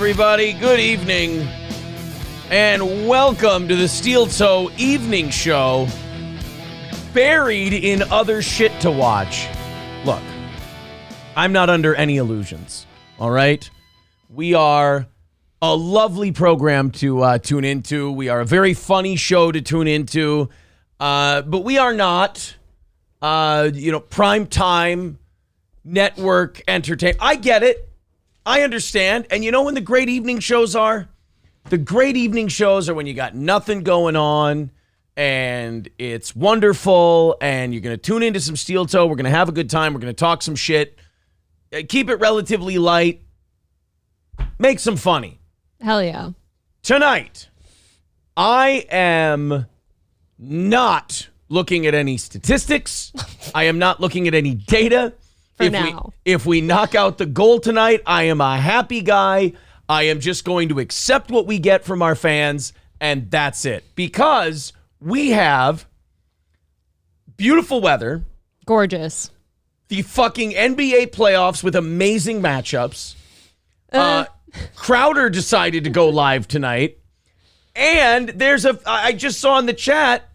everybody. Good evening. And welcome to the Steel Toe Evening Show, buried in other shit to watch. Look, I'm not under any illusions, all right? We are a lovely program to tune into. We are a very funny show to tune into, but we are not, prime time network entertainment. I get it. I understand. And you know when the great evening shows are? The great evening shows are when you got nothing going on and it's wonderful and you're going to tune into some Steel Toe. We're going to have a good time. We're going to talk some shit. Keep it relatively light. Make some funny. Hell yeah. Tonight, I am not looking at any statistics. I am not looking at any data. If we knock out the goal tonight, I am a happy guy. I am just going to accept what we get from our fans, and that's it. Because we have beautiful weather. Gorgeous. The fucking NBA playoffs with amazing matchups. Crowder decided to go live tonight. And I just saw in the chat,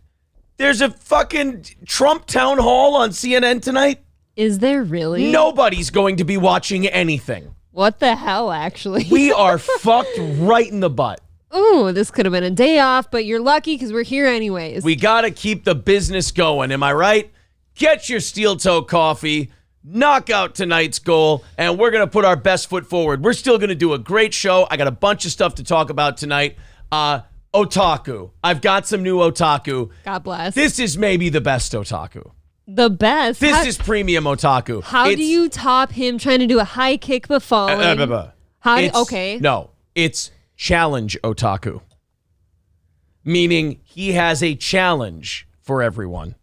there's a fucking Trump town hall on CNN tonight. Is there really? Nobody's going to be watching anything. What the hell, actually? We are fucked right in the butt. Ooh, this could have been a day off, but you're lucky because we're here anyways. We got to keep the business going. Am I right? Get your Steel Toe coffee, knock out tonight's goal, and we're going to put our best foot forward. We're still going to do a great show. I got a bunch of stuff to talk about tonight. Otaku. I've got some new Otaku. God bless. This is maybe the best Otaku. The best. This is premium Otaku. How do you top him trying to do a high kick but falling? Okay. No, it's challenge Otaku. Meaning he has a challenge for everyone.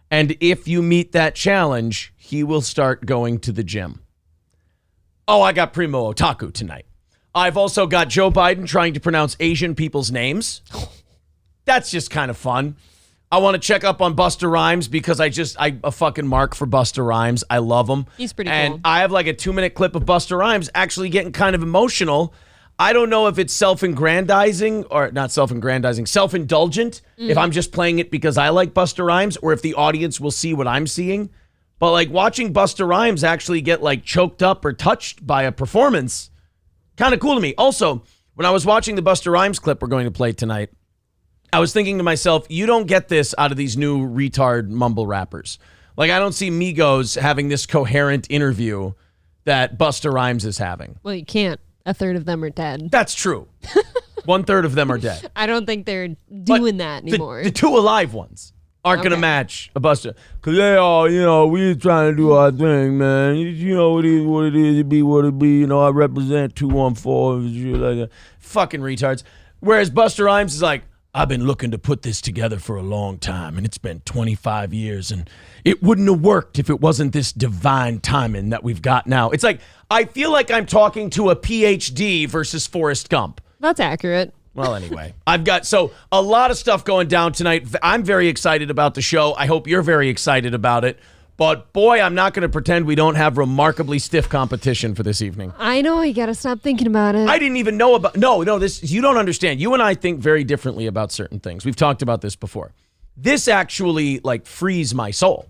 And if you meet that challenge, he will start going to the gym. Oh, I got Primo Otaku tonight. I've also got Joe Biden trying to pronounce Asian people's names. That's just kind of fun. I want to check up on Busta Rhymes because I a fucking mark for Busta Rhymes. I love him. He's pretty cool. And I have like a 2-minute clip of Busta Rhymes actually getting kind of emotional. I don't know if it's self-aggrandizing or not self-aggrandizing, self-indulgent, if I'm just playing it because I like Busta Rhymes or if the audience will see what I'm seeing. But like watching Busta Rhymes actually get like choked up or touched by a performance, kind of cool to me. Also, when I was watching the Busta Rhymes clip we're going to play tonight, I was thinking to myself, you don't get this out of these new retard mumble rappers. Like, I don't see Migos having this coherent interview that Busta Rhymes is having. Well, you can't. A third of them are dead. That's true. 1/3 of them are dead. I don't think they're doing that anymore. The two alive ones aren't going to match a Busta. Because they all, we trying to do our thing, man. You know what it is, it be what it be. I represent 214, shit like that. Fucking retards. Whereas Busta Rhymes is like, I've been looking to put this together for a long time, and it's been 25 years, and it wouldn't have worked if it wasn't this divine timing that we've got now. It's like, I feel like I'm talking to a PhD versus Forrest Gump. That's accurate. Well, anyway, I've got a lot of stuff going down tonight. I'm very excited about the show. I hope you're very excited about it. But boy, I'm not going to pretend we don't have remarkably stiff competition for this evening. I know, you got to stop thinking about it. I didn't even know about, this, you don't understand. You and I think very differently about certain things. We've talked about this before. This actually frees my soul.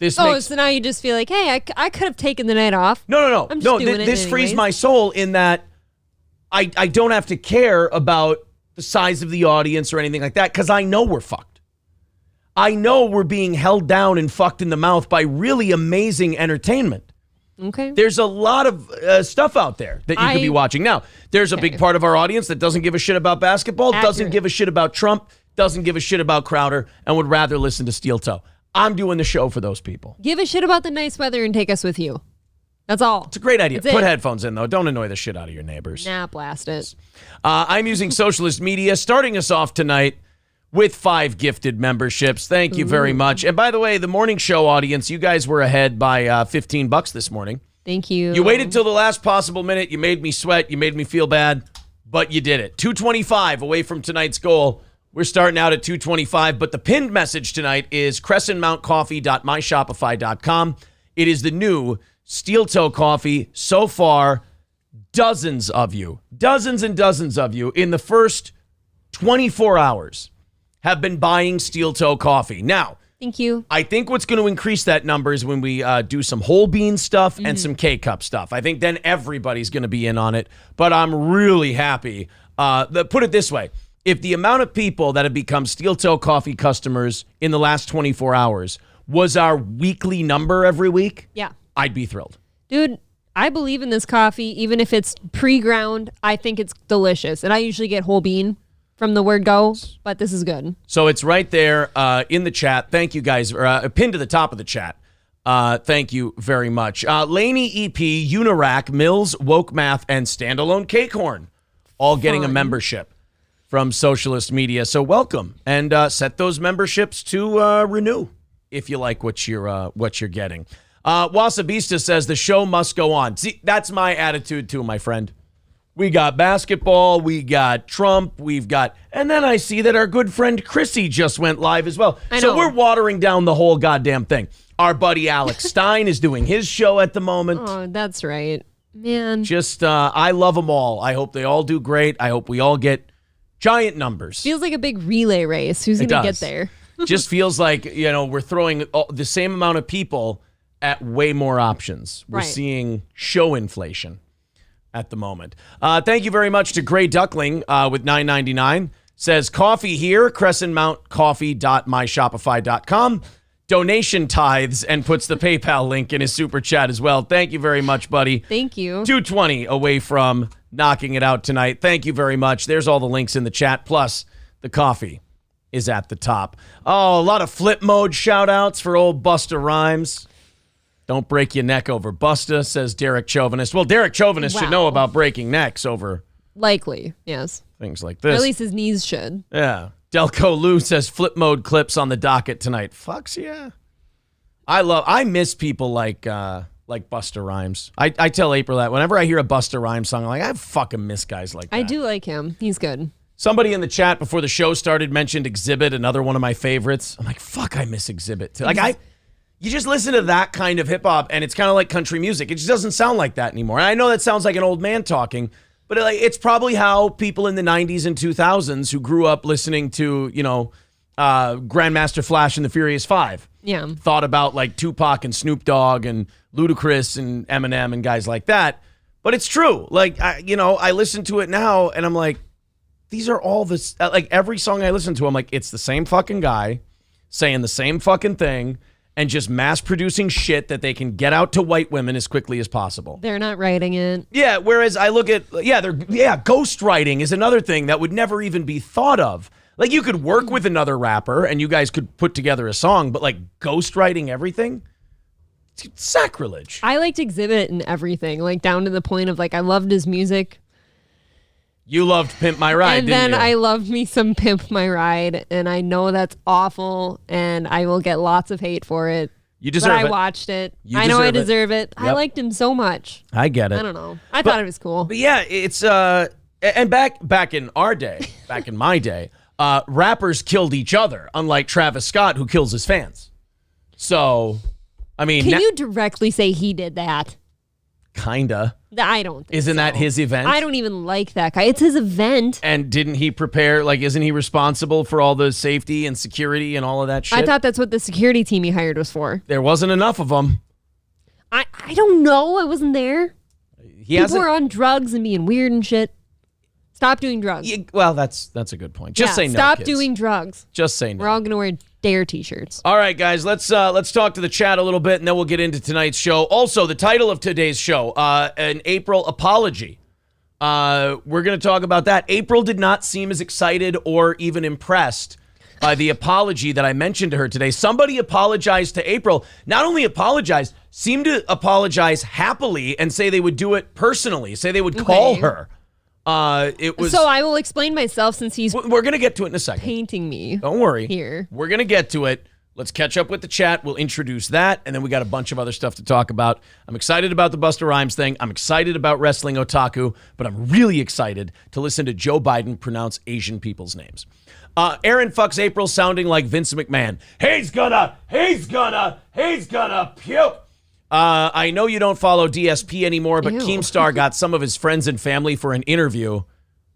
So now you just feel like, hey, I could have taken the night off. No. This frees my soul in that I don't have to care about the size of the audience or anything like that because I know we're fucked. I know we're being held down and fucked in the mouth by really amazing entertainment. Okay. There's a lot of stuff out there that you could be watching. Now, there's a big part of our audience that doesn't give a shit about basketball, doesn't give a shit about Trump, doesn't give a shit about Crowder, and would rather listen to Steel Toe. I'm doing the show for those people. Give a shit about the nice weather and take us with you. That's all. It's a great idea. Put headphones in, though. Don't annoy the shit out of your neighbors. Nah, blast it. I'm using Socialist Media, starting us off tonight with 5 gifted memberships. Thank you very much. And by the way, the morning show audience, you guys were ahead by $15 this morning. Thank you. You waited till the last possible minute. You made me sweat. You made me feel bad, but you did it. 225 away from tonight's goal. We're starting out at 225, but the pinned message tonight is crescentmountcoffee.myshopify.com. It is the new Steel Toe coffee. So far, dozens and dozens of you in the first 24 hours have been buying Steel Toe coffee. Now, thank you. I think what's going to increase that number is when we do some whole bean stuff and some K-Cup stuff. I think then everybody's going to be in on it. But I'm really happy. Put it this way. If the amount of people that have become Steel Toe coffee customers in the last 24 hours was our weekly number every week, yeah, I'd be thrilled. Dude, I believe in this coffee. Even if it's pre-ground, I think it's delicious. And I usually get whole bean from the word go, but this is good. So it's right there in the chat. Thank you guys. Pinned to the top of the chat. Thank you very much. Laney EP, Unirac, Mills, Woke Math, and Standalone Cakehorn all getting a membership from Socialist Media. So welcome, and set those memberships to renew if you like what you're getting. Wasabista says the show must go on. See, that's my attitude too, my friend. We got basketball, we got Trump, and then I see that our good friend Chrissy just went live as well. So we're watering down the whole goddamn thing. Our buddy Alex Stein is doing his show at the moment. Oh, that's right. Man. Just, I love them all. I hope they all do great. I hope we all get giant numbers. Feels like a big relay race. Who's going to get there? Just feels like, we're throwing the same amount of people at way more options. We're seeing show inflation at the moment. Thank you very much to Gray Duckling with $9.99. Says coffee here, crescentmountcoffee.myshopify.com. Donation tithes, and puts the PayPal link in his super chat as well. Thank you very much, buddy. Thank you. 220 away from knocking it out tonight. Thank you very much. There's all the links in the chat. Plus, the coffee is at the top. Oh, a lot of flip mode shout outs for old Busta Rhymes. Don't break your neck over Busta, says Derek Chauvinist. Well, Derek Chauvinist should know about breaking necks over. Likely, yes. Things like this. Or at least his knees should. Yeah. Delco Lou says flip mode clips on the docket tonight. Fucks yeah. I miss people like Busta Rhymes. I tell April that whenever I hear a Busta Rhymes song, I'm like, I fucking miss guys like that. I do like him. He's good. Somebody in the chat before the show started mentioned Exhibit, another one of my favorites. I'm like, fuck, I miss Exhibit too. You just listen to that kind of hip hop and it's kind of like country music. It just doesn't sound like that anymore. And I know that sounds like an old man talking, but it's probably how people in the 90s and 2000s who grew up listening to, Grandmaster Flash and the Furious Five thought about like Tupac and Snoop Dogg and Ludacris and Eminem and guys like that. But it's true. Like, I listen to it now and I'm like, these are all this, like every song I listen to, I'm like, it's the same fucking guy saying the same fucking thing and just mass producing shit that they can get out to white women as quickly as possible. They're not writing it. Yeah, whereas I look at, ghost writing is another thing that would never even be thought of. Like, you could work with another rapper and you guys could put together a song, but like ghost writing everything? It's sacrilege. I liked Exhibit and everything, like down to the point of like, I loved his music. You loved Pimp My Ride, and didn't then you? I loved me some Pimp My Ride, and I know that's awful, and I will get lots of hate for it. You deserve it. But I watched it. I know I deserve it. Yep. I liked him so much. I get it. I don't know. I thought it was cool. But yeah, it's and back in our day, back in my day, rappers killed each other, unlike Travis Scott, who kills his fans. So, I mean, can you directly say he did that? Kinda. I don't think Isn't that his event? I don't even like that guy. It's his event. And didn't he prepare, like, isn't he responsible for all the safety and security and all of that shit? I thought that's what the security team he hired was for. There wasn't enough of them. I don't know. I wasn't there. People were on drugs and being weird and shit. Stop doing drugs. Well, that's a good point. Just say no, stop kids. doing drugs. Just say no. We're all going to wear Dare t-shirts. All right, guys, let's talk to the chat a little bit, and then we'll get into tonight's show. Also, the title of today's show, an April apology. We're going to talk about that. April did not seem as excited or even impressed by the apology that I mentioned to her today. Somebody apologized to April. Not only apologized, seemed to apologize happily and say they would do it personally, say they would call her. It was. So I will explain myself since he's. We're gonna get to it in a second. Painting me. Don't worry. Here. We're gonna get to it. Let's catch up with the chat. We'll introduce that, and then we got a bunch of other stuff to talk about. I'm excited about the Busta Rhymes thing. I'm excited about wrestling otaku, but I'm really excited to listen to Joe Biden pronounce Asian people's names. Aaron fucks April sounding like Vince McMahon. He's gonna puke. I know you don't follow DSP anymore, but Ew. Keemstar got some of his friends and family for an interview.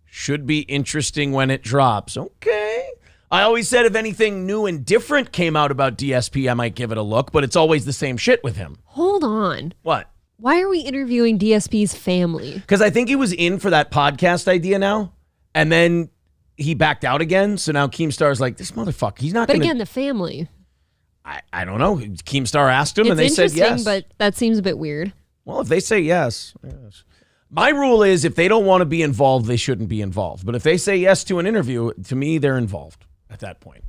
Should be interesting when it drops. Okay. I always said if anything new and different came out about DSP, I might give it a look, but it's always the same shit with him. Hold on. What? Why are we interviewing DSP's family? Because I think he was in for that podcast idea now, and then he backed out again. So now Keemstar's like, this motherfucker, he's not But going to... again, the family. I don't know. Keemstar asked him, It's and they said yes. but that seems a bit weird. Well, if they say yes. My rule is if they don't want to be involved, they shouldn't be involved. But if they say yes to an interview, to me, they're involved at that point.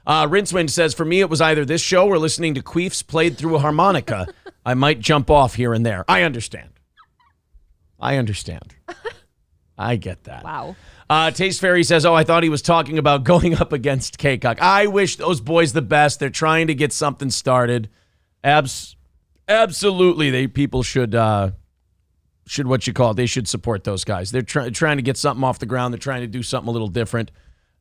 Rincewind says, for me, it was either this show or listening to Queefs played through a harmonica. I might jump off here and there. I understand. I get that. Wow. Taste Fairy says, I thought he was talking about going up against K-Cock. I wish those boys the best. They're trying to get something started. Absolutely. People should what you call it. They should support those guys. They're trying to get something off the ground. They're trying to do something a little different.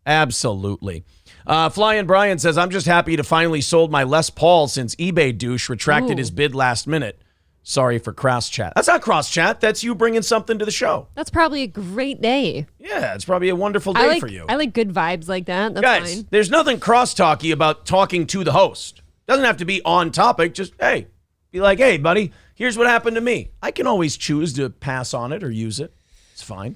Absolutely. Flying Brian says, I'm just happy to finally sold my Les Paul since eBay douche retracted his bid last minute. Sorry for cross chat. That's not cross chat. That's you bringing something to the show. That's probably a great day. Yeah, it's probably a wonderful day for you. I like good vibes like that. That's Guys, fine. there's nothing cross-talky about talking to the host. Doesn't have to be on topic. Just, hey, be like, hey, buddy, here's what happened to me. I can always choose to pass on it or use it. It's fine.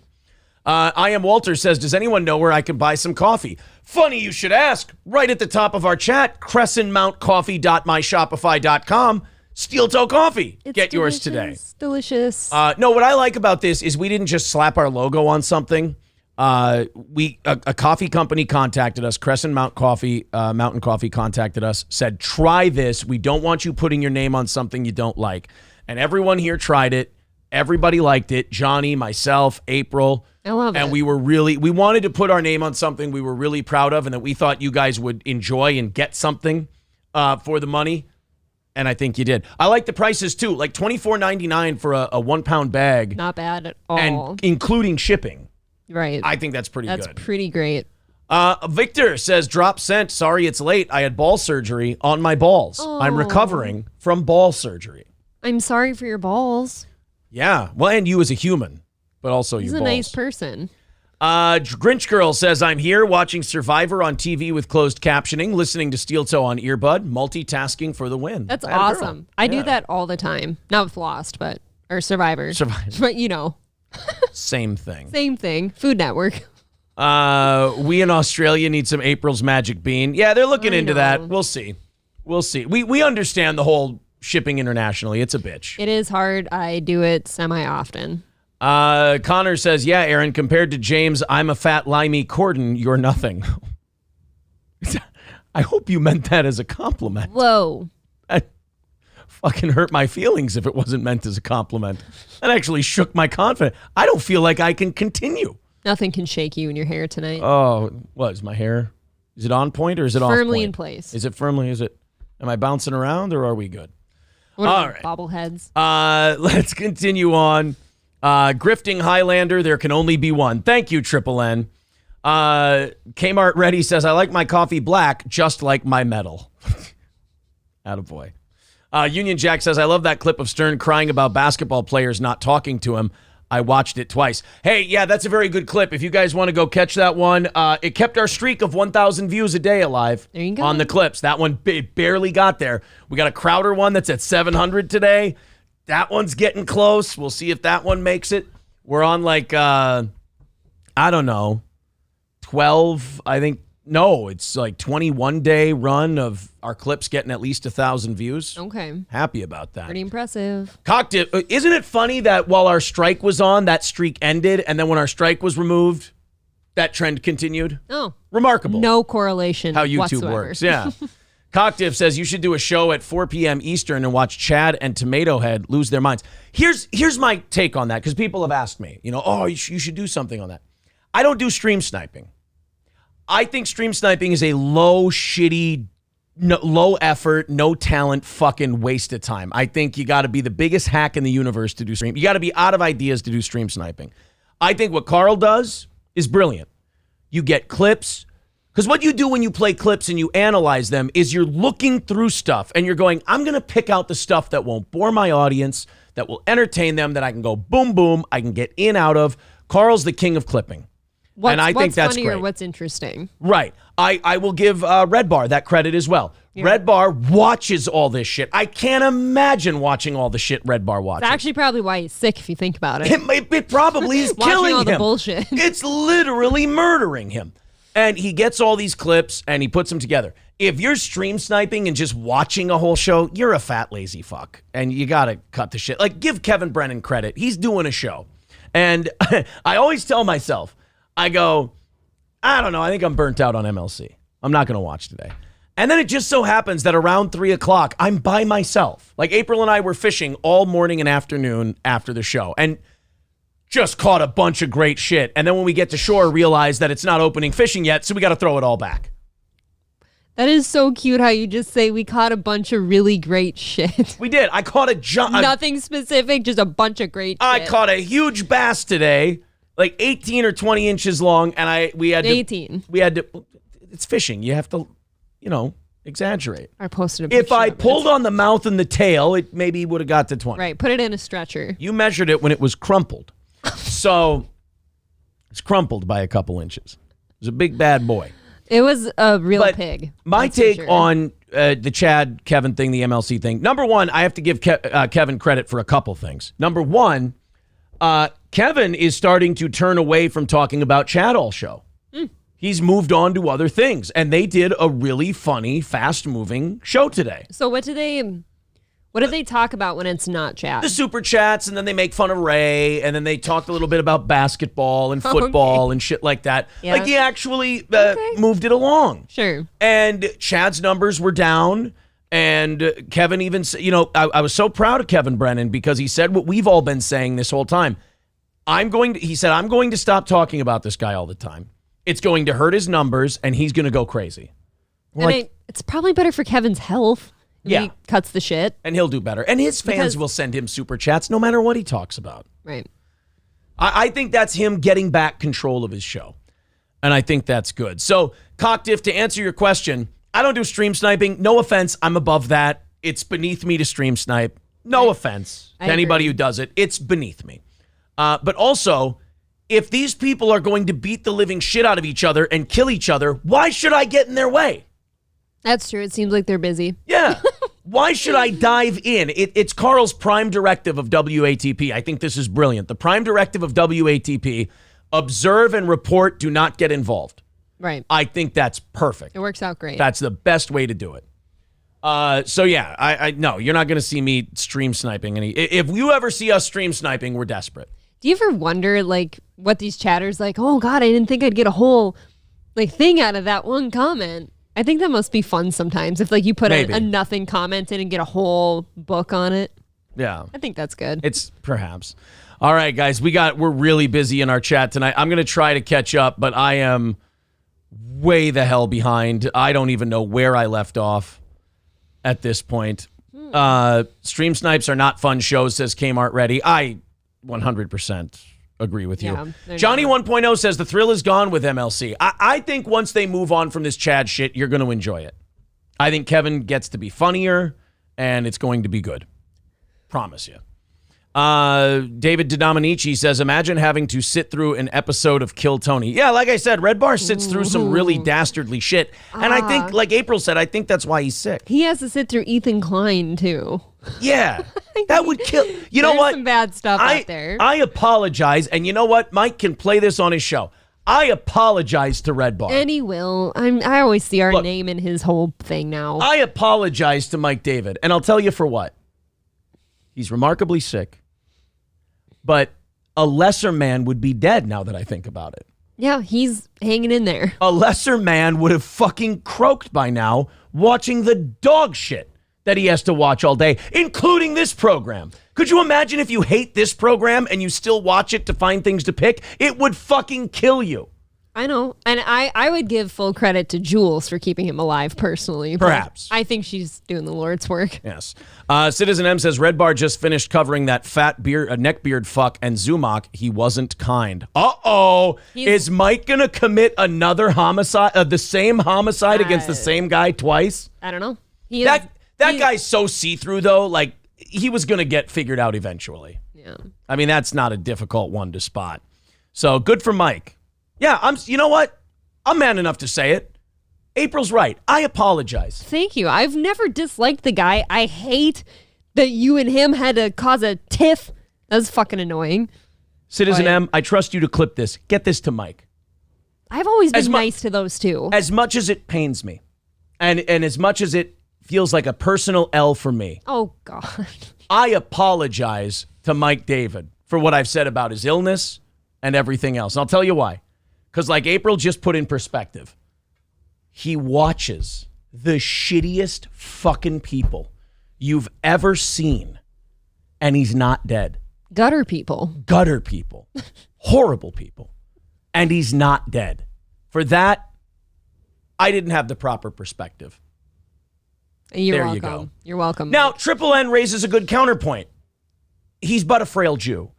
I Am Walter says, does anyone know where I can buy some coffee? Funny you should ask. Right at the top of our chat, crescentmountcoffee.myshopify.com. Steel Toe Coffee. Get yours today. Delicious. No, what I like about this is we didn't just slap our logo on something. A coffee company contacted us. Crescent Mountain Coffee contacted us, said, try this. We don't want you putting your name on something you don't like. And everyone here tried it. Everybody liked it. Johnny, myself, April. I love it. And we wanted to put our name on something we were really proud of and that we thought you guys would enjoy and get something for the money. And I think you did. I like the prices too, like $24.99 for a 1 pound bag. Not bad at all. And including shipping. Right. I think that's pretty good. That's pretty great. Victor says, drop sent. Sorry it's late. I had ball surgery on my balls. I'm recovering from ball surgery. I'm sorry for your balls. Yeah. Well, and you as a human, but also He's your a balls. nice person. Grinch Girl says, I'm here watching Survivor on TV with closed captioning, listening to Steel Toe on earbud, multitasking for the win. That's awesome. I do that all the time. Not with Lost, or Survivor. But you know. Same thing. Same thing. Food Network. We in Australia need some April's Magic Bean. Yeah, they're looking into that. We'll see. We understand the whole shipping internationally. It's a bitch. It is hard. I do it semi-often. Connor says, yeah, Aaron, compared to James, I'm a fat, limey Corden. You're nothing. I hope you meant that as a compliment. Whoa. That fucking hurt my feelings if it wasn't meant as a compliment. That actually shook my confidence. I don't feel like I can continue. Nothing can shake you in your hair tonight. Oh, what is my hair? Is it on point or is it off point? Firmly in place. Is it firmly? Am I bouncing around or are we good? What All are right. Bobbleheads. Let's continue on. Grifting Highlander, there can only be one. Thank you, Triple N. Kmart Ready says, I like my coffee black, just like my metal. Attaboy. Union Jack says, I love that clip of Stern crying about basketball players not talking to him. I watched it twice. Hey, yeah, that's a very good clip. If you guys want to go catch that one, it kept our streak of 1,000 views a day alive. There you go. On the clips. That one barely got there. We got a Crowder one that's at 700 today. That one's getting close. We'll see if that one makes it. We're on like, I don't know, 12, I think. No, it's like 21-day run of our clips getting at least 1,000 views. Okay. Happy about that. Pretty impressive. Cocktail. Isn't it funny that while our strike was on, that streak ended, and then when our strike was removed, that trend continued? Oh. Remarkable. No correlation how YouTube whatsoever. works. Yeah. Cocktiff says you should do a show at 4 p.m. Eastern and watch Chad and Tomato Head lose their minds. Here's my take on that, because people have asked me, you should do something on that. I don't do stream sniping. I think stream sniping is a low, shitty, low effort, no talent fucking waste of time. I think you got to be the biggest hack in the universe to do stream. You got to be out of ideas to do stream sniping. I think what Carl does is brilliant. You get clips. Because what you do when you play clips and you analyze them is you're looking through stuff and you're going, I'm going to pick out the stuff that won't bore my audience, that will entertain them, that I can go boom, boom, I can get in, out of. Carl's the king of clipping. And I think that's funny great. Or what's interesting? Right. I will give Red Bar that credit as well. Yeah. Red Bar watches all this shit. I can't imagine watching all the shit Red Bar watches. It's actually probably why he's sick if you think about it. It probably is killing all him. The bullshit. It's literally murdering him. And he gets all these clips and he puts them together. If you're stream sniping and just watching a whole show, you're a fat, lazy fuck. And you got to cut the shit. Like, give Kevin Brennan credit. He's doing a show. And I always tell myself, I go, I don't know. I think I'm burnt out on MLC. I'm not going to watch today. And then it just so happens that around 3 o'clock, I'm by myself. Like, April and I were fishing all morning and afternoon after the show. And just caught a bunch of great shit. And then when we get to shore, realize that it's not opening fishing yet, so we got to throw it all back. That is so cute how you just say we caught a bunch of really great shit. We did. I caught nothing specific, just a bunch of great shit. I caught a huge bass today, like 18 or 20 inches long, and we had 18. It's fishing. You have to, exaggerate. I posted a picture If I pulled on the mouth and the tail, it maybe would have got to 20. Right, put it in a stretcher. You measured it when it was crumpled. So it's crumpled by a couple inches. It was a big bad boy. It was a real pig. My take on the Chad Kevin thing, the MLC thing. Number one, I have to give Kevin credit for a couple things. Number one, Kevin is starting to turn away from talking about Chad all show. He's moved on to other things, and they did a really funny, fast-moving show today. So what did they talk about when it's not Chad? The super chats, and then they make fun of Ray, and then they talked a little bit about basketball and football and shit like that. Yeah. Like, he actually moved it along. Sure. And Chad's numbers were down, and Kevin even, I was so proud of Kevin Brennan because he said what we've all been saying this whole time. He said, I'm going to stop talking about this guy all the time. It's going to hurt his numbers, and he's going to go crazy. It's probably better for Kevin's health. Yeah. He cuts the shit. And he'll do better. And his fans will send him super chats no matter what he talks about. Right. I think that's him getting back control of his show. And I think that's good. So, Cockdiff, to answer your question, I don't do stream sniping. No offense. I'm above that. It's beneath me to stream snipe. No offense to anybody who does it. It's beneath me. But also, if these people are going to beat the living shit out of each other and kill each other, why should I get in their way? That's true. It seems like they're busy. Yeah. Why should I dive in? It's Carl's prime directive of WATP. I think this is brilliant. The prime directive of WATP, observe and report, do not get involved. Right. I think that's perfect. It works out great. That's the best way to do it. So yeah, I no, you're not going to see me stream sniping. If you ever see us stream sniping, we're desperate. Do you ever wonder, like, what these chatters like, oh, God, I didn't think I'd get a whole, thing out of that one comment. I think that must be fun sometimes if, you put a nothing comment in and get a whole book on it. Yeah. I think that's good. It's perhaps. All right, guys, we're really busy in our chat tonight. I'm going to try to catch up, but I am way the hell behind. I don't even know where I left off at this point. Stream snipes are not fun shows, says Kmart Ready. I 100% agree with you. Johnny 1.0 says the thrill is gone with MLC. I think once they move on from this Chad shit, you're going to enjoy it. I think Kevin gets to be funnier, and it's going to be good. Promise you. David DiDominici says, imagine having to sit through an episode of Kill Tony. Yeah, like I said, Red Bar sits through some really dastardly shit. And I think, like April said, I think that's why he's sick. He has to sit through Ethan Klein, too. Yeah, that would kill. You know what? There's some bad stuff out there. I apologize. And you know what? Mike can play this on his show. I apologize to Red Bar. And he will. I always see our name in his whole thing now. I apologize to Mike David. And I'll tell you for what. He's remarkably sick. But a lesser man would be dead now that I think about it. Yeah, he's hanging in there. A lesser man would have fucking croaked by now watching the dog shit that he has to watch all day, including this program. Could you imagine if you hate this program and you still watch it to find things to pick? It would fucking kill you. I know. And I would give full credit to Jules for keeping him alive personally. Perhaps. I think she's doing the Lord's work. Yes. Citizen M says, Red Bar just finished covering that fat neckbeard fuck and Zumach. He wasn't kind. Uh-oh. Is Mike going to commit another homicide, the same homicide against the same guy twice? I don't know. That guy's so see-through, though. Like, he was going to get figured out eventually. Yeah. I mean, that's not a difficult one to spot. So good for Mike. Yeah, you know what? I'm man enough to say it. April's right. I apologize. Thank you. I've never disliked the guy. I hate that you and him had to cause a tiff. That was fucking annoying. Citizen M, I trust you to clip this. Get this to Mike. I've always been nice to those two. As much as it pains me, and as much as it feels like a personal L for me. Oh, God. I apologize to Mike David for what I've said about his illness and everything else. And I'll tell you why. Because like April just put in perspective, he watches the shittiest fucking people you've ever seen, and he's not dead. Gutter people. Gutter people. Horrible people. And he's not dead. For that, I didn't have the proper perspective. You're there welcome. You go. You're welcome. Now, Triple N raises a good counterpoint. He's but a frail Jew.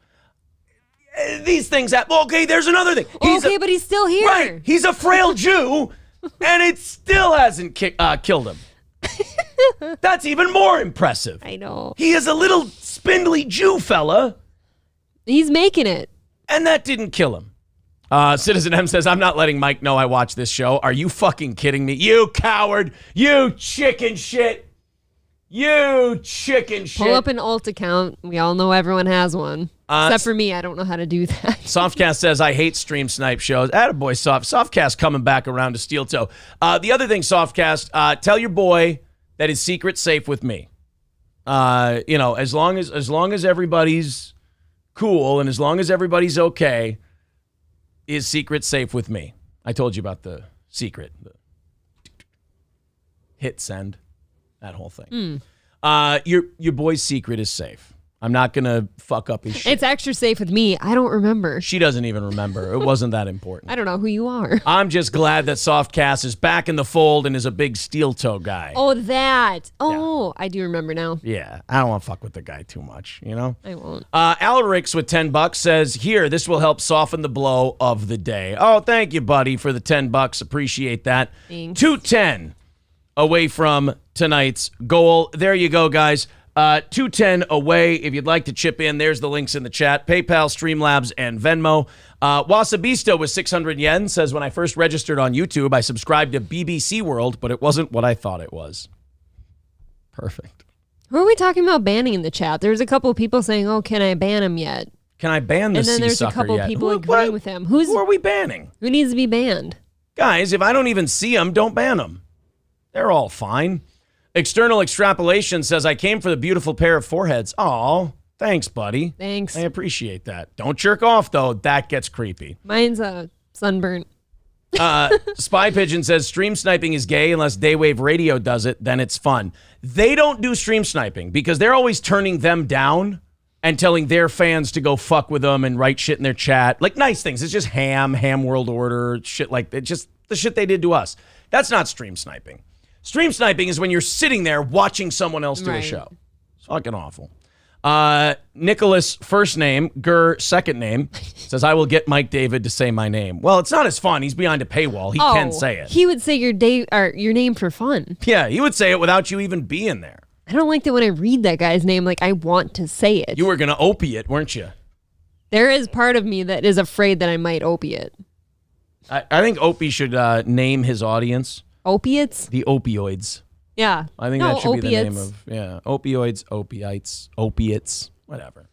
These things happen. Okay, there's another thing. But he's still here. Right. He's a frail Jew, and it still hasn't killed him. That's even more impressive. I know. He is a little spindly Jew fella. He's making it. And that didn't kill him. Citizen M says, I'm not letting Mike know I watch this show. Are you fucking kidding me? You coward. You chicken shit. You chicken shit. Pull up an alt account. We all know everyone has one. Except for me, I don't know how to do that. Softcast says, I hate stream snipe shows. Attaboy, Softcast coming back around to Steel Toe. The other thing, Softcast, tell your boy that his secret's safe with me. As long as everybody's cool and as long as everybody's okay, his secret's safe with me. I told you about the secret. Hit send. That whole thing. Your boy's secret is safe. I'm not going to fuck up his shit. It's extra safe with me. I don't remember. She doesn't even remember. It wasn't that important. I don't know who you are. I'm just glad that Softcast is back in the fold and is a big steel toe guy. Oh, that. Oh, yeah. I do remember now. Yeah. I don't want to fuck with the guy too much, you know? I won't. Alarix with $10 says, here, this will help soften the blow of the day. Oh, thank you, buddy, for the $10. Appreciate that. Thanks. 210 away from tonight's goal. There you go, guys. 210 away. If you'd like to chip in, there's the links in the chat. PayPal, Streamlabs, and Venmo. Wasabisto with 600 yen says, when I first registered on YouTube, I subscribed to BBC World, but it wasn't what I thought it was. Perfect. Who are we talking about banning in the chat? There's a couple of people saying, oh, can I ban him yet? Can I ban the And then there's a couple of people agreeing with him. Who are we banning? Who needs to be banned? Guys, if I don't even see them, don't ban them. They're all fine. External Extrapolation says, I came for the beautiful pair of foreheads. Aw, thanks, buddy. Thanks. I appreciate that. Don't jerk off, though. That gets creepy. Mine's sunburnt. Spy Pigeon says, stream sniping is gay unless Daywave Radio does it, then it's fun. They don't do stream sniping because they're always turning them down and telling their fans to go fuck with them and write shit in their chat. Like nice things. It's just ham world order, shit like that. Just the shit they did to us. That's not stream sniping. Stream sniping is when you're sitting there watching someone else do a show. It's fucking awful. Nicholas, first name, Gur, second name, says, I will get Mike David to say my name. Well, it's not as fun. He's behind a paywall. He can say it. He would say your name for fun. Yeah, he would say it without you even being there. I don't like that when I read that guy's name, like I want to say it. You were going to opiate, weren't you? There is part of me that is afraid that I might opiate. I think Opie should name his audience. Opiates? The opioids. Yeah. I think that should be the name of, opioids, opiates, opiates, whatever.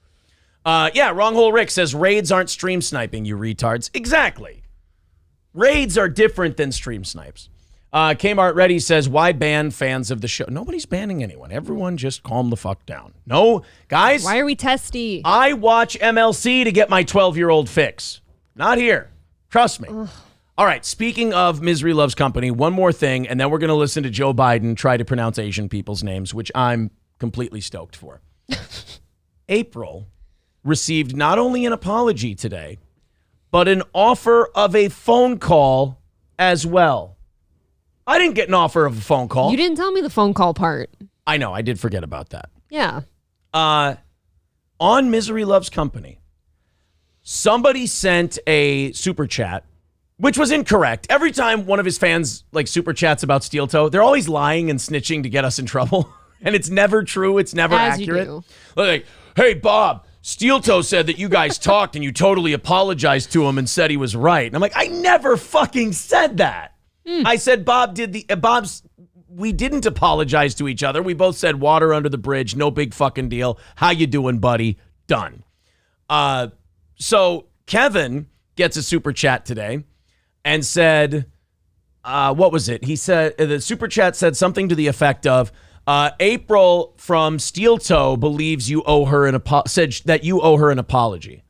Wrong Hole Rick says, raids aren't stream sniping, you retards. Exactly. Raids are different than stream snipes. Kmart Ready says, why ban fans of the show? Nobody's banning anyone. Everyone just calm the fuck down. No, guys. Why are we testy? I watch MLC to get my 12-year-old fix. Not here. Trust me. Ugh. All right, speaking of Misery Loves Company, one more thing, and then we're going to listen to Joe Biden try to pronounce Asian people's names, which I'm completely stoked for. April received not only an apology today, but an offer of a phone call as well. I didn't get an offer of a phone call. You didn't tell me the phone call part. I know. I did forget about that. Yeah. On Misery Loves Company, somebody sent a super chat, which was incorrect. Every time one of his fans like super chats about Steel Toe, they're always lying and snitching to get us in trouble. And it's never true. It's never accurate. Like, hey, Bob, Steel Toe said that you guys talked and you totally apologized to him and said he was right. And I'm like, I never fucking said that. I said we didn't apologize to each other. We both said water under the bridge. No big fucking deal. How you doing, buddy? Done. So Kevin gets a super chat today and said, what was it? He said, the super chat said something to the effect of, April from Steel Toe believes you owe her said that you owe her an apology.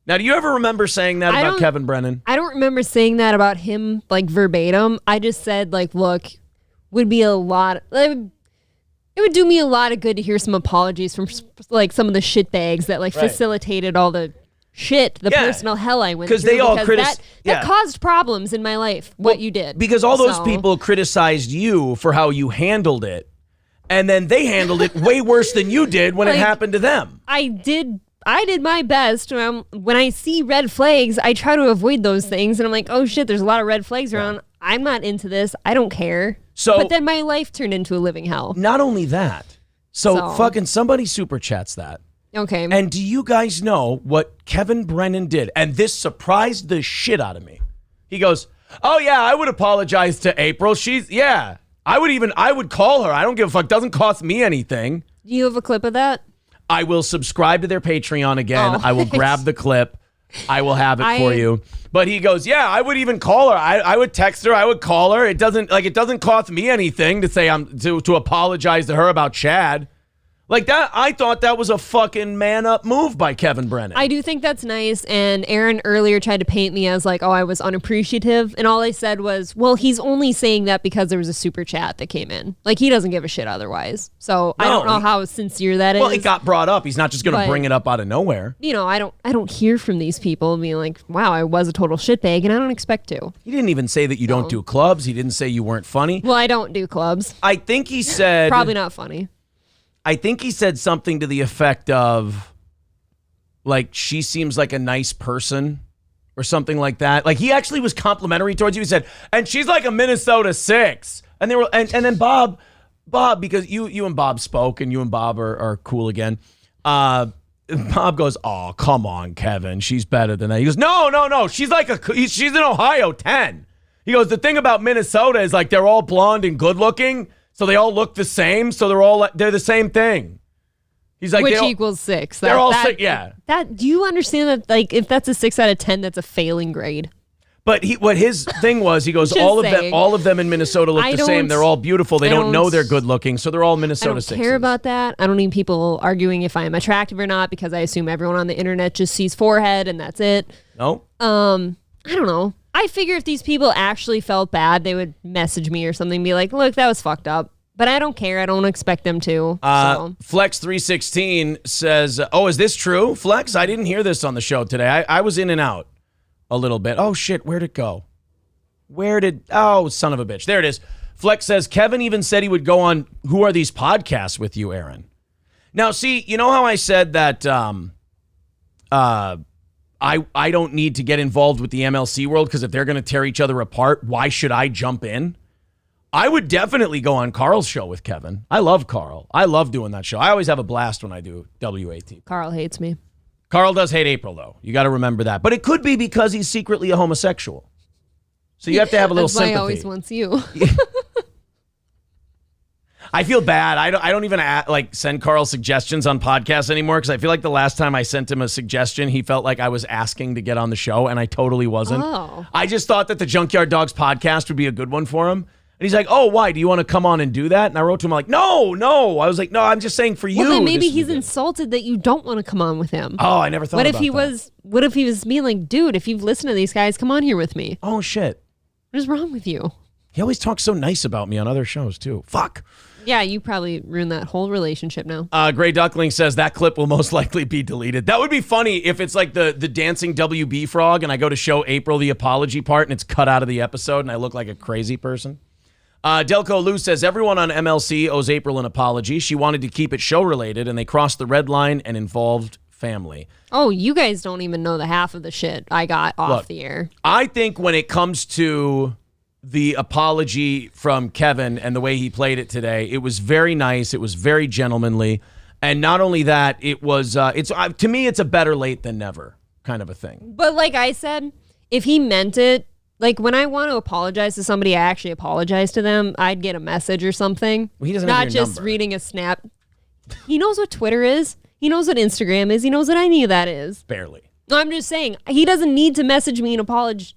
Now, do you ever remember saying that about Kevin Brennan? I don't remember saying that about him, like, verbatim. I just said, like, look, it would do me a lot of good to hear some apologies from, like, some of the shitbags that, like, facilitated all the personal hell I went through. Because they all criticized. That caused problems in my life, what you did. Because all those people criticized you for how you handled it. And then they handled it way worse than you did when it happened to them. I did my best. When I see red flags, I try to avoid those things. And I'm like, oh shit, there's a lot of red flags around. I'm not into this. I don't care. But then my life turned into a living hell. Not only that. So fucking somebody super chats that. Okay. And do you guys know what Kevin Brennan did? And this surprised the shit out of me. He goes, oh yeah, I would apologize to April. I would call her. I don't give a fuck. Doesn't cost me anything. Do you have a clip of that? I will subscribe to their Patreon again. I will grab the clip. I will have it for you. But he goes, yeah, I would even call her. I would text her. I would call her. It doesn't cost me anything to say to apologize to her about Chad. Like that, I thought that was a fucking man-up move by Kevin Brennan. I do think that's nice, and Aaron earlier tried to paint me as like, oh, I was unappreciative, and all I said was, well, he's only saying that because there was a super chat that came in. Like, he doesn't give a shit otherwise. So I don't know how sincere that is. Well, it got brought up. He's not just going to bring it up out of nowhere. You know, I don't hear from these people being like, wow, I was a total shitbag, and I don't expect to. He didn't even say that you don't do clubs. He didn't say you weren't funny. Well, I don't do clubs. I think he said... Probably not funny. I think he said something to the effect of, like, she seems like a nice person or something like that. Like, he actually was complimentary towards you. He said, and she's like a Minnesota 6. And they were, and then Bob, because you and Bob spoke, and you and Bob are cool again. Bob goes, oh, come on, Kevin. She's better than that. He goes, no. She's an Ohio 10. He goes, the thing about Minnesota is, like, they're all blonde and good looking. So they all look the same. So they're the same thing. He's like, which equals 6. They're all 6. Yeah. Do you understand that? Like, if that's a 6 out of 10, that's a failing grade. But what his thing was, he goes, all of them in Minnesota look the same. They're all beautiful. They don't know they're good looking, so they're all Minnesota 6s. I don't care about that. I don't need people arguing if I'm attractive or not, because I assume everyone on the internet just sees forehead and that's it. No. I don't know. I figure if these people actually felt bad, they would message me or something and be like, look, that was fucked up. But I don't care. I don't expect them to. Flex316 says, oh, is this true? Flex, I didn't hear this on the show today. I was in and out a little bit. Oh, shit. Where'd it go? Oh, son of a bitch. There it is. Flex says, Kevin even said he would go on Who Are These Podcasts with you, Aaron. Now, see, you know how I said that I don't need to get involved with the MLC world because if they're going to tear each other apart, why should I jump in? I would definitely go on Carl's show with Kevin. I love Carl. I love doing that show. I always have a blast when I do WAT. Carl hates me. Carl does hate April, though. You got to remember that. But it could be because he's secretly a homosexual. So you have to have a little sympathy. That's why he always wants you. I feel bad. I don't even send Carl suggestions on podcasts anymore because I feel like the last time I sent him a suggestion, he felt like I was asking to get on the show, and I totally wasn't. Oh. I just thought that the Junkyard Dogs podcast would be a good one for him. And he's like, oh, why? Do you want to come on and do that? And I wrote to him, like, no. I was like, no, I'm just saying for you. Well, then maybe he's insulted that you don't want to come on with him. Oh, I never thought about that. What if he was being like, dude, if you've listened to these guys, come on here with me. Oh, shit. What is wrong with you? He always talks so nice about me on other shows, too. Fuck. Yeah, you probably ruined that whole relationship now. Gray Duckling says that clip will most likely be deleted. That would be funny if it's like the dancing WB frog and I go to show April the apology part and it's cut out of the episode and I look like a crazy person. Delco Lou says everyone on MLC owes April an apology. She wanted to keep it show related and they crossed the red line and involved family. Oh, you guys don't even know the half of the shit I got off the air. I think when it comes to the apology from Kevin and the way he played it today, it was very nice. It was very gentlemanly. And not only that, it was, to me, it's a better late than never kind of a thing. But like I said, if he meant it, like when I want to apologize to somebody, I actually apologize to them. I'd get a message or something. Well, he doesn't not have your just number. reading a snap. He knows what Twitter is. He knows what Instagram is. He knows what any of that is. Barely. No, I'm just saying he doesn't need to message me an apology.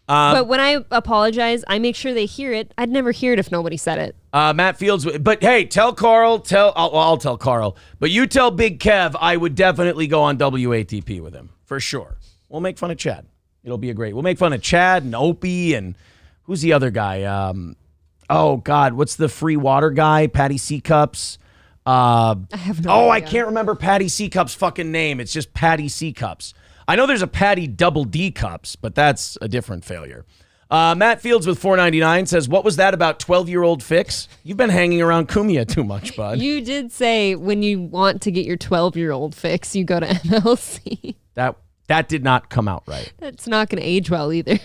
But when I apologize, I make sure they hear it. I'd never hear it if nobody said it. Matt Fields, but hey, tell Carl. I'll tell Carl. But you tell Big Kev I would definitely go on WATP with him for sure. We'll make fun of Chad. It'll be we'll make fun of Chad and Opie and who's the other guy? Oh God, what's the free water guy? Patty C Cups. I have no idea. I can't remember Patty C Cups' fucking name. It's just Patty C Cups. I know there's a Patty Double D Cups, but that's a different failure. Matt Fields with $4.99 says, what was that about 12-year-old fix? You've been hanging around Kumia too much, bud. You did say when you want to get your 12-year-old fix, you go to MLC. That did not come out right. That's not going to age well either.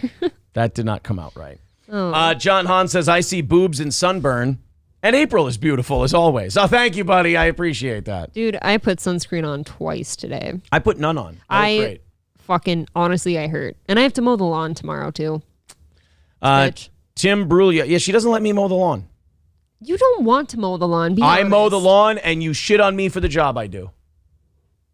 That did not come out right. Oh. John Hahn says, I see boobs in sunburn. And April is beautiful as always. Oh, thank you, buddy. I appreciate that. Dude, I put sunscreen on twice today. I put none on. That was great. Honestly, I hurt. And I have to mow the lawn tomorrow, too. Tim Bruglia. Yeah, she doesn't let me mow the lawn. You don't want to mow the lawn. I mow the lawn, and you shit on me for the job I do.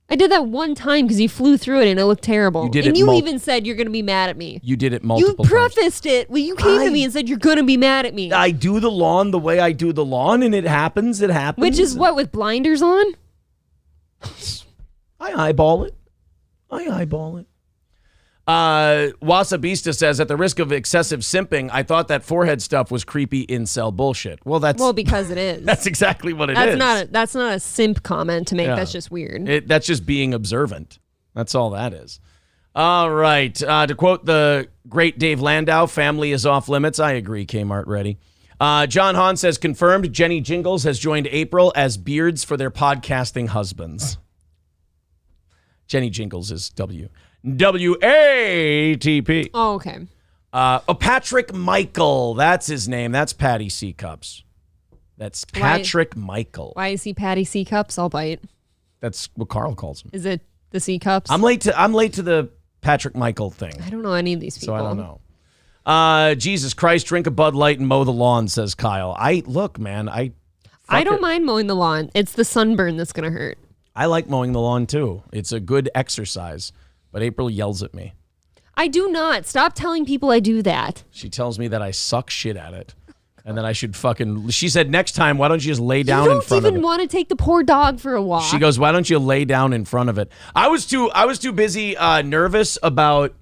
I did that one time because you flew through it and it looked terrible. You did and it you even said you're going to be mad at me. You did it multiple times. You times. prefaced it. Well, you came to me and said you're going to be mad at me. I do the lawn the way I do the lawn, and it happens. It happens. Which is what, with blinders on? I eyeball it. Wasabista says, at the risk of excessive simping, I thought that forehead stuff was creepy incel bullshit. Well, because it is. That's exactly what it is. That's not a simp comment to make. Yeah. That's just weird. That's just being observant. That's all that is. All right. To quote the great Dave Landau, family is off limits. I agree, Kmart ready. John Hahn says, confirmed Jenny Jingles has joined April as beards for their podcasting husbands. Jenny Jingles is WATP. Oh, okay. Patrick Michael. That's his name. That's Patty C Cups. That's Patrick Michael. Why is he Patty C Cups? I'll bite. That's what Carl calls him. Is it the C Cups? I'm late to the Patrick Michael thing. I don't know any of these people. So I don't know. Jesus Christ, drink a Bud Light and mow the lawn, says Kyle. I don't mind mowing the lawn. It's the sunburn that's going to hurt. I like mowing the lawn too. It's a good exercise. But April yells at me. I do not. Stop telling people I do that. She tells me that I suck shit at it. And then I should she said, next time, why don't you just lay down in front of it? You don't even want to take the poor dog for a walk. She goes, why don't you lay down in front of it? I was too busy nervous about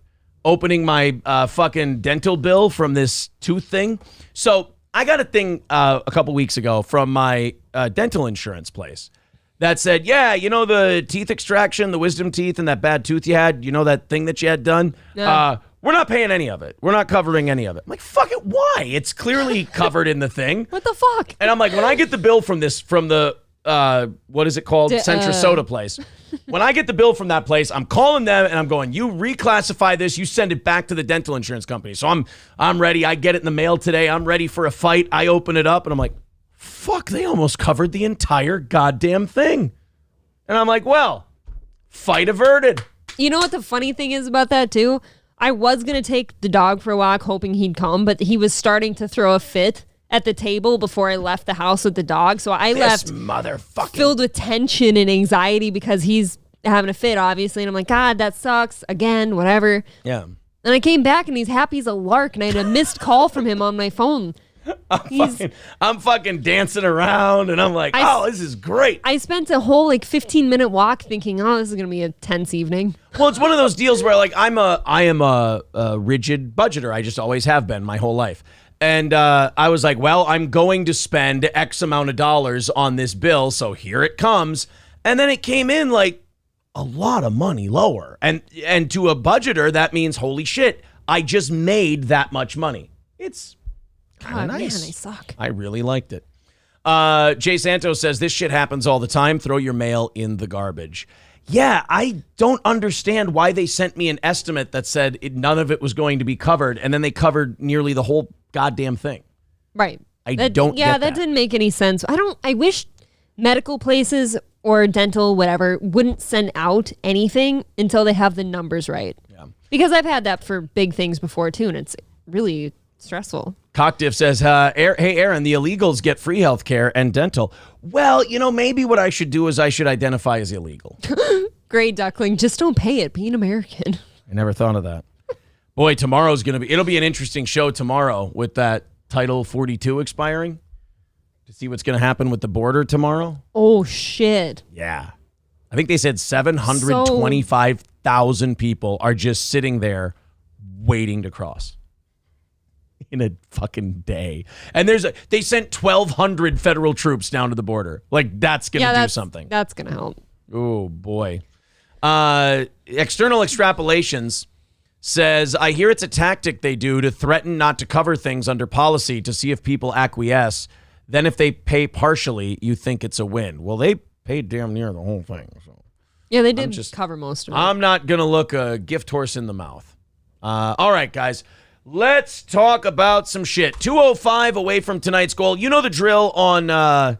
opening my fucking dental bill from this tooth thing. So I got a thing a couple weeks ago from my dental insurance place that said, yeah, you know the teeth extraction, the wisdom teeth, and that bad tooth you had, you know that thing that you had done? No. We're not paying any of it. We're not covering any of it. I'm like, fuck it, why? It's clearly covered in the thing. What the fuck? And I'm like, when I get the bill from the, what is it called? Centra Soda place. When I get the bill from that place, I'm calling them and I'm going, you reclassify this, you send it back to the dental insurance company. So I'm ready. I get it in the mail today. I'm ready for a fight. I open it up and I'm like, fuck, they almost covered the entire goddamn thing. And I'm like, well, fight averted. You know what the funny thing is about that too? I was going to take the dog for a walk hoping he'd come, but he was starting to throw a fit at the table before I left the house with the dog. So I left filled with tension and anxiety because he's having a fit, obviously. And I'm like, God, that sucks. Again, whatever. Yeah. And I came back and he's happy as a lark. And I had a missed call from him on my phone. I'm fucking dancing around and I'm like, oh, this is great. I spent a whole 15-minute walk thinking, oh, this is going to be a tense evening. Well, it's one of those deals where I am a rigid budgeter. I just always have been my whole life. And I was like, well, I'm going to spend X amount of dollars on this bill, so here it comes. And then it came in like a lot of money lower. And to a budgeter, that means, holy shit, I just made that much money. It's kind of nice. Man, I suck. I really liked it. Jay Santos says, this shit happens all the time. Throw your mail in the garbage. Yeah, I don't understand why they sent me an estimate that said none of it was going to be covered, and then they covered nearly the whole goddamn thing. Right. I don't get that. That didn't make any sense. I wish medical places or dental, whatever, wouldn't send out anything until they have the numbers right. Yeah. Because I've had that for big things before, too, and it's really stressful. Cockdiff says, hey, Aaron, the illegals get free health care and dental. Well, maybe what I should do is I should identify as illegal. Gray Duckling, just don't pay it. Be an American. I never thought of that. Boy, it'll be an interesting show tomorrow with that Title 42 expiring. To see what's going to happen with the border tomorrow. Oh, shit. Yeah. I think they said 725,000 people are just sitting there waiting to cross. In a fucking day. And they sent 1,200 federal troops down to the border. Like, that's going to do something. That's going to help. Oh, boy. External extrapolations says, I hear it's a tactic they do to threaten not to cover things under policy to see if people acquiesce. Then if they pay partially, you think it's a win. Well, they paid damn near the whole thing. So. Yeah, they did cover most of it. I'm not going to look a gift horse in the mouth. All right, guys. Let's talk about some shit. 205 away from tonight's goal. You know the drill on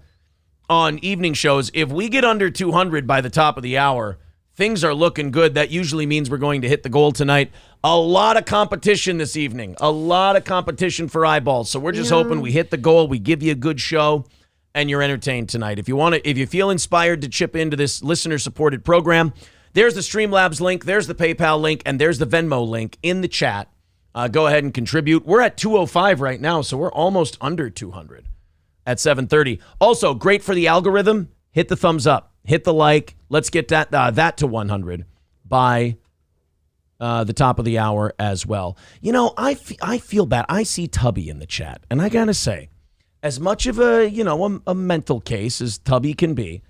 evening shows. If we get under 200 by the top of the hour, things are looking good. That usually means we're going to hit the goal tonight. A lot of competition this evening. A lot of competition for eyeballs. So we're just hoping we hit the goal. We give you a good show, and you're entertained tonight. If you feel inspired to chip into this listener-supported program, there's the Streamlabs link, there's the PayPal link, and there's the Venmo link in the chat. Go ahead and contribute. We're at 205 right now, so we're almost under 200 at 7:30. Also, great for the algorithm. Hit the thumbs up. Hit the like. Let's get that to 100 by the top of the hour as well. I feel bad. I see Tubby in the chat, and I got to say, as much of a mental case as Tubby can be,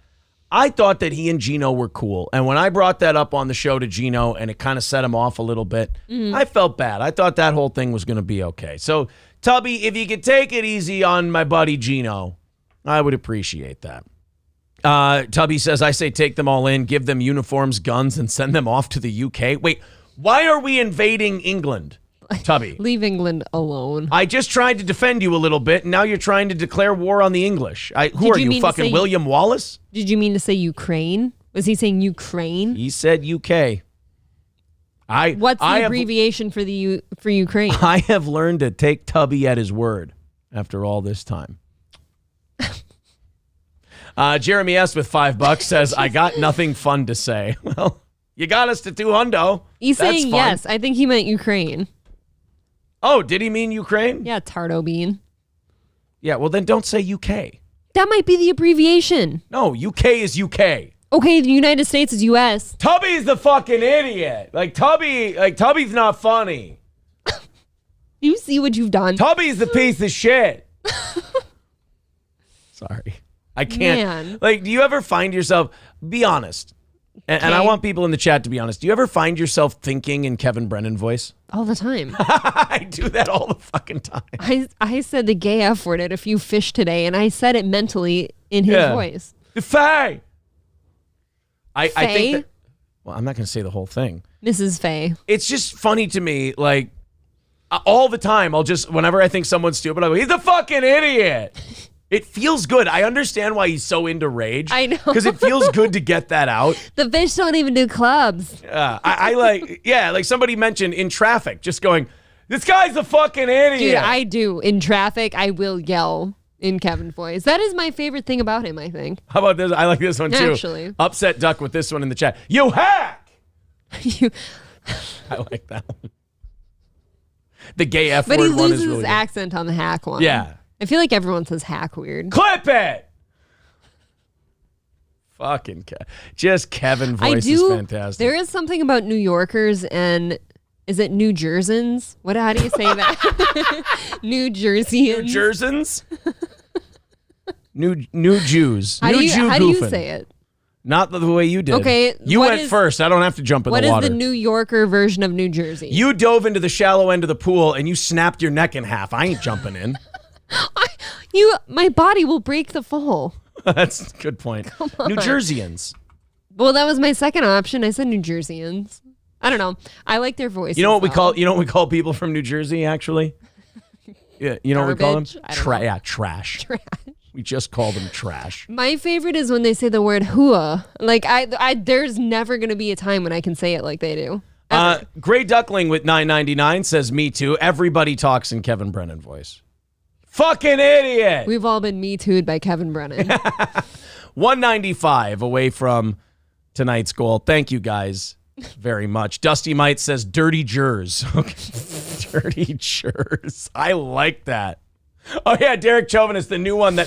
I thought that he and Gino were cool. And when I brought that up on the show to Gino and it kind of set him off a little bit, I felt bad. I thought that whole thing was going to be okay. So, Tubby, if you could take it easy on my buddy Gino, I would appreciate that. Tubby says, I say take them all in, give them uniforms, guns, and send them off to the UK. Wait, why are we invading England, Tubby? Leave England alone. I just tried to defend you a little bit, and now you're trying to declare war on the English. Who are you, fucking William Wallace? Did you mean to say Ukraine? Was he saying Ukraine? He said UK. What's the abbreviation for Ukraine? I have learned to take Tubby at his word after all this time. Jeremy S. with $5 says, I got nothing fun to say. Well, you got us to 200. He's saying yes. I think he meant Ukraine. Oh, did he mean Ukraine? Yeah, Tardo Bean. Yeah, well then don't say UK. That might be the abbreviation. No, UK is UK. Okay, the United States is US. Tubby's the fucking idiot. Tubby's not funny. You see what you've done. Tubby's the piece of shit. Sorry. I can't. Man. Do you ever find yourself, be honest, and I want people in the chat to be honest, do you ever find yourself thinking in Kevin Brennan voice? All the time. I do that all the fucking time. I said the gay F word at a few fish today, and I said it mentally in his voice. Faye! I think that, well, I'm not going to say the whole thing. Mrs. Faye. It's just funny to me, all the time, whenever I think someone's stupid, I go, he's a fucking idiot. It feels good. I understand why he's so into rage. I know. Because it feels good to get that out. The fish don't even do clubs. Like somebody mentioned in traffic, just going, this guy's a fucking idiot. Dude, I do. In traffic, I will yell in Kevin's voice. That is my favorite thing about him, I think. How about this? I like this one too. Actually. Upset Duck with this one in the chat. You hack! I like that one. The gay F word one is really But he loses his good. accent on the hack one. Yeah. I feel like everyone says hack weird. Clip it! Fucking just Kevin voice is fantastic. There is something about New Yorkers and Is it New Jerseyans? How do you say that? New Jerseyans. New Jerseyans? New Jews. How do you say it? Not the way you did. Okay. You went first. I don't have to jump in the water. What is the New Yorker version of New Jersey? You dove into the shallow end of the pool and you snapped your neck in half. I ain't jumping in. My body will break the fall. That's a good point. New Jerseyans. Well, that was my second option. I said New Jerseyans. I don't know. I like their voices. You know what we call people from New Jersey actually? Yeah, you know what we call them? Trash. Trash. We just call them trash. My favorite is when they say the word hua. Like there's never going to be a time when I can say it like they do. Gray Duckling with $9.99 says me too. Everybody talks in Kevin Brennan voice. Fucking idiot. We've all been me too'd by Kevin Brennan. 195 away from tonight's goal. Thank you guys very much. Dusty Might says dirty jurors. Okay. Dirty jurors. I like that. Oh yeah, Derek Chauvin is the new one that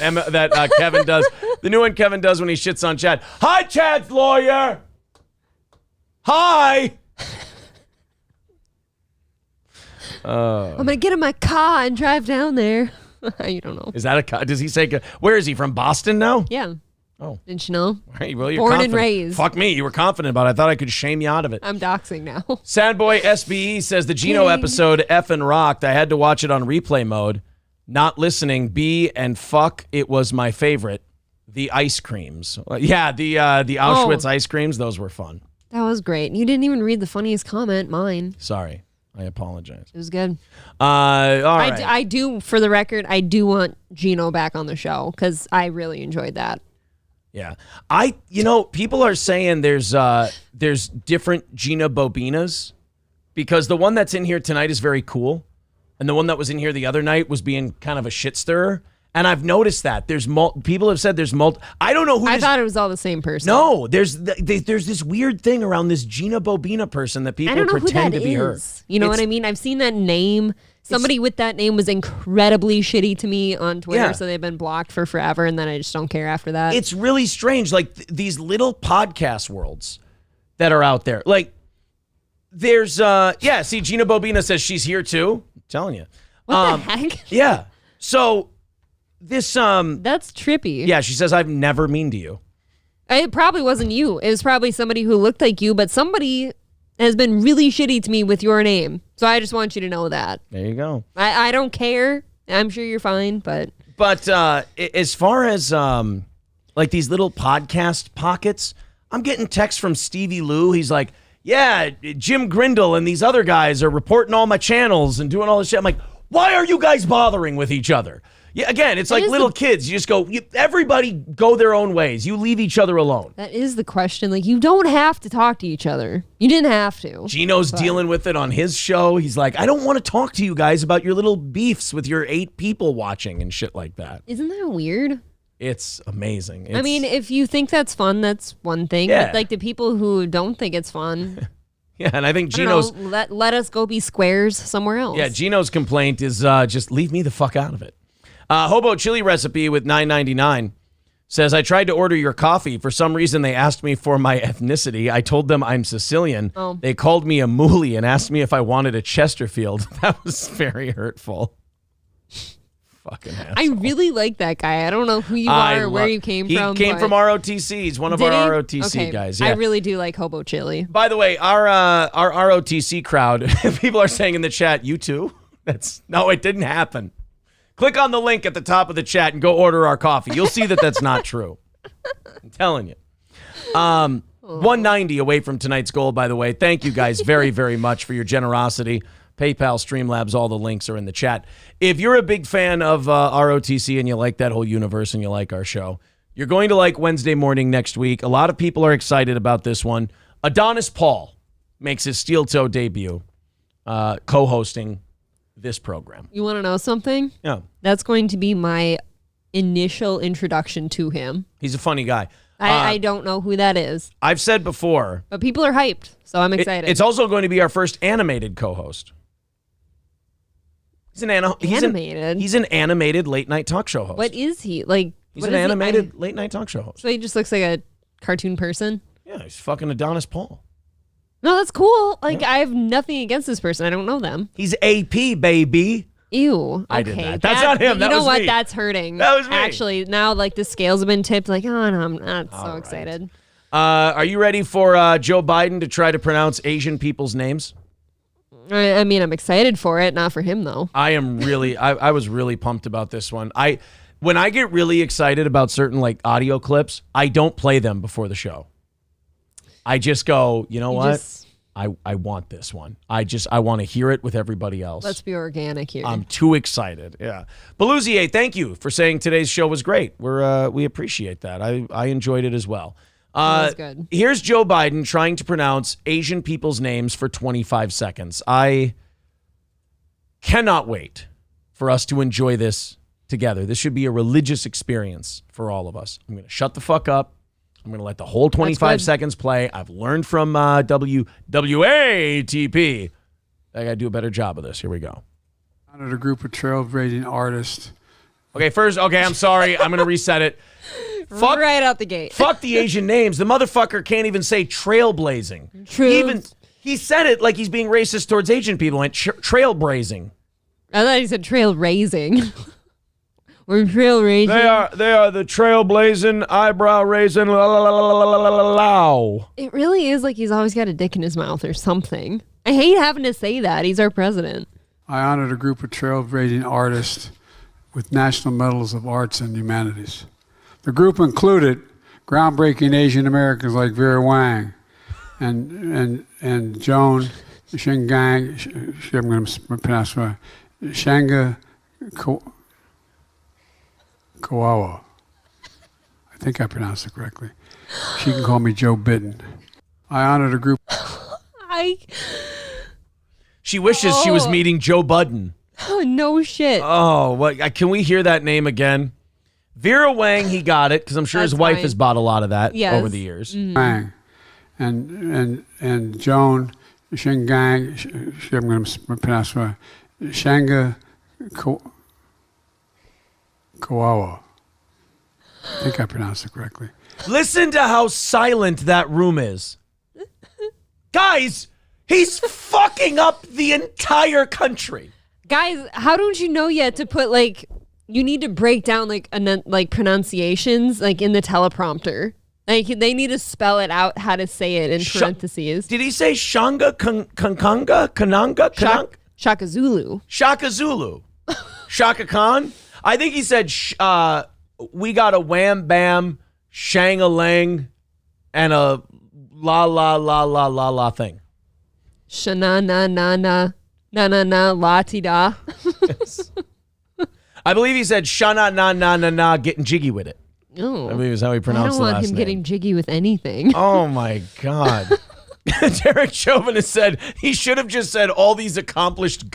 Kevin does. The new one Kevin does when he shits on Chad. Hi, Chad's lawyer. Hi. I'm gonna get in my car and drive down there. You don't know. Is that a car? Does he say? Where is he from? Boston now? Yeah. Oh, didn't you know? Hey, well, you're born confident. and raised. Fuck me, you were confident about it. I thought I could shame you out of it. I'm doxing now. Sadboy SBE says the Gino episode effing rocked. I had to watch it on replay mode. Not listening. B and fuck. It was my favorite. The ice creams. Yeah, the Auschwitz ice creams. Those were fun. That was great. You didn't even read the funniest comment. Mine. Sorry, I apologize. It was good. All right. I do. For the record, I do want Gino back on the show because I really enjoyed that. Yeah, people are saying there's different Gina Bobinas because the one that's in here tonight is very cool. And the one that was in here the other night was being kind of a shit stirrer. And I've noticed that there's people have said there's I don't know who. I thought it was all the same person. No, there's this weird thing around this Gina Bobina person that people pretend to be her. You know what I mean? I've seen that name. Somebody with that name was incredibly shitty to me on Twitter, so they've been blocked for forever, and then I just don't care after that. It's really strange, like these little podcast worlds that are out there. Like there's see, Gina Bobina says she's here too. Telling you. What the heck? Yeah. So this that's trippy. Yeah, she says I've never mean to you. It probably wasn't you. It was probably somebody who looked like you, but somebody has been really shitty to me with your name. So I just want you to know that. There you go. I don't care. I'm sure you're fine, but as far as like these little podcast pockets, I'm getting texts from Stevie Lou. He's like, yeah, Jim Grindle and these other guys are reporting all my channels and doing all this shit. I'm like, why are you guys bothering with each other? Yeah, again, it's like little kids. You just go, everybody go their own ways. You leave each other alone. That is the question. Like, you don't have to talk to each other. You didn't have to. Gino's dealing with it on his show. He's like, I don't want to talk to you guys about your little beefs with your 8 people watching and shit like that. Isn't that weird? It's amazing. I mean, if you think that's fun, that's one thing. Yeah. But like the people who don't think it's fun. Yeah, and I think Gino's... let us go be squares somewhere else. Yeah, Gino's complaint is just leave me the fuck out of it. Hobo Chili Recipe with $9.99 says, I tried to order your coffee. For some reason, they asked me for my ethnicity. I told them I'm Sicilian. Oh. They called me a moolie and asked me if I wanted a Chesterfield. That was very hurtful. Fucking asshole. I really like that guy. I don't know who you are or where you came from. He came from ROTC. He's one of our ROTC guys. Yeah. I really do like Hobo Chili. By the way, our ROTC crowd, people are saying in the chat, you too? No, it didn't happen. Click on the link at the top of the chat and go order our coffee. You'll see that that's not true. I'm telling you. 190 away from tonight's goal, by the way. Thank you guys very, very much for your generosity. PayPal, Streamlabs, all the links are in the chat. If you're a big fan of ROTC and you like that whole universe and you like our show, you're going to like Wednesday morning next week. A lot of people are excited about this one. Adonis Paul makes his steel toe debut co-hosting this program. You want to know something? Yeah. That's going to be my initial introduction to him. He's a funny guy. I don't know who that is. I've said before. But people are hyped, so I'm excited. It's also going to be our first animated co-host. He's an animated. He's an animated late night talk show host. What is he? Like he's an animated late night talk show host. So he just looks like a cartoon person? Yeah, he's fucking Adonis Paul. No, that's cool. Like, I have nothing against this person. I don't know them. He's AP, baby. Ew. Okay. I did that. That's not him. That you know was what? me. That's hurting. That was me. Actually, now, like, the scales have been tipped. Like, oh, no, I'm not so excited. Are you ready for Joe Biden to try to pronounce Asian people's names? I mean, I'm excited for it. Not for him, though. I am really, I was really pumped about this one. When I get really excited about certain like audio clips, I don't play them before the show. I just go, you know what? I want this one. I want to hear it with everybody else. Let's be organic here. I'm too excited. Yeah. Belusier, thank you for saying today's show was great. We appreciate that. I enjoyed it as well. That was good. Here's Joe Biden trying to pronounce Asian people's names for 25 seconds. I cannot wait for us to enjoy this together. This should be a religious experience for all of us. I'm going to shut the fuck up. I'm going to let the whole 25 seconds play. I've learned from WATP. I got to do a better job of this. Here we go. Honored a group of trailblazing artists. Okay, I'm sorry. I'm going to reset it. Fuck, right out the gate. Fuck the Asian names. The motherfucker can't even say trailblazing. He said it like he's being racist towards Asian people. Went trailblazing. I thought he said trail raising. We're trail raising. They are the trailblazing, eyebrow raising, low. It really is like he's always got a dick in his mouth or something. I hate having to say that. He's our president. I honored a group of trailblazing artists with National Medals of Arts and Humanities. The group included groundbreaking Asian Americans like Vera Wang and Joan Shingang. I'm going to pronounce it right. Shanga Kawawa. I think I pronounced it correctly. She can call me Joe Bitten. I honored a group. She wishes she was meeting Joe Budden. Oh, no shit. Oh, what? Can we hear that name again? Vera Wang, he got it, because I'm sure his wife has bought a lot of that over the years. Wang and Joan Shingang. I'm going to pronounce it right. Shanga Kawawa. I think I pronounced it correctly. Listen to how silent that room is. Guys, he's fucking up the entire country. Guys, how don't you know yet to put like, you need to break down like pronunciations like in the teleprompter. Like they need to spell it out how to say it in parentheses. Did he say Shanga Kananga Kananga? Shaka Zulu. Shaka Zulu. Shaka Khan? I think he said, we got a wham bam, shang-a-lang, and a la la la la la la thing. Shana na na na na na na la ti da. I believe he said shana na na na na, getting jiggy with it. Oh, I believe is how he pronounced the last name. I don't want him getting jiggy with anything. Oh my God. Derek Chauvin has said he should have just said all these accomplished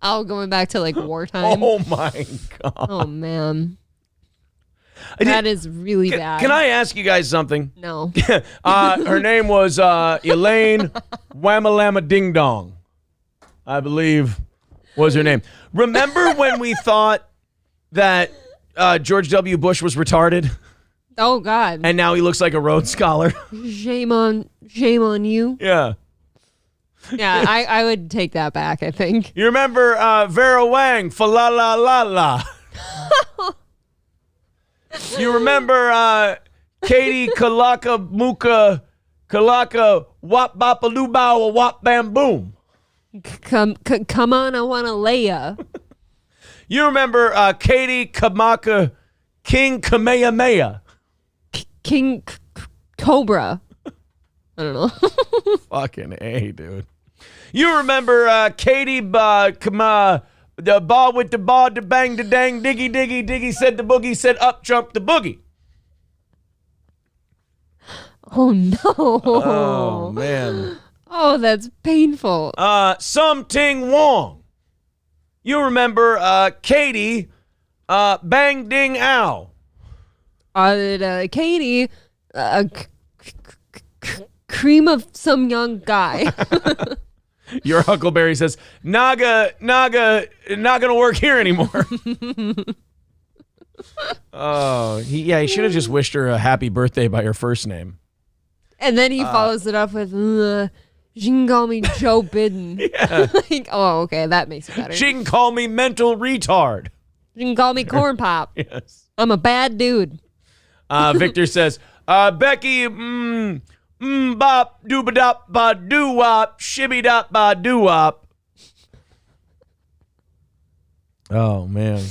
Oh, going back to like wartime. Oh my God. Oh man. That is really bad. Can I ask you guys something? No. Her name was Elaine Whamalama Ding Dong, I believe was her name. Remember when we thought that George W. Bush was retarded? Oh God. And now he looks like a Rhodes Scholar. Shame on you. Yeah. Yeah, I would take that back, I think. You remember Vera Wang, fa la la la la. You remember Katie Kalaka Muka Kalaka Wap Bapaloo Wap Bam Boom. Come on, I want to lay ya. You remember Katie Kamaka King Kamehameha. King Cobra. I don't know. Fucking A, dude. You remember Katie the ball with the ball, the bang, the dang, diggy, diggy, diggy, said the boogie, said up, jump the boogie. Oh, no. Oh, man. Oh, that's painful. Some Ting Wong. You remember Katie Bang Ding Ow. Katie, cream of some young guy. Your Huckleberry says, Naga, not gonna work here anymore. Oh, he should have just wished her a happy birthday by her first name. And then he follows it up with, she can call me Joe Biden. Yeah. Like, oh, okay, that makes it better. She can call me mental retard. She can call me Corn Pop. Yes. I'm a bad dude. Victor says, Becky, bop, dooba-dop, ba doo-wop, shibby-dop, ba doo-wop. Oh, man.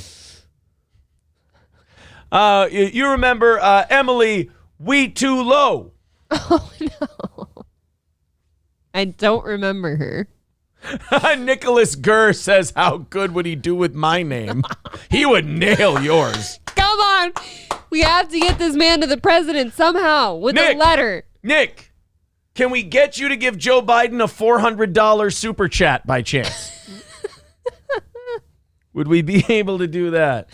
You remember Emily, we too low. Oh, no. I don't remember her. Nicholas Gurr says, how good would he do with my name? He would nail yours. Come on. We have to get this man to the president somehow with a letter. Nick, can we get you to give Joe Biden a $400 super chat by chance? Would we be able to do that?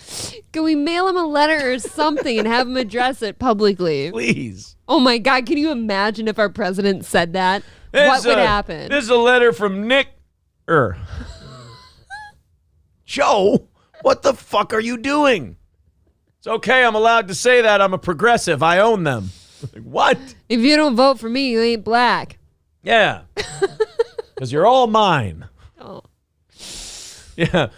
Can we mail him a letter or something and have him address it publicly? Please. Oh, my God. Can you imagine if our president said that? What would happen? This is a letter from Nick. Joe, what the fuck are you doing? It's okay. I'm allowed to say that. I'm a progressive. I own them. What? If you don't vote for me, you ain't black. Yeah. Because you're all mine. Oh. Yeah.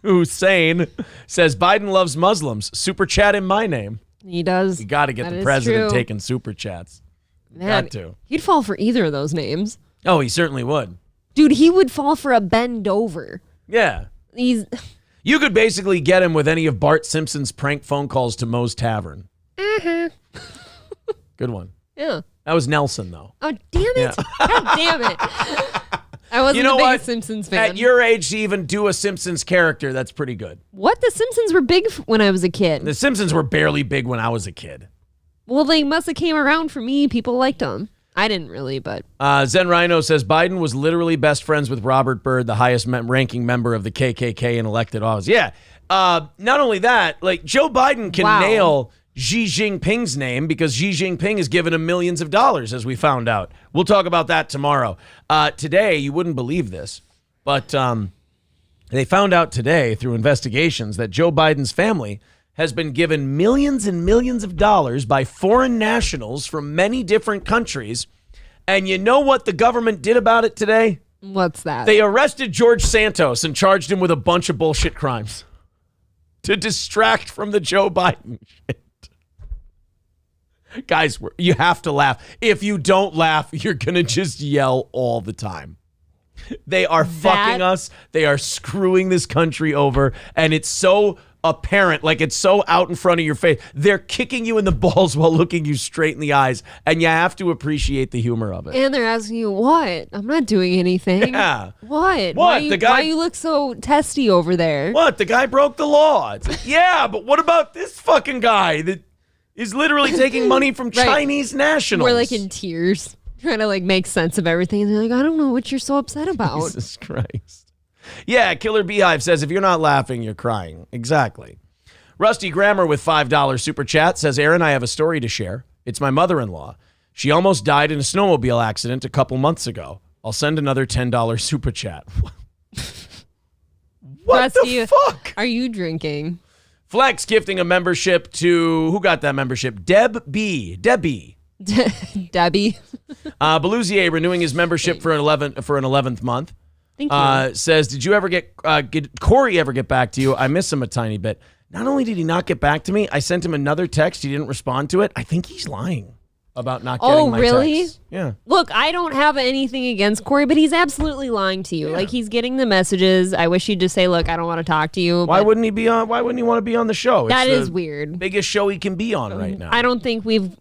Hussein says Biden loves Muslims. Super chat in my name. He does. You got to get That the is president true. taking super chats. Man, Got to. he'd fall for either of those names. Oh, he certainly would. Dude, he would fall for a bend over. Yeah. He's... You could basically get him with any of Bart Simpson's prank phone calls to Moe's Tavern. Good one. Yeah. That was Nelson, though. Oh, damn it. Yeah. God damn it. I wasn't the biggest Simpsons fan. At your age, to even do a Simpsons character, that's pretty good. What? The Simpsons were big when I was a kid. The Simpsons were barely big when I was a kid. Well, they must have came around for me. People liked them. I didn't really, but... Zen Rhino says Biden was literally best friends with Robert Byrd, the highest ranking member of the KKK in elected office. Yeah. Not only that, like Joe Biden can nail Xi Jinping's name because Xi Jinping has given him millions of dollars, as we found out. We'll talk about that tomorrow. Today, you wouldn't believe this, but they found out today through investigations that Joe Biden's family has been given millions and millions of dollars by foreign nationals from many different countries. And you know what the government did about it today? What's that? They arrested George Santos and charged him with a bunch of bullshit crimes to distract from the Joe Biden shit. Guys, you have to laugh. If you don't laugh, you're going to just yell all the time. They are fucking us. They are screwing this country over. And it's so apparent, like it's so out in front of your face. They're kicking you in the balls while looking you straight in the eyes. And you have to appreciate the humor of it. And they're asking you, what? I'm not doing anything. Yeah. What? What? Why you look so testy over there? What? The guy broke the law. It's like, yeah, but what about this fucking guy that is literally taking money from Chinese nationals? We're like in tears, trying to like make sense of everything. And they're like, I don't know what you're so upset about. Jesus Christ. Yeah, Killer Beehive says, if you're not laughing, you're crying. Exactly. Rusty Grammer with $5 super chat says, Aaron, I have a story to share. It's my mother-in-law. She almost died in a snowmobile accident a couple months ago. I'll send another $10 super chat. What Rusty, the fuck? Are you drinking? Flex gifting a membership to, who got that membership? Debbie. Debbie. Belusier renewing his membership for an 11th month. Thank you. Says, did you ever get Corey ever get back to you? I miss him a tiny bit. Not only did he not get back to me, I sent him another text. He didn't respond to it. I think he's lying about not getting my text. Oh, really? Yeah. Look, I don't have anything against Corey, but he's absolutely lying to you. Yeah. Like, he's getting the messages. I wish he'd just say, look, I don't want to talk to you. Why wouldn't he be on? Why wouldn't he want to be on the show? That is weird. Biggest show he can be on right now. I don't think we've...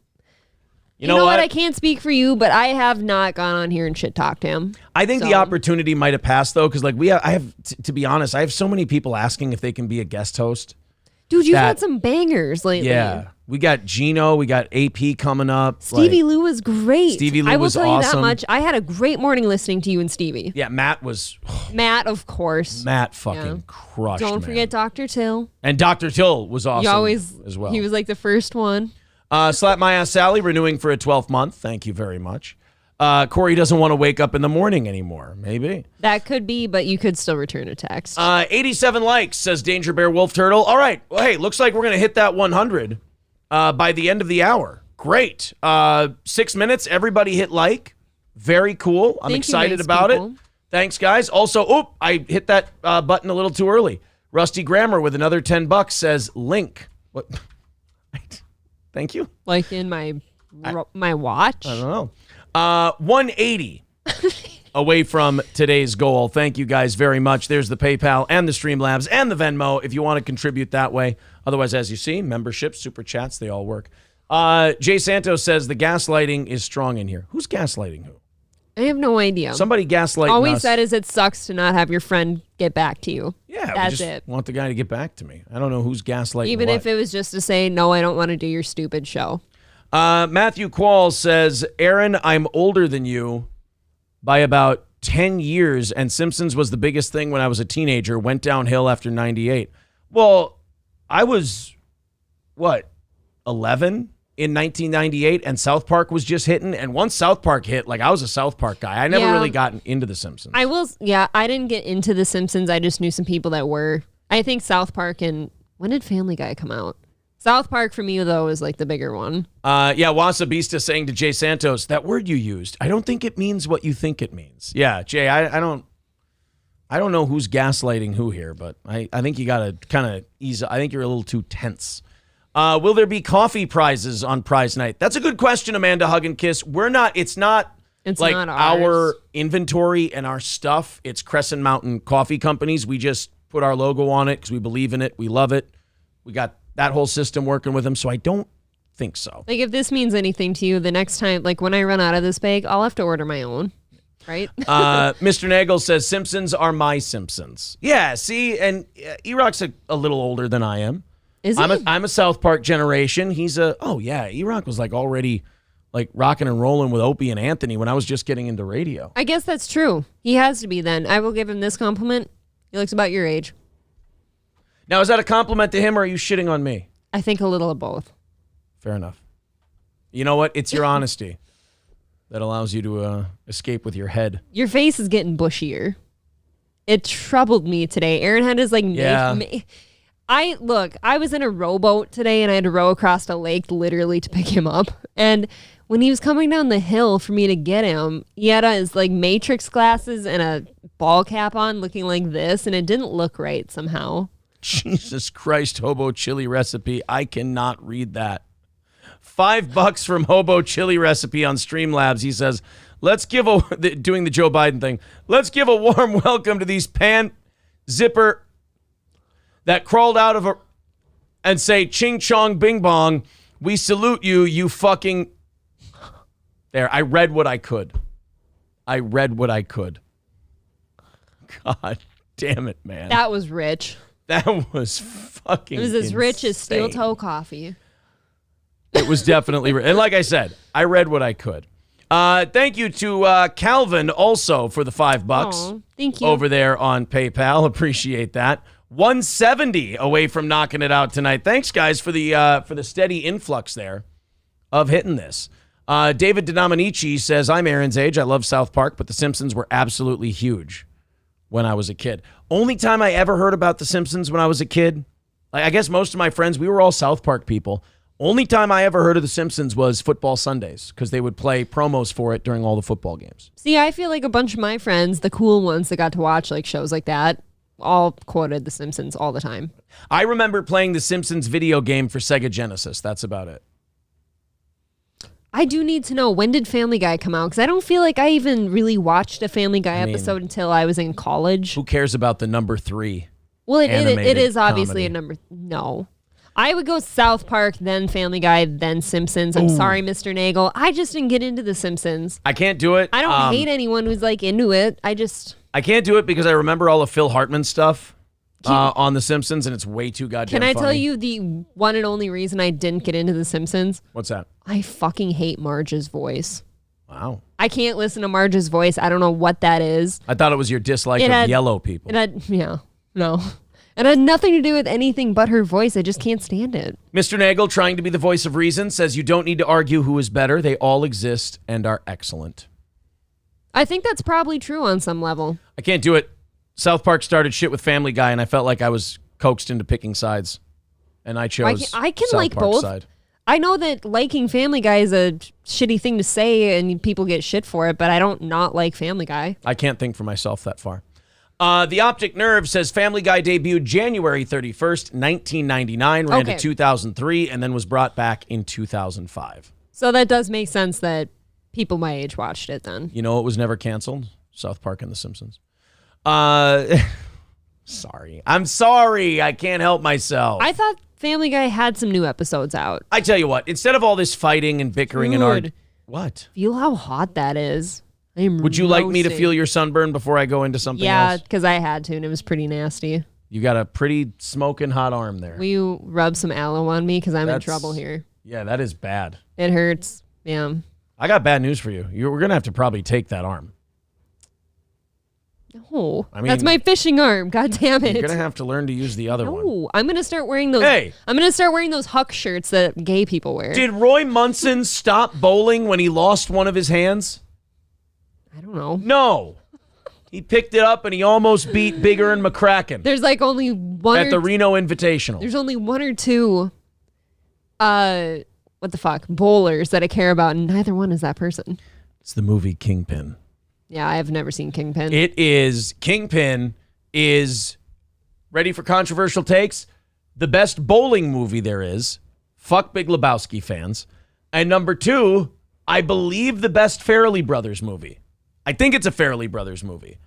You know what? I can't speak for you, but I have not gone on here and shit talked him. I think the opportunity might have passed, though, because like I have, to be honest, I have so many people asking if they can be a guest host. Dude, you've had some bangers lately. Yeah. We got Gino. We got AP coming up. Stevie Lou was great. Stevie Lou was awesome. I will tell you that much. I had a great morning listening to you and Stevie. Yeah, Matt was... Matt, of course. Matt fucking crushed, Don't forget Dr. Till. And Dr. Till was awesome as well. He was like the first one. Slap My Ass Sally renewing for a 12th month. Thank you very much. Corey doesn't want to wake up in the morning anymore. Maybe. That could be, but you could still return a text. 87 likes, says Danger Bear Wolf Turtle. All right. Well, hey, looks like we're going to hit that 100 by the end of the hour. Great. 6 minutes. Everybody hit like. Very cool. I'm excited about it. Thanks, guys. Also, I hit that button a little too early. Rusty Grammar with another $10 says link. What? Thank you. Like in my watch? I don't know. 180 away from today's goal. Thank you guys very much. There's the PayPal and the Streamlabs and the Venmo if you want to contribute that way. Otherwise, as you see, memberships, super chats, they all work. Jay Santos says the gaslighting is strong in here. Who's gaslighting who? I have no idea. Somebody gaslighting All we us. said is it sucks to not have your friend get back to you. Yeah, that's we just it. Want the guy to get back to me. I don't know who's gaslighting Even what. if it was just to say, no, I don't want to do your stupid show. Matthew Quall says, Aaron, I'm older than you by about 10 years, and Simpsons was the biggest thing when I was a teenager. Went downhill after 98. Well, I was, 11 in 1998, and South Park was just hitting. And once South Park hit, I was a South Park guy. I never really gotten into The Simpsons. I didn't get into The Simpsons. I just knew some people that were. I think South Park and when did Family Guy come out? South Park for me, though, is the bigger one. Wasabista saying to Jay Santos, that word you used, I don't think it means what you think it means. Yeah, Jay, I don't know who's gaslighting who here, but I think you got to kind of ease. I think you're a little too tense. Will there be coffee prizes on prize night? That's a good question, Amanda Hug and Kiss. It's not not our inventory and our stuff. It's Crescent Mountain Coffee Company's. We just put our logo on it because we believe in it. We love it. We got that whole system working with them, so I don't think so. If this means anything to you, the next time, when I run out of this bag, I'll have to order my own. Right? Mr. Nagel says, Simpsons are my Simpsons. Yeah, see, and E-Rock's a little older than I am. Is he? I'm a South Park generation. He's E-Rock was already rocking and rolling with Opie and Anthony when I was just getting into radio. I guess that's true. He has to be then. I will give him this compliment. He looks about your age. Now, is that a compliment to him or are you shitting on me? I think a little of both. Fair enough. You know what? It's your honesty that allows you to escape with your head. Your face is getting bushier. It troubled me today. Aaron had his I was in a rowboat today and I had to row across a lake literally to pick him up. And when he was coming down the hill for me to get him, he had his Matrix glasses and a ball cap on looking like this, and it didn't look right somehow. Jesus Christ, Hobo Chili Recipe. I cannot read that. $5 from Hobo Chili Recipe on Streamlabs. He says, doing the Joe Biden thing, let's give a warm welcome to these pan zipper that crawled out of and say, ching chong bing bong, we salute you, you fucking... There, I read what I could. God damn it, man. That was rich. That was fucking It was as rich as steel insane. toe coffee. It was definitely rich. And like I said, I read what I could. Thank you to Calvin also for the $5. Aww, thank you. Over there on PayPal. Appreciate that. 170 away from knocking it out tonight. Thanks, guys, for the steady influx there of hitting this. David DeDominici says, I'm Aaron's age. I love South Park, but The Simpsons were absolutely huge when I was a kid. Only time I ever heard about The Simpsons when I was a kid, I guess most of my friends, we were all South Park people. Only time I ever heard of The Simpsons was football Sundays because they would play promos for it during all the football games. See, I feel like a bunch of my friends, the cool ones that got to watch shows like that, all quoted The Simpsons all the time. I remember playing the Simpsons video game for Sega Genesis. That's about it. I do need to know, when did Family Guy come out? Because I don't feel like I even really watched a Family Guy episode until I was in college. Who cares about the number 3? Well, it is obviously comedy. a number... No. I would go South Park, then Family Guy, then Simpsons. I'm sorry, Mr. Nagel. I just didn't get into The Simpsons. I can't do it. I don't hate anyone who's into it. I can't do it because I remember all of Phil Hartman stuff on The Simpsons, and it's way too goddamn funny. funny. Tell you the one and only reason I didn't get into The Simpsons? What's that? I fucking hate Marge's voice. Wow. I can't listen to Marge's voice. I don't know what that is. I thought it was your dislike of yellow people. No. It had nothing to do with anything but her voice. I just can't stand it. Mr. Nagel, trying to be the voice of reason, says you don't need to argue who is better. They all exist and are excellent. I think that's probably true on some level. I can't do it. South Park started shit with Family Guy, and I felt like I was coaxed into picking sides. And I chose I can South like Park's both. side. I know that liking Family Guy is a shitty thing to say and people get shit for it, but I don't not like Family Guy. I can't think for myself that far. The Optic Nerve says Family Guy debuted January 31st, 1999, ran to 2003, and then was brought back in 2005. So that does make sense that people my age watched it then. You know it was never canceled? South Park and The Simpsons. Sorry. I'm sorry. I can't help myself. I thought Family Guy had some new episodes out. I tell you what, instead of all this fighting and bickering and arguing. What? Feel how hot that is. Would you like me to feel your sunburn before I go into something else? Yeah, because I had to, and it was pretty nasty. You got a pretty smoking hot arm there. Will you rub some aloe on me? Because I'm in trouble here. Yeah, that is bad. It hurts. Yeah. I got bad news for you. We're going to have to probably take that arm. No, that's my fishing arm. God damn it! You're gonna have to learn to use the other one. No, I'm gonna start wearing those. Hey, I'm gonna start wearing those Huck shirts that gay people wear. Did Roy Munson stop bowling when he lost one of his hands? I don't know. No, he picked it up and he almost beat Bigger and McCracken. There's like only one at the Reno Invitational. There's only one or two. What the fuck, bowlers that I care about, and neither one is that person. It's the movie Kingpin. Yeah, I have never seen Kingpin. Kingpin is, ready for controversial takes, the best bowling movie there is. Fuck Big Lebowski fans. And number 2, I believe the best Farrelly Brothers movie. I think it's a Farrelly Brothers movie.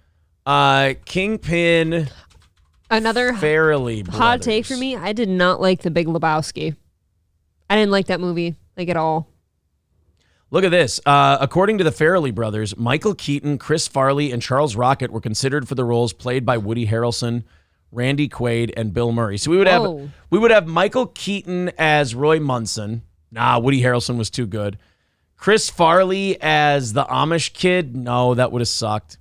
Kingpin. Another Farrelly Brothers. Hot take for me, I did not like the Big Lebowski. I didn't like that movie, like at all. Look at this. According to the Farrelly brothers, Michael Keaton, Chris Farley, and Charles Rocket were considered for the roles played by Woody Harrelson, Randy Quaid, and Bill Murray. So we would have Michael Keaton as Roy Munson. Nah, Woody Harrelson was too good. Chris Farley as the Amish kid. No, that would have sucked.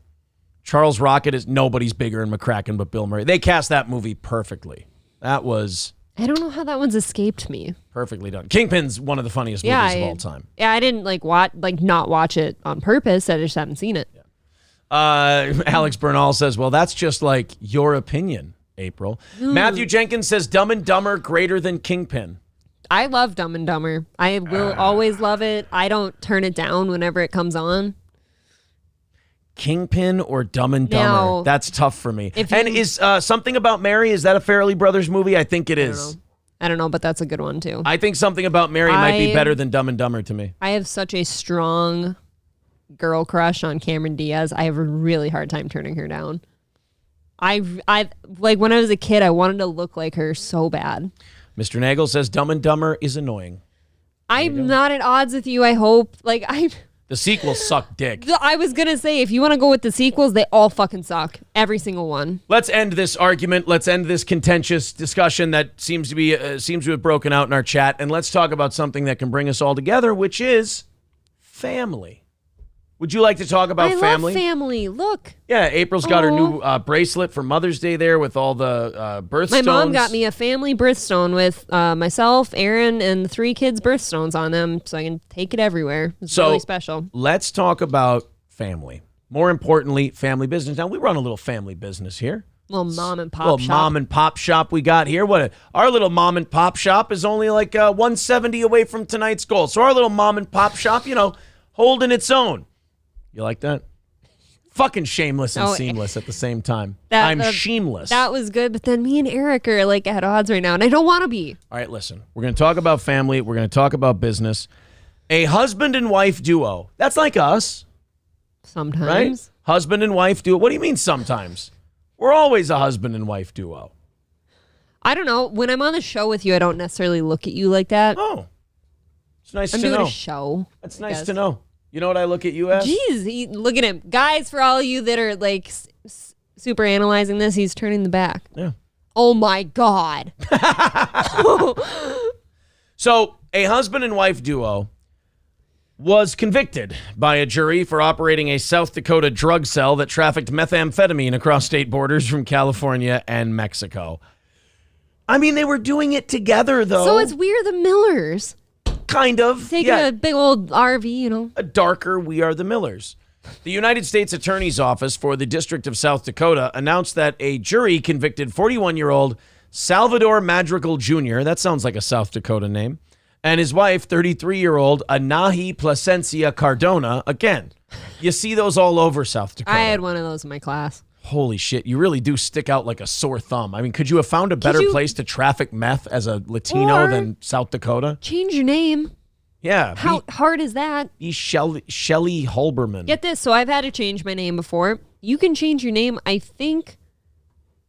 Charles Rocket is nobody's bigger in McCracken but Bill Murray. They cast that movie perfectly. That was... I don't know how that one's escaped me. Perfectly done. Kingpin's one of the funniest movies of all time. Yeah, I didn't not watch it on purpose. I just haven't seen it. Yeah. Alex Bernal says, well, that's just like your opinion, April. Matthew Jenkins says Dumb and Dumber greater than Kingpin. I love Dumb and Dumber. I will always love it. I don't turn it down whenever it comes on. Kingpin or Dumb and Dumber? Now, that's tough for me. And is Something About Mary, is that a Farrelly Brothers movie? I think it is. I don't know, but that's a good one too. I think Something About Mary might be better than Dumb and Dumber to me. I have such a strong girl crush on Cameron Diaz. I have a really hard time turning her down. I like when I was a kid, I wanted to look like her so bad. Mr. Nagel says Dumb and Dumber is annoying. I'm not at odds with you, I hope. The sequels suck dick. I was going to say, if you want to go with the sequels, they all fucking suck. Every single one. Let's end this argument. Let's end this contentious discussion that seems to have broken out in our chat. And let's talk about something that can bring us all together, which is family. Would you like to talk about family? I love family. Look. Yeah, April's got her new bracelet for Mother's Day there with all the birthstones. My mom got me a family birthstone with myself, Aaron, and the 3 kids' birthstones on them, so I can take it everywhere. It's really special. Let's talk about family. More importantly, family business. Now, we run a little family business here. Little mom and pop shop. Mom and pop shop we got here. Our little mom and pop shop is only like 170 away from tonight's goal. So our little mom and pop shop, holding its own. You like that? Fucking shameless and seamless at the same time. I'm shameless. That was good, but then me and Eric are at odds right now, and I don't want to be. All right, listen. We're going to talk about family. We're going to talk about business. A husband and wife duo. That's like us. Sometimes. Right? Husband and wife duo. What do you mean sometimes? We're always a husband and wife duo. I don't know. When I'm on the show with you, I don't necessarily look at you like that. Oh. It's nice to know. I'm doing a show. That's nice to know. You know what I look at you as? Jeez, look at him. Guys, for all of you that are super analyzing this, he's turning the back. Yeah. Oh my God. So, a husband and wife duo was convicted by a jury for operating a South Dakota drug cell that trafficked methamphetamine across state borders from California and Mexico. I mean, they were doing it together, though. So it's We're the Millers. Kind of. Taking a big old RV, A darker We Are the Millers. The United States Attorney's Office for the District of South Dakota announced that a jury convicted 41-year-old Salvador Madrigal Jr., that sounds like a South Dakota name, And his wife, 33-year-old Anahi Placencia Cardona. Again, you see those all over South Dakota. I had one of those in my class. Holy shit, you really do stick out like a sore thumb. I mean, could you have found a better place to traffic meth as a Latino than South Dakota? Change your name. Yeah. How hard is that? Be Shelley Holberman. Get this. So I've had to change my name before. You can change your name, I think,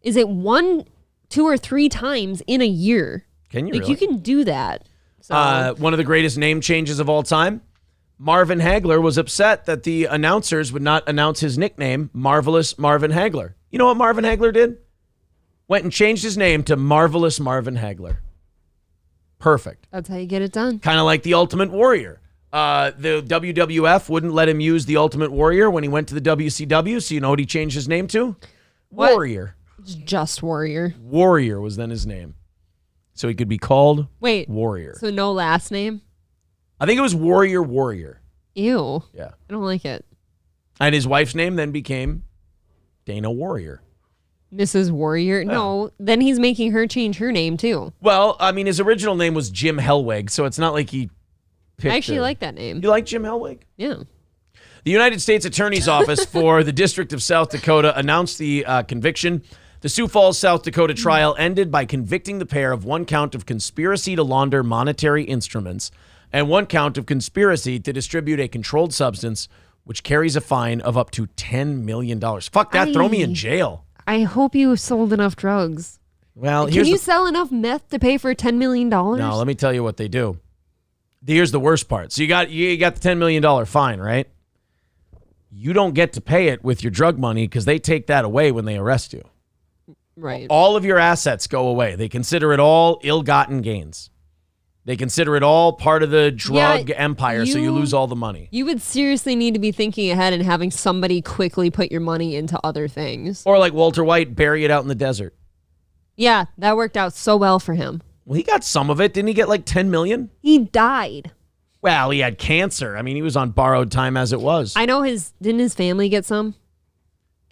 is it 1, 2, or 3 times in a year? Can you like, really? You can do that. So. One of the greatest name changes of all time. Marvin Hagler was upset that the announcers would not announce his nickname, Marvelous Marvin Hagler. You know what Marvin Hagler did? Went and changed his name to Marvelous Marvin Hagler. Perfect. That's how you get it done. Kind of like the Ultimate Warrior. The WWF wouldn't let him use the Ultimate Warrior when he went to the WCW, so you know what he changed his name to? What? Warrior. It's just Warrior. Warrior was then his name. So he could be called Warrior. So no last name? I think it was Warrior. Ew. Yeah. I don't like it. And his wife's name then became Dana Warrior. Mrs. Warrior? Yeah. No, then he's making her change her name too. Well, I mean, his original name was Jim Hellwig, so it's not like he picked I actually like that name. You like Jim Hellwig? Yeah. The United States Attorney's Office for the District of South Dakota announced the conviction. The Sioux Falls, South Dakota trial ended by convicting the pair of 1 count of conspiracy to launder monetary instruments and 1 count of conspiracy to distribute a controlled substance, which carries a fine of up to $10 million. Fuck that. Throw me in jail. I hope you sold enough drugs. Well, can you sell enough meth to pay for $10 million? No, let me tell you what they do. Here's the worst part. So you got the $10 million fine, right? You don't get to pay it with your drug money because they take that away when they arrest you. Right. All of your assets go away. They consider it all ill-gotten gains. They consider it all part of the drug empire, so you lose all the money. You would seriously need to be thinking ahead and having somebody quickly put your money into other things. Or like Walter White, bury it out in the desert. Yeah, that worked out so well for him. Well, he got some of it. Didn't he get like $10 million? He died. Well, he had cancer. I mean, he was on borrowed time as it was. I know didn't his family get some?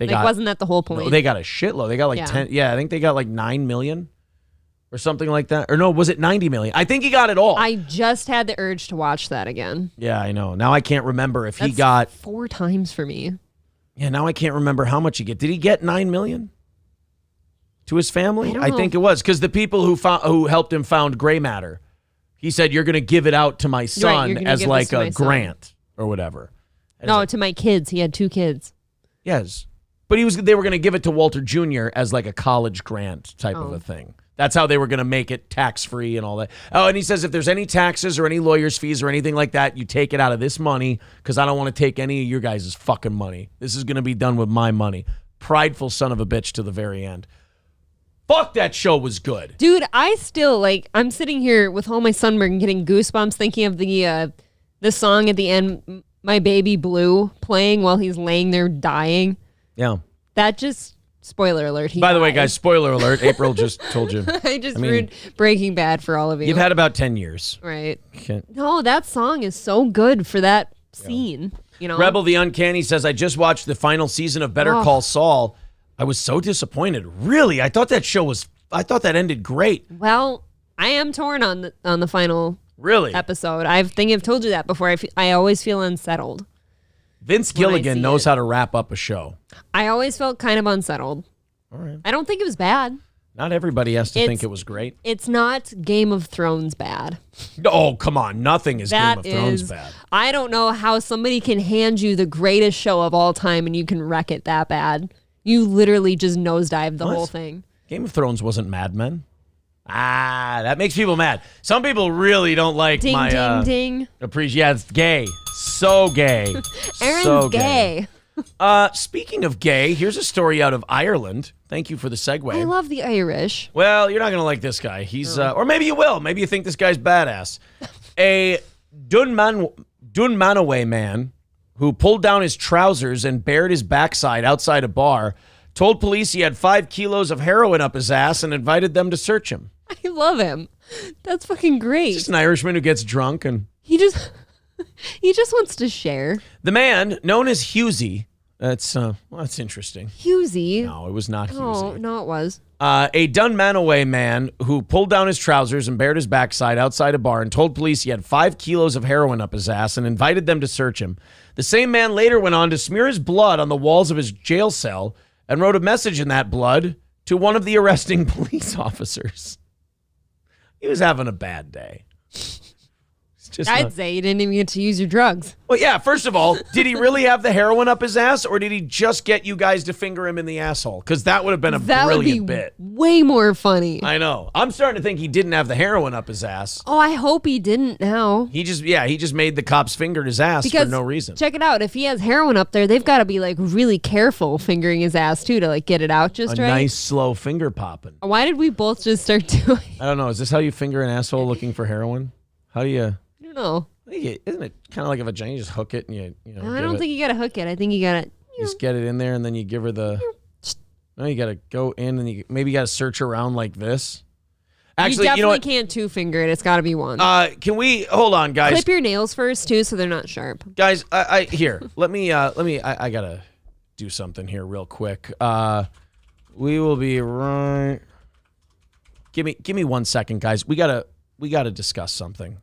Wasn't that the whole point? No, they got a shitload. They got like 10. Yeah, I think they got like 9 million or something like that. Or no, was it 90 million? I think he got it all. I just had the urge to watch that again. Yeah, I know. Now I can't remember if That's he got 4 times for me. Yeah, now I can't remember how much he get. Did he get 9 million to his family? I think it was because the people who helped him found gray matter. He said, "You're going to give it out to my son as like a grant or whatever." No, to my kids. He had 2 kids. Yes. But they were going to give it to Walter Jr. as like a college grant type of a thing. That's how they were going to make it tax-free and all that. Oh, and he says if there's any taxes or any lawyer's fees or anything like that, you take it out of this money because I don't want to take any of your guys' fucking money. This is going to be done with my money. Prideful son of a bitch to the very end. Fuck, that show was good. Dude, I still, I'm sitting here with all my sunburn getting goosebumps thinking of the song at the end, My Baby Blue, playing while he's laying there dying. Yeah. That just, spoiler alert. By the way, guys, spoiler alert. April just told you. I ruined Breaking Bad for all of you. You've had about 10 years. Right. No, that song is so good for that scene. You know? Rebel the Uncanny says, I just watched the final season of Better Call Saul. I was so disappointed. Really? I thought that ended great. Well, I am torn on the final episode. I think I've told you that before. I always feel unsettled. Vince Gilligan knows how to wrap up a show. I always felt kind of unsettled. All right. I don't think it was bad. Not everybody has to think it was great. It's not Game of Thrones bad. Oh, come on. Nothing is Game of Thrones bad. I don't know how somebody can hand you the greatest show of all time and you can wreck it that bad. You literally just nosedive the whole thing. Game of Thrones wasn't Mad Men. That makes people mad. Some people really don't like ding, ding. Yeah, it's gay. So gay. Aaron's so gay. Speaking of gay, here's a story out of Ireland. Thank you for the segue. I love the Irish. Well, you're not going to like this guy. He's, or maybe you will. Maybe you think this guy's badass. A Dunmanway man who pulled down his trousers and bared his backside outside a bar told police he had 5 kilos of heroin up his ass and invited them to search him. I love him. That's fucking great. He's just an Irishman who gets drunk and he just wants to share. The man, known as Husey, That's interesting. Husey. No, it was not Husey. Oh, no, it was. A Dunmanway man who pulled down his trousers and bared his backside outside a bar and told police he had 5 kilos of heroin up his ass and invited them to search him. The same man later went on to smear his blood on the walls of his jail cell and wrote a message in that blood to one of the arresting police officers. He was having a bad day. I'd say you didn't even get to use your drugs. Well, yeah, first of all, did he really have the heroin up his ass, or did he just get you guys to finger him in the asshole? Because that would have been a brilliant bit. Way more funny. I know. I'm starting to think he didn't have the heroin up his ass. Oh, I hope he didn't now. He just made the cops finger his ass for no reason. Check it out. If he has heroin up there, they've got to be like really careful fingering his ass too to like get it out just right. A nice slow finger popping. Why did we both just start doing? I don't know. Is this how you finger an asshole looking for heroin? How do you? I don't know. Isn't it kind of like a vagina? You just hook it and you know. I don't think you gotta hook it. I think you gotta just get it in there and then you give her the. No, you gotta go in and you gotta search around like this. Actually, you definitely can't 2-finger it. It's got to be one. Can we hold on, guys? Clip your nails first too, so they're not sharp. Guys, here. Let me. I gotta do something here real quick. We will be right. Give me 1 second, guys. We gotta discuss something.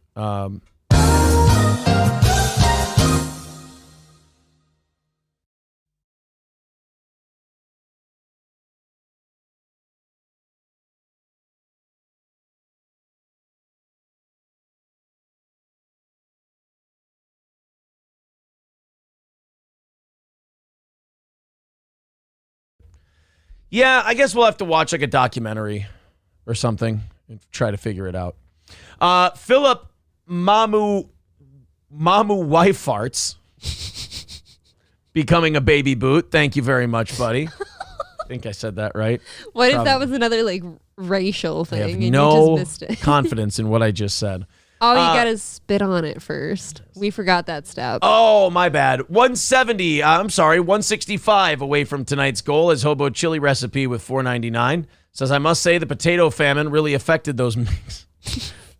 Yeah, I guess we'll have to watch like a documentary or something and try to figure it out. Philip Mamu wife farts becoming a baby boot. Thank you very much, buddy. I think I said that right. What if that was another like racial thing? I have and no you just missed it? confidence in what I just said. Oh, you gotta spit on it first. We forgot that step. Oh, my bad. 165 away from tonight's goal is Hobo Chili Recipe with $4.99. Says, I must say the potato famine really affected those mix.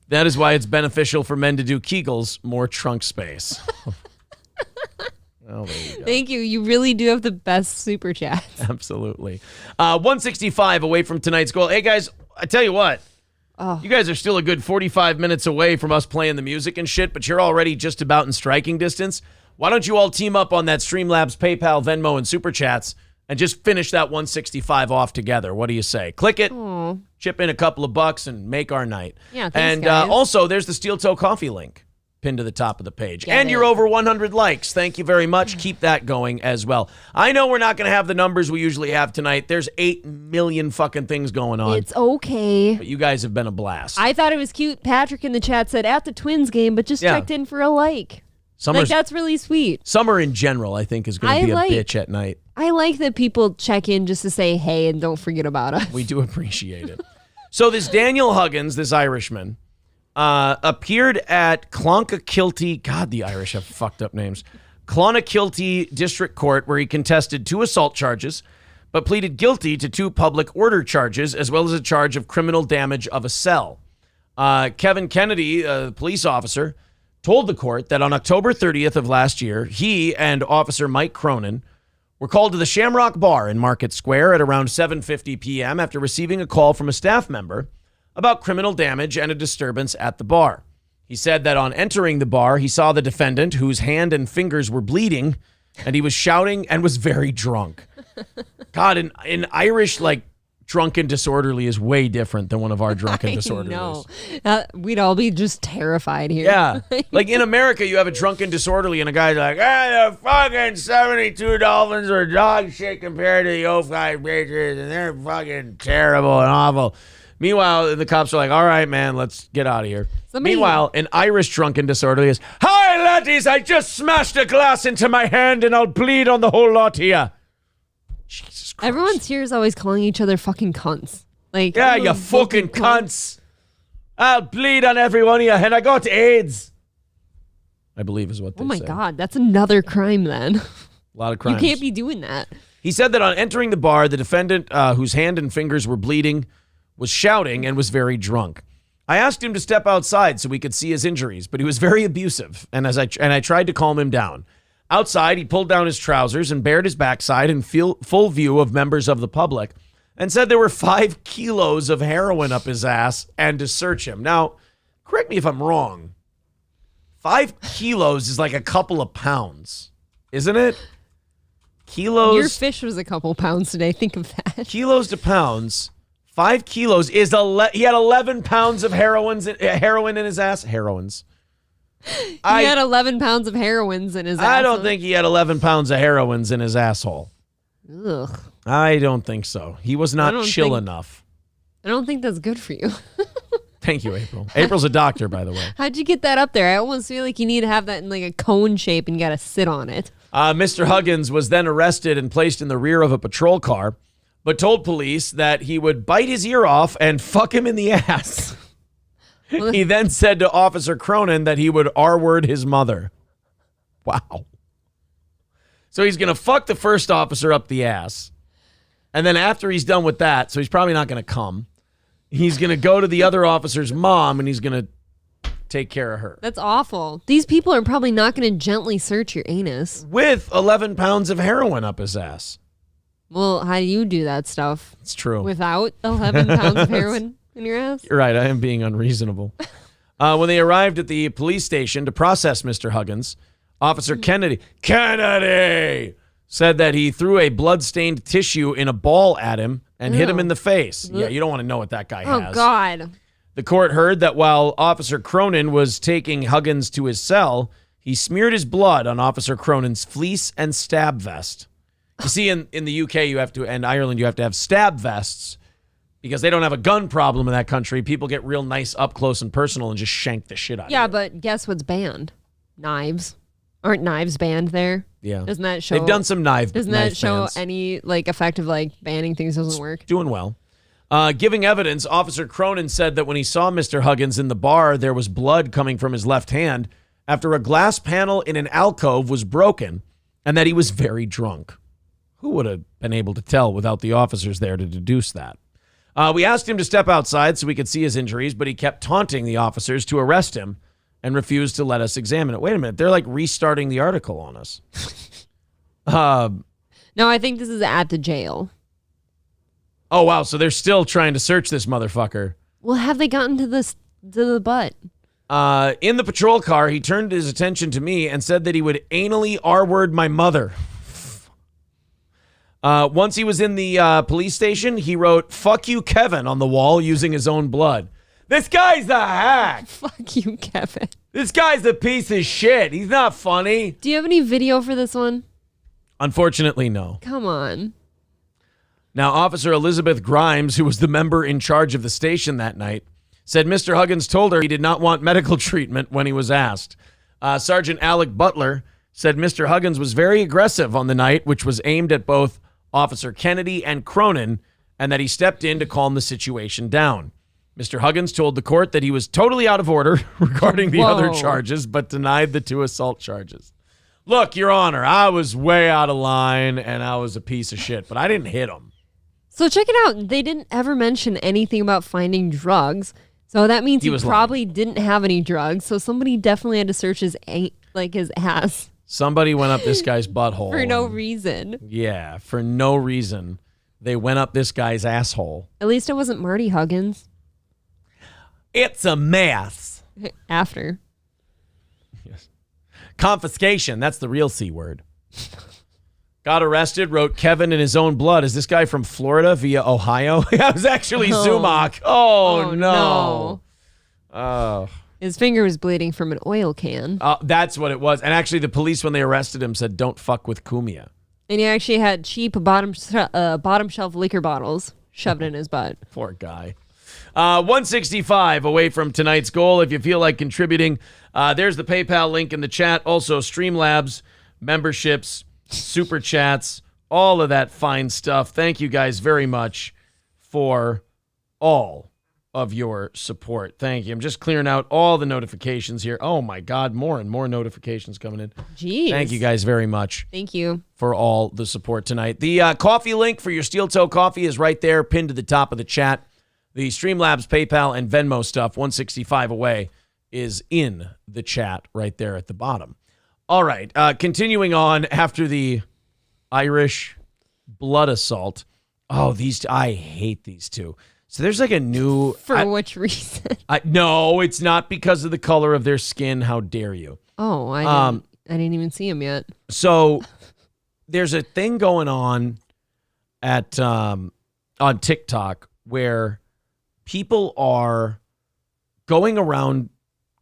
That is why it's beneficial for men to do Kegels, more trunk space. Well, there you go. Thank you. You really do have the best super chats. Absolutely. 165 away from tonight's goal. Hey, guys, I tell you what. Oh. You guys are still a good 45 minutes away from us playing the music and shit, but you're already just about in striking distance. Why don't you all team up on that Streamlabs, PayPal, Venmo, and Super Chats and just finish that 165 off together? What do you say? Click it, chip in a couple of bucks, and make our night. Yeah, thanks, and guys. Also, there's the Steel Toe Coffee link pinned to the top of the page. You're over 100 likes. Thank you very much. Keep that going as well. I know we're not going to have the numbers we usually have tonight. There's 8 million fucking things going on. It's okay. But you guys have been a blast. I thought it was cute. Patrick in the chat said at the Twins game, but just checked in for a like. That's really sweet. Summer in general, I think, is going to be a bitch at night. I like that people check in just to say hey and don't forget about us. We do appreciate it. So this Daniel Huggins, this Irishman, appeared at Clonakilty. God, the Irish have fucked up names. Clonakilty District Court, where he contested 2 assault charges, but pleaded guilty to 2 public order charges, as well as a charge of criminal damage of a cell. Kevin Kennedy, the police officer, told the court that on October 30th of last year, he and Officer Mike Cronin were called to the Shamrock Bar in Market Square at around 7:50 p.m. after receiving a call from a staff member about criminal damage and a disturbance at the bar. He said that on entering the bar, he saw the defendant, whose hand and fingers were bleeding, and he was shouting and was very drunk. God, an Irish, like, drunken disorderly is way different than one of our drunken disorderlies. No, we'd all be just terrified here. Yeah. Like in America, you have a drunken disorderly and a guy's like, the fucking 72 Dolphins are dog shit compared to the 05 Patriots, and they're fucking terrible and awful. Meanwhile, the cops are like, all right, man, let's get out of here. Meanwhile, an Irish drunken disorderly is, hi, laddies, I just smashed a glass into my hand and I'll bleed on the whole lot here. Jesus Christ. Everyone's here is always calling each other fucking cunts. Like, yeah, you fucking cunts. I'll bleed on every one of you and I got AIDS. I believe is what they say. Oh my God, that's another crime then. A lot of crimes. You can't be doing that. He said that on entering the bar, the defendant, whose hand and fingers were bleeding, was shouting and was very drunk. I asked him to step outside so we could see his injuries, but he was very abusive, and I tried to calm him down. Outside, he pulled down his trousers and bared his backside in full view of members of the public and said there were 5 kilos of heroin up his ass and to search him. Now, correct me if I'm wrong. 5 kilos is like a couple of pounds, isn't it? Kilos. Your fish was a couple pounds today. Think of that. Kilos to pounds. 5 kilos is he had 11 pounds of heroin in his ass. Heroines. He had 11 pounds of heroines in his ass. I don't think he had 11 pounds of heroines in his asshole. Ugh. I don't think so. He was not chill enough. I don't think that's good for you. Thank you, April. April's a doctor, by the way. How'd you get that up there? I almost feel like you need to have that in like a cone shape and you got to sit on it. Mr. Huggins was then arrested and placed in the rear of a patrol car, but told police that he would bite his ear off and fuck him in the ass. He then said to Officer Cronin that he would R-word his mother. Wow. So he's going to fuck the first officer up the ass. And then after he's done with that, so he's probably not going to come, he's going to go to the other officer's mom and he's going to take care of her. That's awful. These people are probably not going to gently search your anus. With 11 pounds of heroin up his ass. Well, how do you do that stuff? It's true. Without 11 pounds of heroin in your ass? You're right. I am being unreasonable. When they arrived at the police station to process Mr. Huggins, Officer Kennedy said that he threw a blood-stained tissue in a ball at him and hit him in the face. Yeah, you don't want to know what that guy has. Oh, God. The court heard that while Officer Cronin was taking Huggins to his cell, he smeared his blood on Officer Cronin's fleece and stab vest. You see, in the UK and Ireland, you have to have stab vests because they don't have a gun problem in that country. People get real nice up close and personal and just shank the shit out of you. Yeah, but guess what's banned? Knives. Aren't knives banned there? Yeah. Doesn't that show? They've done some knife Doesn't that knife show bans. any like effect of like banning things doesn't work? Doing well. Giving evidence, Officer Cronin said that when he saw Mr. Huggins in the bar, there was blood coming from his left hand after a glass panel in an alcove was broken and that he was very drunk. Who would have been able to tell without the officers there to deduce that? We asked him to step outside so we could see his injuries, but he kept taunting the officers to arrest him and refused to let us examine it. Wait a minute. They're like restarting the article on us. No, I think this is at the jail. Oh, wow. So they're still trying to search this motherfucker. Well, have they gotten to the butt? In the patrol car, he turned his attention to me and said that he would anally R-word my mother. Once he was in the police station, he wrote, "Fuck you, Kevin," on the wall using his own blood. This guy's a hack. Fuck you, Kevin. This guy's a piece of shit. He's not funny. Do you have any video for this one? Unfortunately, no. Come on. Now, Officer Elizabeth Grimes, who was the member in charge of the station that night, said Mr. Huggins told her he did not want medical treatment when he was asked. Sergeant Alec Butler said Mr. Huggins was very aggressive on the night, which was aimed at both Officer Kennedy and Cronin, and that he stepped in to calm the situation down. Mr. Huggins told the court that he was totally out of order regarding the other charges, but denied the 2 assault charges. Look, Your Honor, I was way out of line, and I was a piece of shit, but I didn't hit him. So check it out. They didn't ever mention anything about finding drugs. So that means he probably didn't have any drugs. So somebody definitely had to search his ass. Somebody went up this guy's butthole. For no reason. Yeah, for no reason. They went up this guy's asshole. At least it wasn't Marty Huggins. It's a mess. After. Yes. Confiscation. That's the real C word. Got arrested, wrote Kevin in his own blood. Is this guy from Florida via Ohio? It was actually Zumock. Oh, no. Oh. His finger was bleeding from an oil can. That's what it was. And actually, the police, when they arrested him, said, "Don't fuck with Kumia." And he actually had cheap bottom shelf liquor bottles shoved in his butt. Poor guy. 165 away from tonight's goal. If you feel like contributing, there's the PayPal link in the chat. Also, Streamlabs, memberships, super chats, all of that fine stuff. Thank you guys very much for all of your support. Thank you. I'm just clearing out all the notifications here. Oh my God, more and more notifications coming in. Jeez. Thank you guys very much. Thank you for all the support tonight. The coffee link for your Steel Toe coffee is right there, pinned to the top of the chat. The Streamlabs, PayPal, and Venmo stuff, 165 away, is in the chat right there at the bottom. All right. Continuing on after the Irish blood assault. Oh, I hate these two. So there's like a new... For which reason? No, it's not because of the color of their skin. How dare you? Oh, I didn't even see him yet. So there's a thing going on on TikTok where people are going around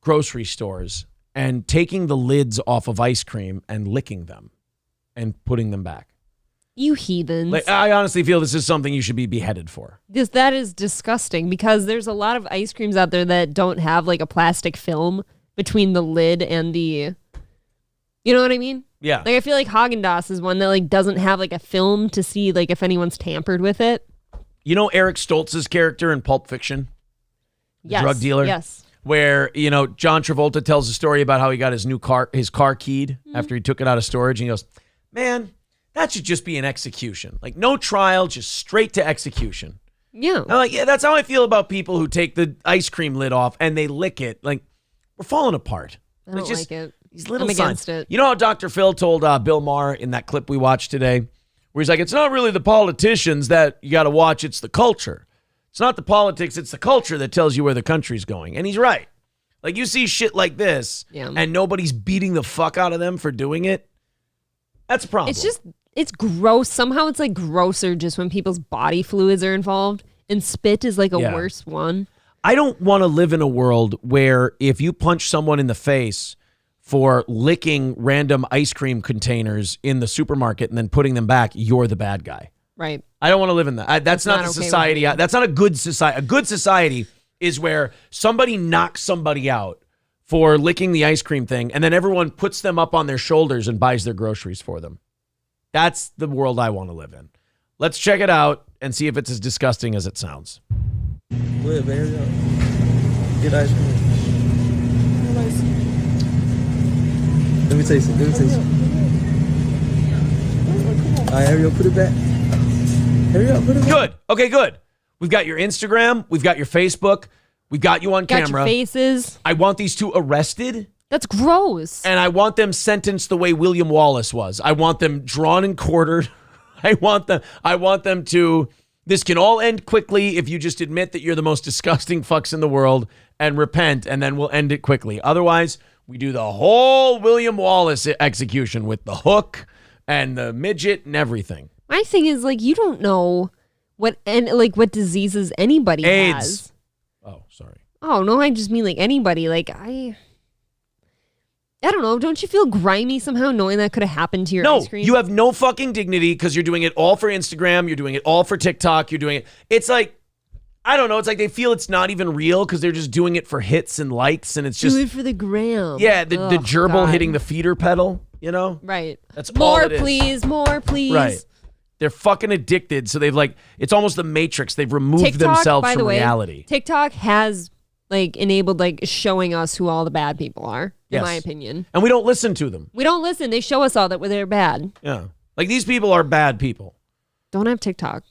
grocery stores and taking the lids off of ice cream and licking them and putting them back. You heathens. Like, I honestly feel this is something you should be beheaded for. That is disgusting because there's a lot of ice creams out there that don't have like a plastic film between the lid and the... You know what I mean? Yeah. Like I feel like Haagen-Dazs is one that like doesn't have like a film to see like if anyone's tampered with it. You know Eric Stoltz's character in Pulp Fiction? The drug dealer? Yes. Where, John Travolta tells a story about how he got his car keyed after he took it out of storage. And he goes, man... That should just be an execution. Like, no trial, just straight to execution. Yeah. I'm like, yeah, that's how I feel about people who take the ice cream lid off and they lick it. Like, we're falling apart. I don't like it. These little I'm signs. against it. You know how Dr. Phil told Bill Maher in that clip we watched today? Where he's like, it's not really the politicians that you got to watch, it's the culture. It's not the politics, it's the culture that tells you where the country's going. And he's right. Like, you see shit like this, and nobody's beating the fuck out of them for doing it. That's a problem. It's gross. Somehow it's like grosser just when people's body fluids are involved. And spit is like a worse one. I don't want to live in a world where if you punch someone in the face for licking random ice cream containers in the supermarket and then putting them back, you're the bad guy. Right. I don't want to live in that. That's not the okay society. That's not a good society. A good society is where somebody knocks somebody out for licking the ice cream thing and then everyone puts them up on their shoulders and buys their groceries for them. That's the world I want to live in. Let's check it out and see if it's as disgusting as it sounds. Good, man. Get ice cream. Let me taste it. All right, hurry up, put it back. Hurry up, put it back. Good. Okay, good. We've got your Instagram. We've got your Facebook. We've got you on camera. Got your faces. I want these two arrested. That's gross. And I want them sentenced the way William Wallace was. I want them drawn and quartered. I want them to, this can all end quickly if you just admit that you're the most disgusting fucks in the world and repent, and then we'll end it quickly. Otherwise, we do the whole William Wallace execution with the hook and the midget and everything. My thing is, like, you don't know what diseases anybody AIDS. has. Oh, sorry. Oh, no, I just mean like anybody. Like, I don't know. Don't you feel grimy somehow knowing that could have happened to your ice cream? No, you have no fucking dignity because you're doing it all for Instagram. You're doing it all for TikTok. You're doing it. It's like, I don't know. It's like they feel it's not even real because they're just doing it for hits and likes. And it's just. Do it for the gram. Yeah, the gerbil hitting the feeder pedal, Right. That's all it is. More, please. Right. They're fucking addicted. So they've it's almost the Matrix. They've removed TikTok, themselves by from the way, reality. TikTok has enabled showing us who all the bad people are, in my opinion. And we don't listen to them. We don't listen. They show us all that they're bad. Yeah. Like these people are bad people. Don't have TikTok.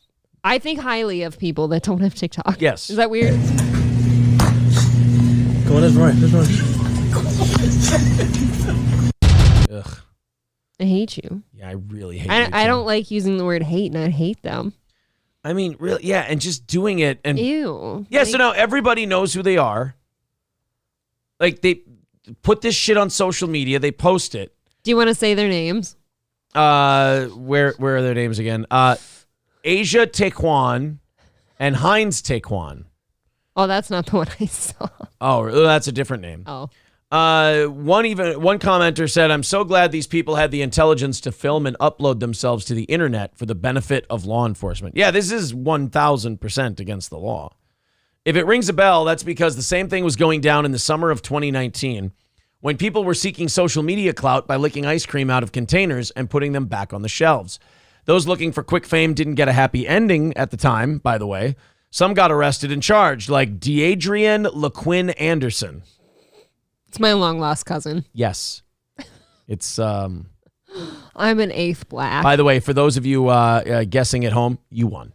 I think highly of people that don't have TikTok. Yes. Is that weird? Come on, let's run. Ugh. I hate you. Yeah, I really hate you. I don't like using the word hate, and I hate them. I mean, really, yeah, and just doing it. And Ew. yeah, so now everybody knows who they are. Like, they put this shit on social media. They post it. Do you want to say their names? Where are their names again? Asia Taekwon and Heinz Taekwon. Oh, that's not the one I saw. Oh, that's a different name. Oh. One commenter said, I'm so glad these people had the intelligence to film and upload themselves to the internet for the benefit of law enforcement. Yeah, this is 1,000% against the law. If it rings a bell, that's because the same thing was going down in the summer of 2019 when people were seeking social media clout by licking ice cream out of containers and putting them back on the shelves. Those looking for quick fame didn't get a happy ending at the time, by the way. Some got arrested and charged, like Deadrian LaQuinn Anderson. It's my long-lost cousin. Yes. It's, I'm an eighth black. by the way, for those of you guessing at home, you won.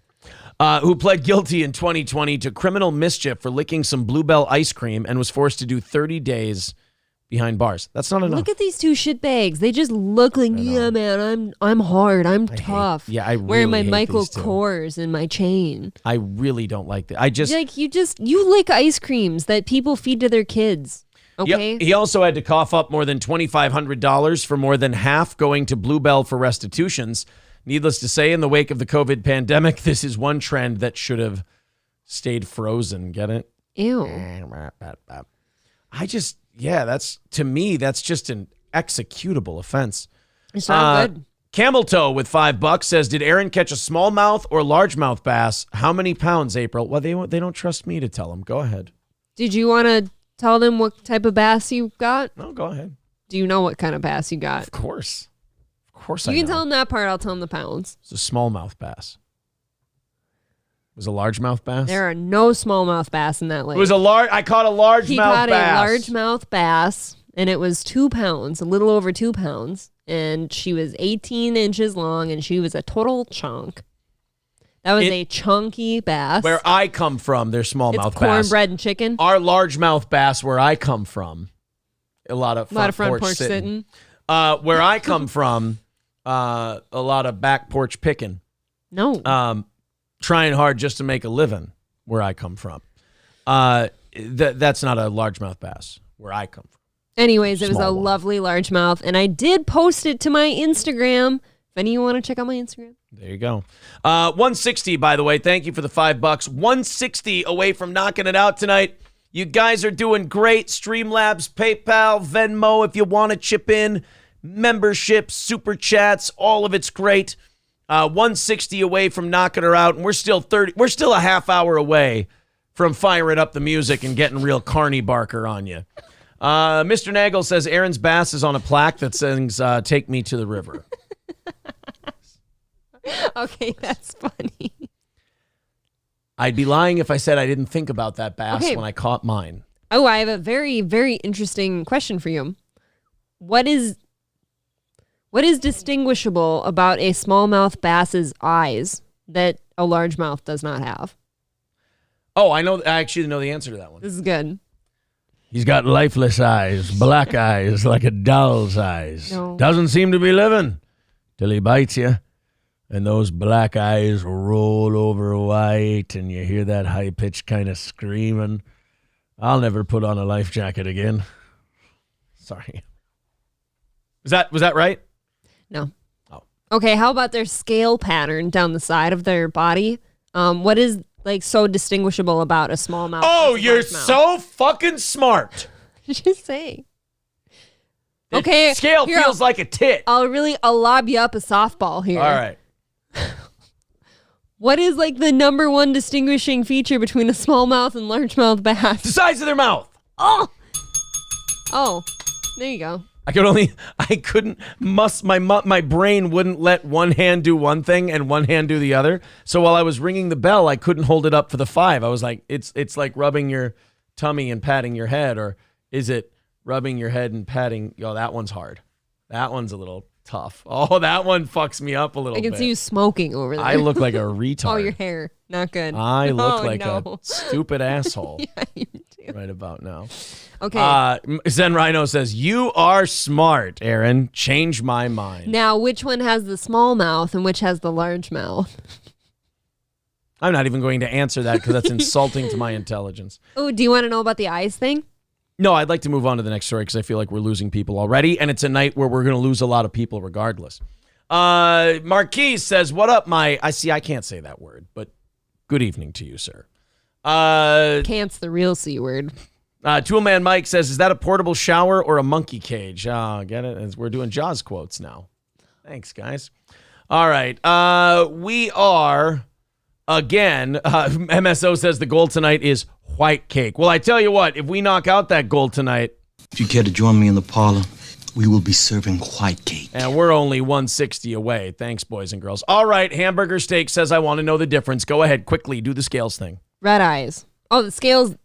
Who pled guilty in 2020 to criminal mischief for licking some Bluebell ice cream and was forced to do 30 days behind bars. That's not enough. Look at these two shitbags. They just look like, yeah, man, I'm hard. I'm tough. I really wearing my hate Michael these two. Kors and my chain. I really don't like that. You lick ice creams that people feed to their kids. Okay. Yep. He also had to cough up more than $2,500 for more than half going to Bluebell for restitutions. Needless to say, in the wake of the COVID pandemic, this is one trend that should have stayed frozen. Get it? Ew. To me, that's just an executable offense. It's not good. Camel Toe with $5 says, did Aaron catch a smallmouth or largemouth bass? How many pounds, April? Well, they don't trust me to tell them. Go ahead. Did you want to tell them what type of bass you got? No, go ahead. Do you know what kind of bass you got? Of course. You can tell them that part. I'll tell them the pounds. It's a smallmouth bass. It was a largemouth bass? There are no smallmouth bass in that lake. I caught a largemouth bass. He caught a largemouth bass, and it was 2 pounds, a little over 2 pounds. And she was 18 inches long, and she was a total chunk. That was a chunky bass. Where I come from, they're smallmouth bass. Cornbread and chicken. Our largemouth bass, where I come from, a lot of front porch sitting. Where I come from, a lot of back porch picking. No. Trying hard just to make a living where I come from. That's not a largemouth bass where I come from. Anyways, it was a lovely largemouth, and I did post it to my Instagram. If any of you want to check out my Instagram. There you go. 160, by the way. Thank you for the $5. 160 away from knocking it out tonight. You guys are doing great. Streamlabs, PayPal, Venmo, if you want to chip in. Memberships, super chats, all of it's great. 160 away from knocking her out, and we're still a half hour away from firing up the music and getting real Carney Barker on you. Mr. Nagel says Aaron's bass is on a plaque that says, take me to the river. Okay, that's funny. I'd be lying if I said I didn't think about that bass when I caught mine. Oh, I have a very, very interesting question for you. What is distinguishable about a smallmouth bass's eyes that a largemouth does not have? Oh, I actually know the answer to that one. This is good. He's got lifeless eyes, black eyes, like a doll's eyes. No. Doesn't seem to be living till he bites you. And those black eyes roll over white, and you hear that high-pitched kind of screaming. I'll never put on a life jacket again. Sorry. Was that right? No. Oh. Okay, how about their scale pattern down the side of their body? What is so distinguishable about a smallmouth? Oh, you're so fucking smart. Just saying. The okay. Scale feels like a tit. I'll lob you up a softball here. All right. What is the number one distinguishing feature between a smallmouth and largemouth bass? The size of their mouth. Oh, there you go. My brain wouldn't let one hand do one thing and one hand do the other. So while I was ringing the bell, I couldn't hold it up for the 5. I was like, it's like rubbing your tummy and patting your head, or is it rubbing your head and patting? Oh, that one's hard. That one's a little tough. Oh, that one fucks me up a little bit. I can see you smoking over there. I look like a retard. Oh, your hair. Not good. I look a stupid asshole. Yeah, you do. Right about now. Okay. Zen Rhino says, you are smart, Aaron. Change my mind. Now, which one has the small mouth and which has the large mouth? I'm not even going to answer that because that's insulting to my intelligence. Oh, do you want to know about the eyes thing? No, I'd like to move on to the next story because I feel like we're losing people already, and it's a night where we're going to lose a lot of people regardless. Marquise says, what up, I can't say that word, but good evening to you, sir. Can't's the real C word. Toolman Mike says, is that a portable shower or a monkey cage? Get it? As we're doing Jaws quotes now. Thanks, guys. All right. We are, again, MSO says the goal tonight is white cake. Well, I tell you what, if we knock out that goal tonight. If you care to join me in the parlor, we will be serving white cake. And we're only 160 away. Thanks, boys and girls. All right, Hamburger Steak says I want to know the difference. Go ahead, quickly, do the scales thing. Red eyes. Oh, the scales,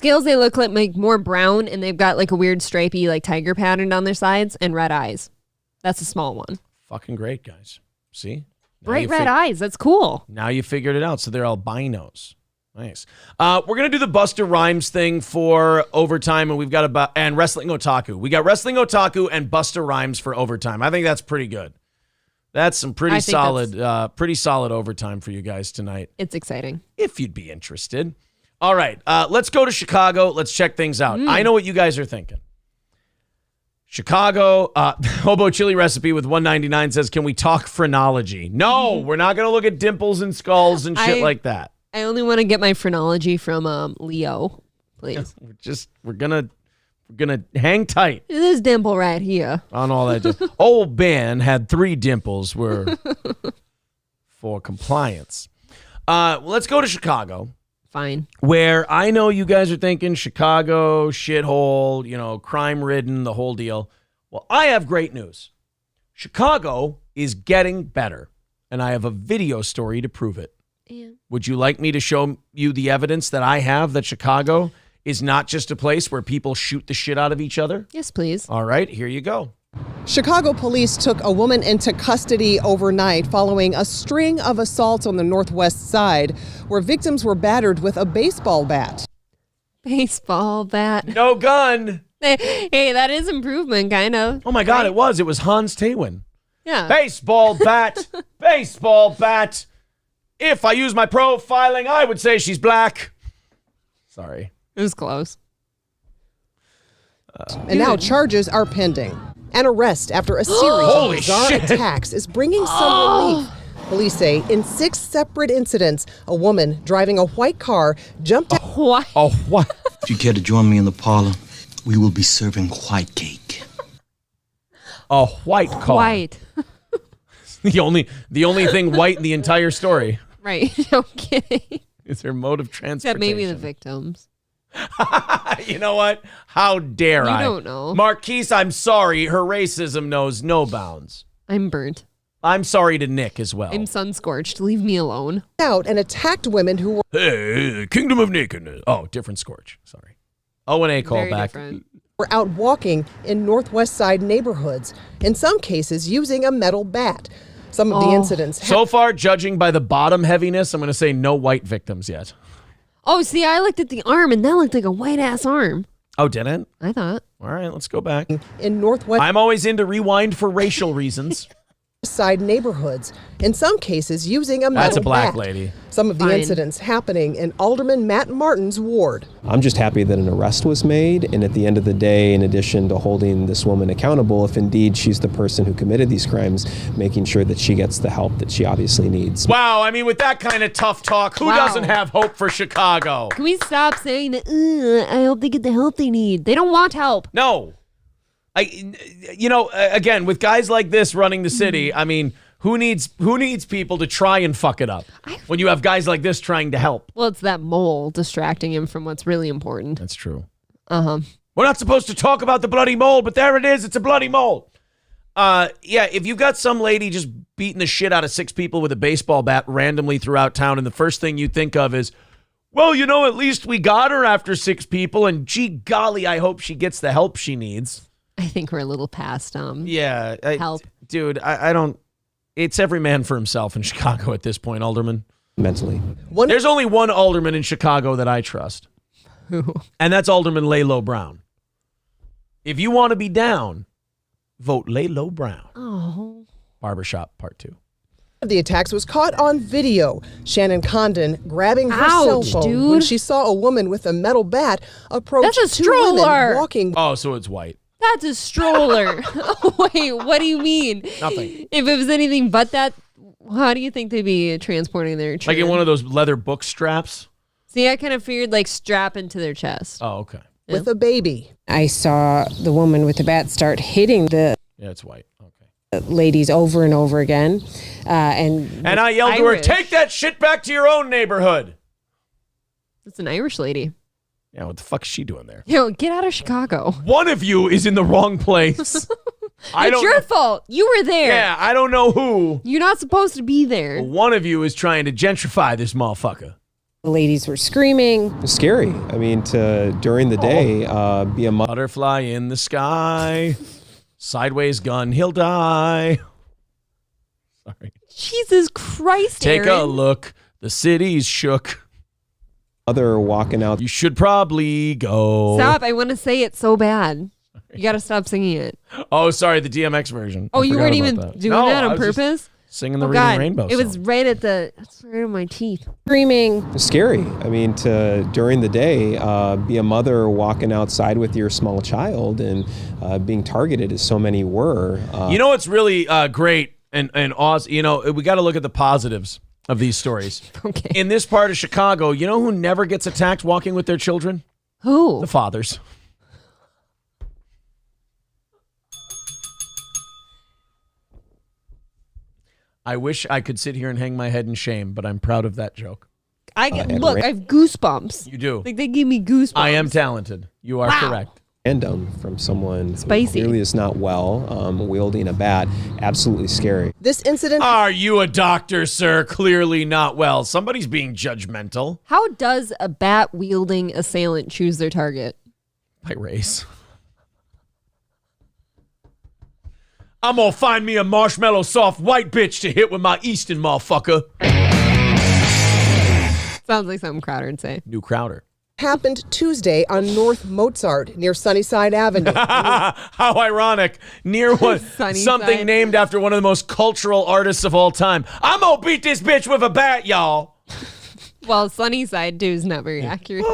they look like more brown, and they've got like a weird stripy tiger pattern down their sides, and red eyes. That's a small one. Fucking great, guys. See? Bright red eyes. That's cool. Now you figured it out. So they're albinos. Nice. We're going to do the Busta Rhymes thing for overtime, and we've got and Wrestling Otaku. We got Wrestling Otaku and Busta Rhymes for overtime. I think that's pretty good. That's some pretty solid overtime for you guys tonight. It's exciting. If you'd be interested. All right, let's go to Chicago. Let's check things out. I know what you guys are thinking. Chicago, Hobo Chili Recipe with $1.99 says, can we talk phrenology? No, we're not going to look at dimples and skulls and shit like that. I only want to get my phrenology from Leo, please. We're gonna hang tight. This dimple right here on all that. Old Ben had 3 dimples were for compliance. Let's go to Chicago. Fine. Where I know you guys are thinking Chicago, shithole, crime-ridden, the whole deal. Well, I have great news. Chicago is getting better, and I have a video story to prove it. Yeah. Would you like me to show you the evidence that I have that Chicago is not just a place where people shoot the shit out of each other? Yes, please. All right, here you go. Chicago police took a woman into custody overnight following a string of assaults on the Northwest Side where victims were battered with a baseball bat. Baseball bat. No gun. Hey, that is improvement, kind of. Oh, my God, right? It was Hans Taywin. Yeah. Baseball bat. Baseball bat. If I use my profiling, I would say she's black. Sorry. It was close. And now charges are pending. An arrest after a series of bizarre attacks is bringing some relief. Police say in 6 separate incidents, a woman driving a white car jumped out. What? Oh, what? If you care to join me in the parlor, we will be serving white cake. A white car. White. The only thing white in the entire story. Right. No kidding. Is her mode of transportation. Except maybe the victims. You know what? How dare I? You don't know. Marquise, I'm sorry. Her racism knows no bounds. I'm burnt. I'm sorry to Nick as well. I'm sun-scorched. Leave me alone. Out and attacked women who were... Hey, Kingdom of Nakedness. Oh, different Scorch. Sorry. O&A callback. Were out walking in Northwest Side neighborhoods, in some cases using a metal bat. Some of the incidents... So far, judging by the bottom heaviness, I'm going to say no white victims yet. Oh, see, I looked at the arm, and that looked like a white-ass arm. Oh, did it? I thought. All right, let's go back. In Northwest... I'm always into rewind for racial reasons. Side neighborhoods, in some cases using a metal That's a black bat. lady. Some of the incidents happening in Alderman Matt Martin's ward. I'm just happy that an arrest was made, and at the end of the day, in addition to holding this woman accountable, if indeed she's the person who committed these crimes, making sure that she gets the help that she obviously needs. Wow, I mean, with that kind of tough talk, who doesn't have hope for Chicago? Can we stop saying that, I hope they get the help they need? They don't want help. No. Again, with guys like this running the city, I mean, who needs people to try and fuck it up when you have guys like this trying to help? Well, it's that mole distracting him from what's really important. That's true. Uh-huh. We're not supposed to talk about the bloody mole, but there it is. It's a bloody mole. If you've got some lady just beating the shit out of 6 people with a baseball bat randomly throughout town, and the first thing you think of is, well, at least we got her after 6 people, and gee golly, I hope she gets the help she needs. I think we're a little past help. Dude, I don't... It's every man for himself in Chicago at this point, Alderman. Mentally. There's only one Alderman in Chicago that I trust. Who? And that's Alderman Laylo Brown. If you want to be down, vote Laylo Brown. Oh. Barbershop Part 2. The attacks was caught on video. Shannon Condon grabbing her cell phone when she saw a woman with a metal bat approach That's a 2 women stroller. walking. Oh, so it's white. That's a stroller. Wait, what do you mean? Nothing. If it was anything but that, how do you think they'd be transporting their children? Like in one of those leather book straps? See, I kind of figured like strap into their chest. Oh, okay. With a baby. I saw the woman with the bat start hitting the it's white. Okay. ladies over and over again. And I yelled to her, take that shit back to your own neighborhood. It's an Irish lady. Yeah, what the fuck is she doing there? Get out of Chicago. One of you is in the wrong place. It's your fault. You were there. Yeah, I don't know who. You're not supposed to be there. One of you is trying to gentrify this motherfucker. the ladies were screaming. It's scary. I mean, during the day, be a mother. Butterfly in the sky. Sideways gun, he'll die. Sorry. Jesus Christ, Take Aaron. a look. The city's shook. Other walking out. You should probably go. Stop. I want to say it so bad. You got to stop singing it. Oh, sorry. The DMX version. Oh, you weren't even doing that on purpose? Singing the Reading Rainbow song. It was right at right on my teeth. Screaming. It's scary. I mean, during the day, be a mother walking outside with your small child and being targeted as so many were. You know what's really great and awesome? You know, we got to look at the positives of these stories. Okay. In this part of Chicago, you know who never gets attacked walking with their children? Who? The fathers. I wish I could sit here and hang my head in shame, but I'm proud of that joke. I have goosebumps. You do. Like they give me goosebumps. I am talented. You are correct. Random from someone Spicy. who clearly is not well, wielding a bat. Absolutely scary. This incident. Are you a doctor, sir? Clearly not well. Somebody's being judgmental. How does a bat wielding assailant choose their target? By race. I'm gonna find me a marshmallow soft white bitch to hit with my Easton, motherfucker. Sounds like something Crowder would say. New Crowder. Happened Tuesday on North Mozart near Sunnyside Avenue. How ironic. Near what? Something named after one of the most cultural artists of all time. I'm gonna beat this bitch with a bat, y'all. Well, Sunnyside too is not very accurate.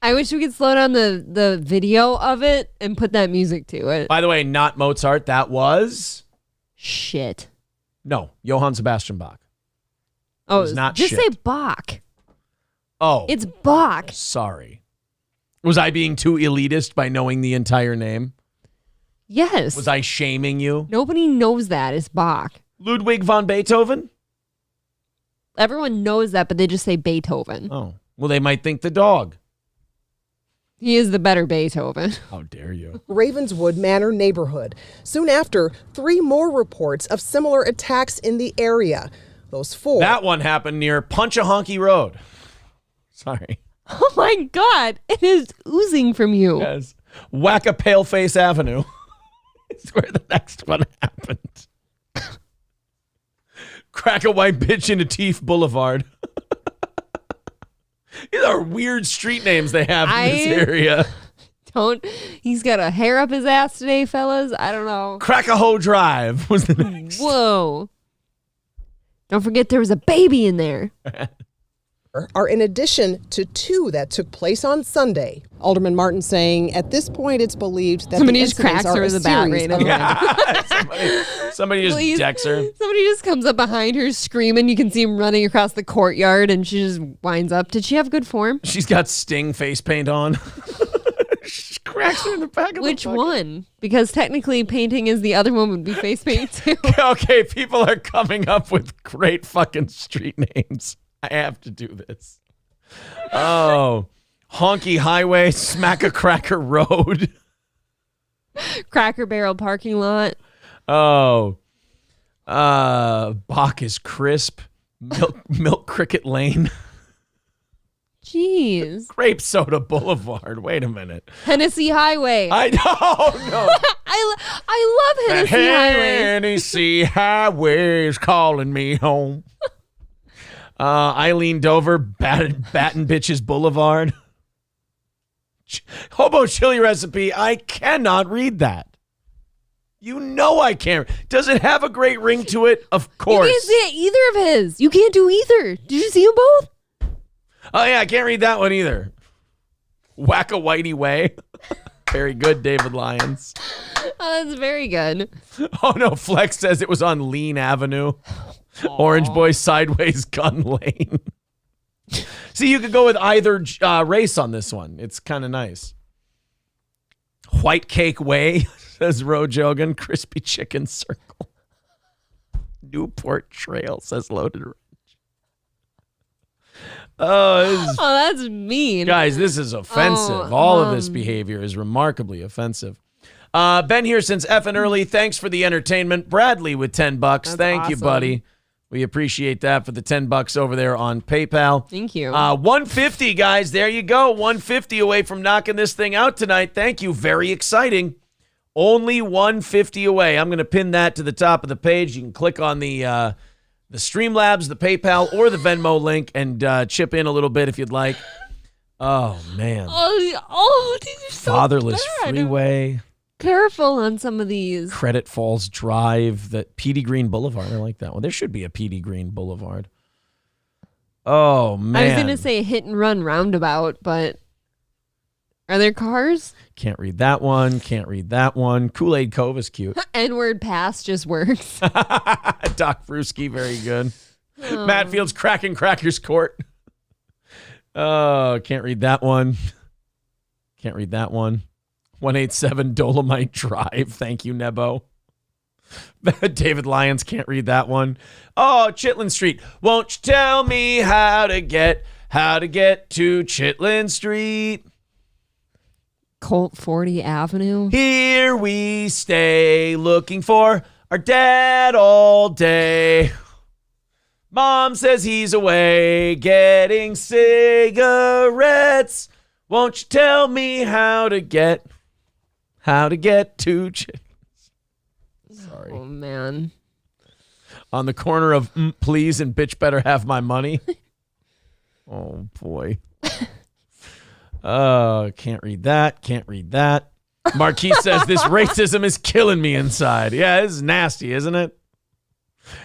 I wish we could slow down the video of it and put that music to it. By the way, not Mozart. That was... Shit. No, Johann Sebastian Bach. Oh, was not just shit. say Bach. Oh. It's Bach. Sorry. Was I being too elitist by knowing the entire name? Yes. Was I shaming you? Nobody knows that. It's Bach. Ludwig von Beethoven? Everyone knows that, but they just say Beethoven. Oh. Well, they might think the dog. He is the better Beethoven. How dare you? Ravenswood Manor neighborhood. Soon after, 3 more reports of similar attacks in the area. Those 4. That one happened near Punchahonky Road. Sorry. Oh my God. It is oozing from you. Yes. Whack-a-Paleface Avenue. It's where the next one happened. Crack a white bitch into Teeth Boulevard. These are weird street names they have in this area. He's got a hair up his ass today, fellas. I don't know. Crack-a-Hoe Drive was the next. Whoa. Don't forget there was a baby in there. Are in addition to 2 that took place on Sunday. Alderman Martin saying at this point it's believed that somebody the just cracks her with a bat right now. Somebody just Please. decks her. Somebody just comes up behind her screaming. You can see him running across the courtyard and she just winds up. Did she have good form? She's got Sting face paint on. She cracks her in the back of Which the bucket. one? Because technically painting is the other one would be face paint too. Okay, people are coming up with great fucking street names. I have to do this. Oh, Honky Highway, Smack-a-Cracker Road. Cracker Barrel parking lot. Oh, Bach is Crisp, Milk Cricket Lane. Jeez. Grape Soda Boulevard. Wait a minute. Hennessy Highway. I don't know. I love Hennessy Highway. Hennessy Highway is calling me home. Eileen Dover, Batten Bitches Boulevard. Hobo Chili Recipe. I cannot read that. You know I can't. Does it have a great ring to it? Of course. You can't see either of his. You can't do either. Did you see them both? Oh, yeah, I can't read that one either. Whack-a-Whitey Way. Very good, David Lyons. Oh, that's very good. Oh, no, Flex says it was on Lean Avenue. Aww. Orange Boy Sideways Gun Lane. See, you could go with either race on this one. It's kind of nice. White Cake Way, says Rojogan. Crispy Chicken Circle. Newport Trail, says Loaded Ranch. Oh, that's mean. Guys, this is offensive. All of this behavior is remarkably offensive. Been here since effing early. Thanks for the entertainment. Bradley with $10. Thank you, buddy. We appreciate that for the $10 over there on PayPal. Thank you. 150, guys. There you go. 150 away from knocking this thing out tonight. Thank you. Very exciting. Only 150 away. I'm going to pin that to the top of the page. You can click on the Streamlabs, the PayPal, or the Venmo link and chip in a little bit if you'd like. Oh, man. Oh, these are so Fatherless bad. Freeway. Careful on some of these. Credit Falls Drive. That Petey Green Boulevard. I like that one. There should be a Petey Green Boulevard. Oh, man. I was going to say Hit and Run Roundabout, but are there cars? Can't read that one. Can't read that one. Kool-Aid Cove is cute. N-word pass just works. Doc Brewski, very good. Matt Fields, Cracking Crackers Court. Oh, can't read that one. Can't read that one. 187 Dolomite Drive. Thank you, Nebo. David Lyons, can't read that one. Oh, Chitlin Street. Won't you tell me how to get to Chitlin Street? Colt 40 Avenue. Here we stay looking for our dad all day. Mom says he's away getting cigarettes. Won't you tell me how to get to Sorry. Oh, man. On the corner of please and bitch better have my money. Oh, boy. Can't read that. Can't read that. Marquis says this racism is killing me inside. Yeah, this is nasty, isn't it?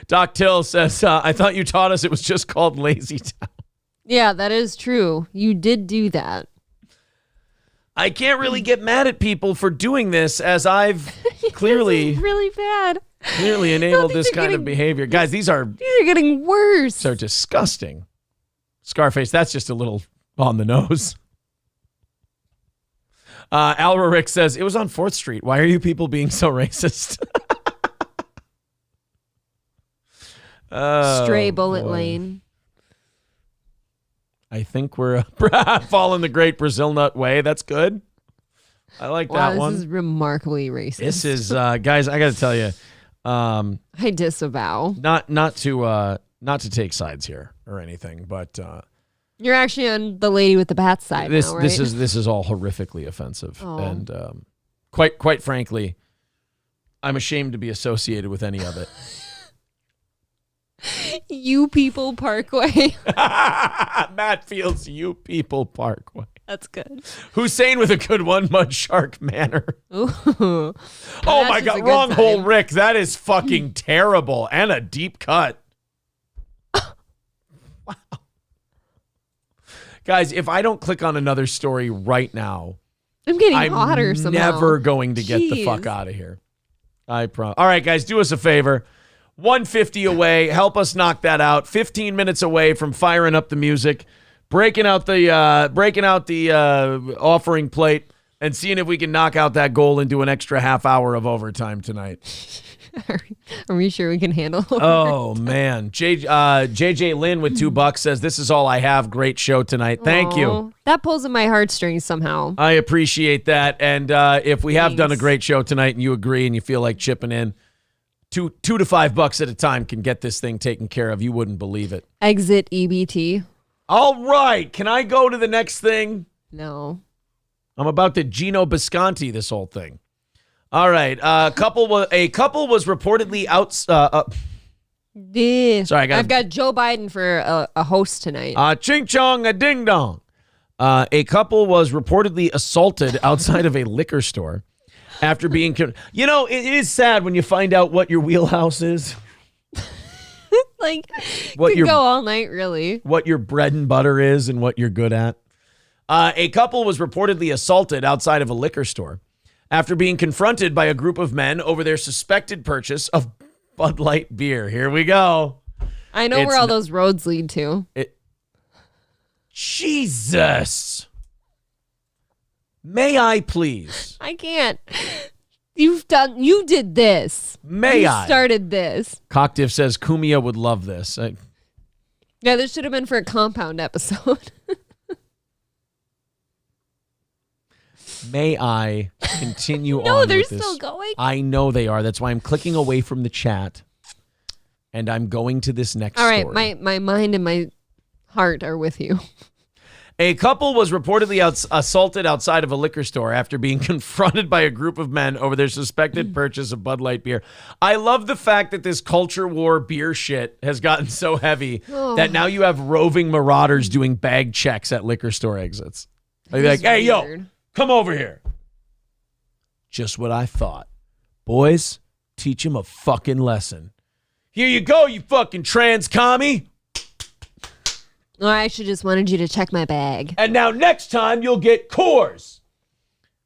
Doc Till says, I thought you taught us it was just called Lazy Town. Yeah, that is true. You did do that. I can't really get mad at people for doing this, as I've clearly really bad. Clearly enabled this kind of behavior. Guys, these are getting worse. So disgusting. Scarface, that's just a little on the nose. Alra Rick says, it was on 4th Street. Why are you people being so racist? Stray Bullet Lane. I think we're following the great Brazil nut way. That's good. I like that one. This is remarkably racist. This is, guys, I got to tell you. I disavow. Not to take sides here or anything, but you're actually on the lady with the bat side now, right? This is all horrifically offensive, and quite frankly, I'm ashamed to be associated with any of it. You People Parkway. Matt Fields, You People Parkway. That's good. Hussein with a good one, Mud Shark Manor. Ooh. Oh my God, wrong hole, Rick. That is fucking terrible and a deep cut. Wow. Guys, if I don't click on another story right now, I'm getting hotter somehow. Never going to get the fuck out of here. I promise. All right, guys, do us a favor. 150 away. Help us knock that out. 15 minutes away from firing up the music, breaking out the offering plate, and seeing if we can knock out that goal and do an extra half hour of overtime tonight. Are we sure we can handle it? Oh, man. JJ Lynn with $2 says, this is all I have. Great show tonight. Thank you. That pulls at my heartstrings somehow. I appreciate that. And if we have done a great show tonight and you agree and you feel like chipping in, $2 to $5 at a time can get this thing taken care of. You wouldn't believe it. Exit EBT. All right. Can I go to the next thing? No. I'm about to Gino Bisconti this whole thing. All right. A couple was reportedly out. Sorry, I've got Joe Biden for a host tonight. Ching chong, a ding dong. A couple was reportedly assaulted outside of a liquor store after being. It is sad when you find out what your wheelhouse is. Like, could go all night, really. What your bread and butter is and what you're good at. A couple was reportedly assaulted outside of a liquor store after being confronted by a group of men over their suspected purchase of Bud Light beer. Here we go. I know where all those roads lead to. Jesus. May I please? I can't. You did this. You started this. Cocktiff says Kumia would love this. Yeah, this should have been for a compound episode. May I continue on? No, they're with this? still going. I know they are. That's why I'm clicking away from the chat. And I'm going to this next story. All right, my mind and my heart are with you. A couple was reportedly assaulted outside of a liquor store after being confronted by a group of men over their suspected purchase of Bud Light beer. I love the fact that this culture war beer shit has gotten so heavy that now you have roving marauders doing bag checks at liquor store exits. Like, hey, yo, come over here. Just what I thought. Boys, teach him a fucking lesson. Here you go, you fucking trans commie. Or I should just wanted you to check my bag. And now next time you'll get Coors.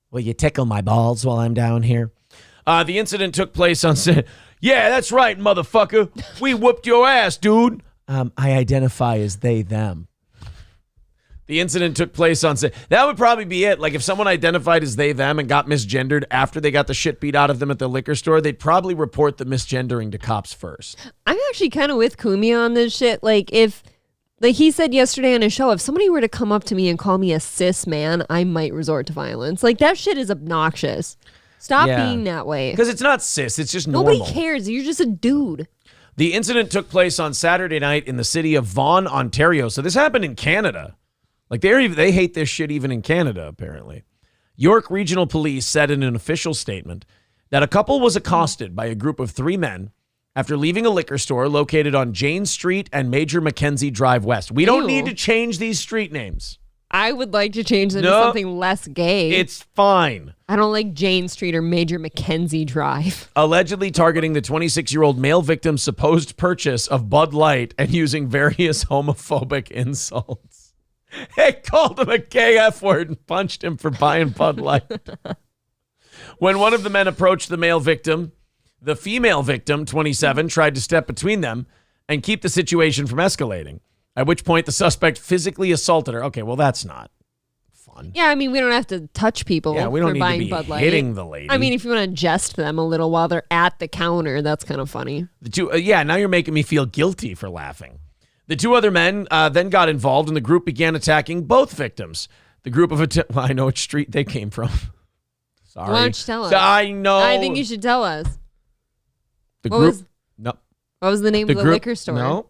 Will you tickle my balls while I'm down here? The incident took place on... Yeah, that's right, motherfucker. We whooped your ass, dude. I identify as they, them. The incident took place on... That would probably be it. Like, if someone identified as they, them and got misgendered after they got the shit beat out of them at the liquor store, they'd probably report the misgendering to cops first. I'm actually kind of with Kumi on this shit. Like, if... Like he said yesterday on his show, if somebody were to come up to me and call me a cis man, I might resort to violence. Like, that shit is obnoxious. Stop being that way. Because it's not cis, it's just normal. Nobody cares. You're just a dude. The incident took place on Saturday night in the city of Vaughan, Ontario. So this happened in Canada. Like, they hate this shit even in Canada, apparently. York Regional Police said in an official statement that a couple was accosted by a group of 3 men after leaving a liquor store located on Jane Street and Major Mackenzie Drive West. We don't need to change these street names. I would like to change them to something less gay. It's fine. I don't like Jane Street or Major Mackenzie Drive. Allegedly targeting the 26-year-old male victim's supposed purchase of Bud Light and using various homophobic insults. They called him a gay F-word and punched him for buying Bud Light. When one of the men approached the male victim, the female victim, 27, tried to step between them and keep the situation from escalating, at which point the suspect physically assaulted her. Okay, well, that's not fun. Yeah, I mean, we don't have to touch people we don't for need buying to be Bud Light. hitting the lady. I mean, if you want to jest them a little while they're at the counter, that's kind of funny. The two, now you're making me feel guilty for laughing. The 2 other men then got involved, and the group began attacking both victims. The group of... Well, I know which street they came from. Sorry. Why don't you tell us? I know. I think you should tell us. The What group... was- No. What was the name of the liquor store? No.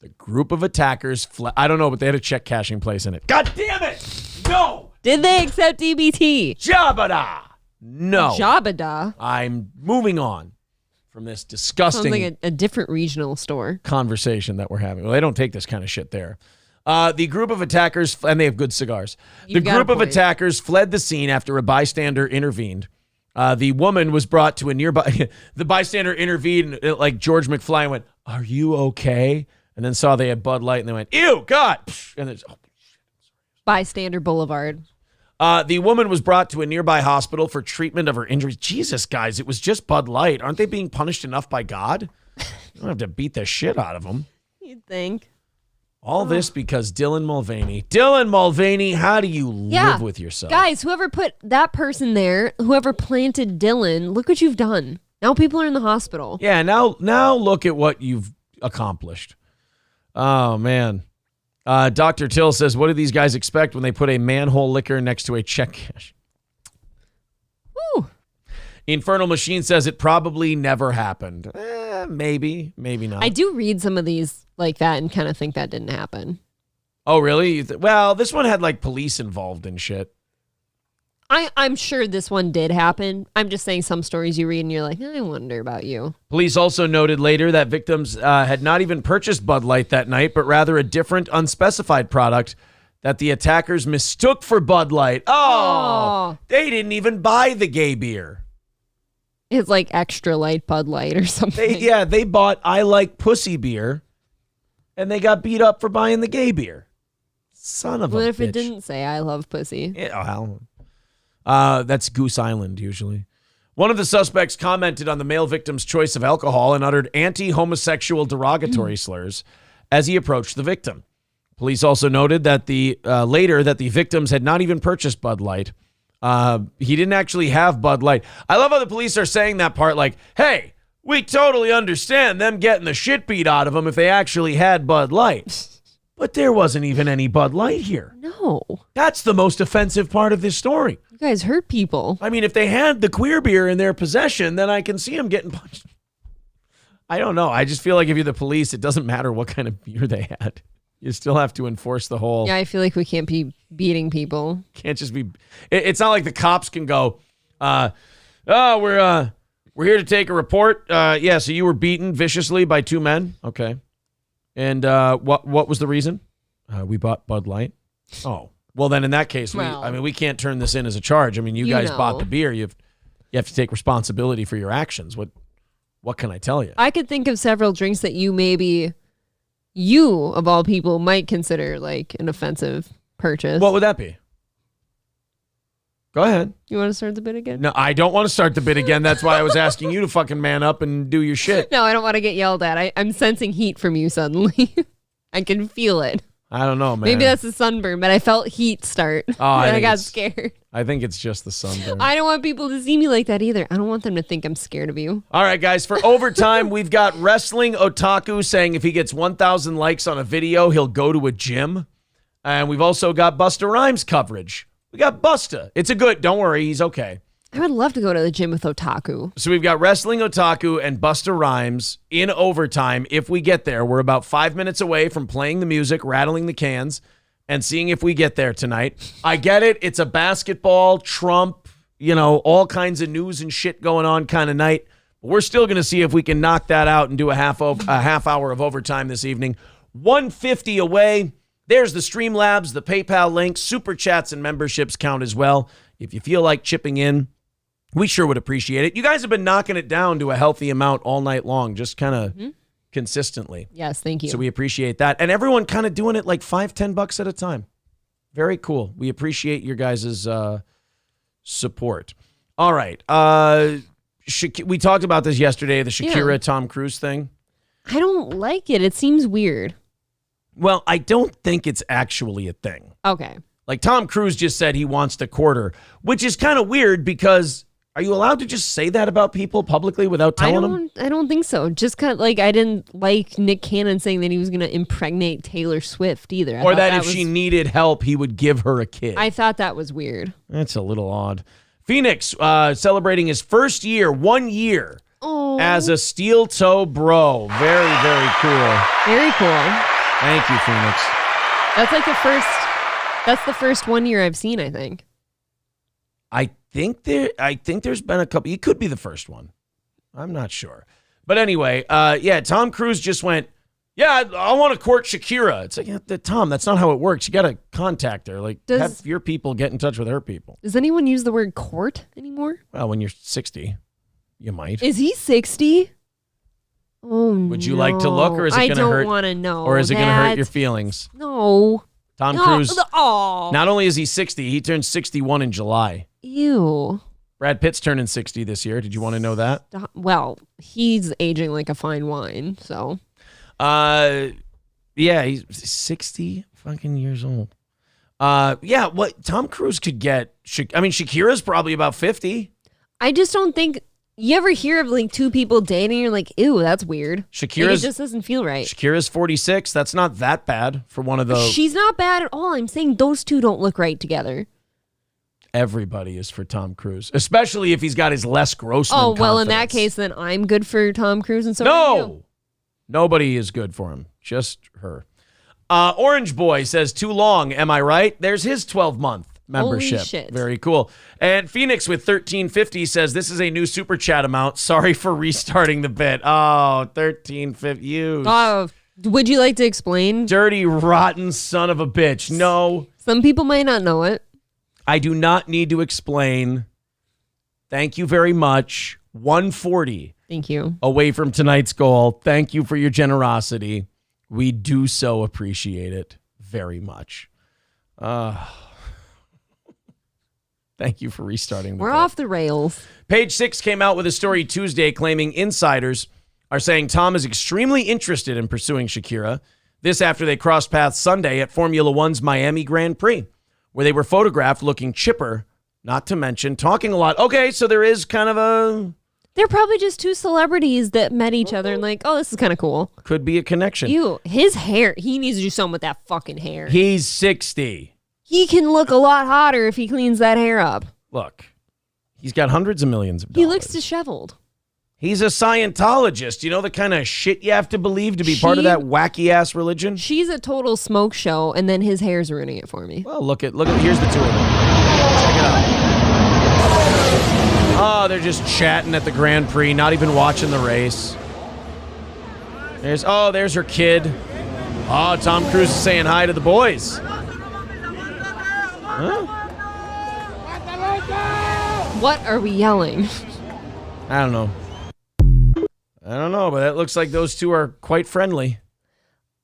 The group of attackers... I don't know, but they had a check cashing place in it. God damn it! No! Did they accept EBT? Jabba-da! No. Jabba-da. I'm moving on from this disgusting... Sounds like a different regional store. Conversation that we're having. Well, they don't take this kind of shit there. The group of attackers... And they have good cigars. The group of attackers fled the scene after a bystander intervened. The woman was brought to a nearby... The bystander intervened like George McFly and went, "Are you okay?" And then saw they had Bud Light and they went, "Ew, God!" And there's... Bystander Boulevard. The woman was brought to a nearby hospital for treatment of her injuries. Jesus, guys, it was just Bud Light. Aren't they being punished enough by God? You don't have to beat the shit out of them. You'd think. All this because Dylan Mulvaney. Dylan Mulvaney, how do you live with yourself? Guys, whoever put that person there, whoever planted Dylan, look what you've done. Now people are in the hospital. Yeah, now look at what you've accomplished. Oh, man. Dr. Till says, what do these guys expect when they put a manhole liquor next to a check cash? Woo. Infernal Machine says it probably never happened. Maybe not. I do read some of these like that and kind of think that didn't happen. Oh, really? Well, this one had like police involved and shit. I'm sure this one did happen. I'm just saying some stories you read and you're like, I wonder about you. Police also noted later that victims had not even purchased Bud Light that night, but rather a different unspecified product that the attackers mistook for Bud Light. Oh, they didn't even buy the gay beer. It's like extra light Bud Light or something. They bought I Like Pussy beer, and they got beat up for buying the gay beer. Son of a bitch. What if it didn't say I love pussy? Yeah, well, that's Goose Island, usually. One of the suspects commented on the male victim's choice of alcohol and uttered anti-homosexual derogatory slurs as he approached the victim. Police also noted that later that the victims had not even purchased Bud Light. He didn't actually have Bud Light. I love how the police are saying that part like, hey, we totally understand them getting the shit beat out of them if they actually had Bud Light. But there wasn't even any Bud Light here. No. That's the most offensive part of this story. You guys hurt people. I mean, if they had the queer beer in their possession, then I can see them getting punched. I don't know. I just feel like if you're the police, it doesn't matter what kind of beer they had. You still have to enforce the whole. Yeah, I feel like we can't be beating people. Can't just be. It's not like the cops can go. We're here to take a report. Yeah, so you were beaten viciously by two men. Okay, and what was the reason? We bought Bud Light. Oh, well then in that case, we can't turn this in as a charge. I mean, you guys bought the beer. You have to take responsibility for your actions. What can I tell you? I could think of several drinks that you of all people might consider like an offensive purchase. What would that be? Go ahead. You want to start the bit again? No, I don't want to start the bit again. That's why I was asking you to fucking man up and do your shit. No, I don't want to get yelled at. I'm sensing heat from you suddenly. I can feel it. I don't know, man. Maybe that's the sunburn, but I felt heat start. Oh, and I got scared. I think it's just the sunburn. I don't want people to see me like that either. I don't want them to think I'm scared of you. All right, guys. For overtime, we've got Wrestling Otaku saying if he gets 1,000 likes on a video, he'll go to a gym. And we've also got Busta Rhymes coverage. We got Busta. It's a good, don't worry, he's okay. I would love to go to the gym with Otaku. So we've got Wrestling Otaku and Busta Rhymes in overtime. If we get there, we're about 5 minutes away from playing the music, rattling the cans, and seeing if we get there tonight. I get it. It's a basketball, Trump, all kinds of news and shit going on kind of night. But we're still going to see if we can knock that out and do a half hour of overtime this evening. 150 away. There's the Streamlabs, the PayPal link, super chats and memberships count as well. If you feel like chipping in, we sure would appreciate it. You guys have been knocking it down to a healthy amount all night long, just kind of consistently. Yes, thank you. So we appreciate that. And everyone kind of doing it like $5-10 at a time. Very cool. We appreciate your guys' support. All right. We talked about this yesterday, the Shakira Tom Cruise thing. I don't like it. It seems weird. Well, I don't think it's actually a thing. Okay. Like Tom Cruise just said he wants to court her, which is kind of weird because are you allowed to just say that about people publicly without telling them? I don't think so. Just kind of like I didn't like Nick Cannon saying that he was going to impregnate Taylor Swift either. Or that if she needed help, he would give her a kid. I thought that was weird. That's a little odd. Phoenix celebrating his first year, 1 year as a steel toe bro. Very, very cool. Very cool. Thank you, Phoenix. That's like the first 1 year I've seen, I think. I think there's been a couple. He could be the first one. I'm not sure. But anyway, Tom Cruise just went, I want to court Shakira. It's like, Tom, that's not how it works. You got to contact her. Like, have your people get in touch with her people. Does anyone use the word court anymore? Well, when you're 60, you might. Is he 60? Oh, would you like to look, or is it going to hurt? I don't want to know. Or is it going to hurt your feelings? No. Tom Cruise, not only is he 60, he turns 61 in July. Ew. Brad Pitt's turning 60 this year. Did you want to know that? Well, he's aging like a fine wine, so. He's 60 fucking years old. What Tom Cruise could get, Shakira's probably about 50. I just don't think, you ever hear of like two people dating and you're like, ew, that's weird. Shakira's, it just doesn't feel right. Shakira's 46. That's not that bad for one of those. She's not bad at all. I'm saying those two don't look right together. Everybody is for Tom Cruise, especially if he's got his Les Grossman confidence. Well, in that case, then I'm good for Tom Cruise and so are you. Nobody is good for him. Just her. Orange Boy says, too long, am I right? There's his 12-month membership. Holy shit. Very cool. And Phoenix with 1350 says, this is a new super chat amount. Sorry for restarting the bit. Oh, 1350. You. Would you like to explain? Dirty, rotten son of a bitch. No. Some people may not know it. I do not need to explain. Thank you very much. 140. Thank you. Away from tonight's goal. Thank you for your generosity. We do so appreciate it very much. Thank you for restarting. We're off the rails. Page 6 came out with a story Tuesday claiming insiders are saying Tom is extremely interested in pursuing Shakira. This after they crossed paths Sunday at Formula One's Miami Grand Prix, where they were photographed looking chipper, not to mention talking a lot. Okay, so there is kind of a... They're probably just two celebrities that met each other and like, oh, this is kind of cool. Could be a connection. His hair, he needs to do something with that fucking hair. He's 60. He can look a lot hotter if he cleans that hair up. Look, he's got hundreds of millions of dollars. He looks disheveled. He's a Scientologist. You know the kind of shit you have to believe to be part of that wacky-ass religion? She's a total smoke show, and then his hair's ruining it for me. Well, look at here's the two of them. Check it out. Oh, they're just chatting at the Grand Prix, not even watching the race. There's her kid. Oh, Tom Cruise is saying hi to the boys. Huh? What are we yelling? I don't know, but it looks like those two are quite friendly.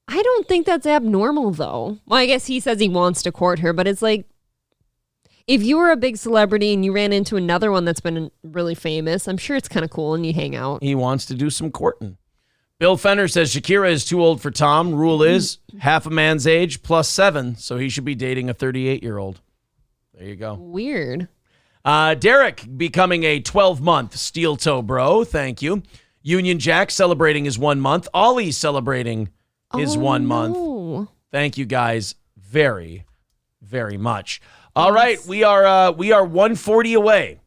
I don't think that's abnormal, though. Well, I guess he says he wants to court her, but it's like, if you were a big celebrity and you ran into another one that's been really famous, I'm sure it's kind of cool and you hang out. He wants to do some courting. Bill Fenner says Shakira is too old for Tom. Rule is half a man's age plus 7, so he should be dating a 38-year-old. There you go. Weird. Derek becoming a 12-month steel toe bro. Thank you. Union Jack celebrating his 1 month. Ollie celebrating his 1 month. Thank you guys very, very much. All right, we are 140 away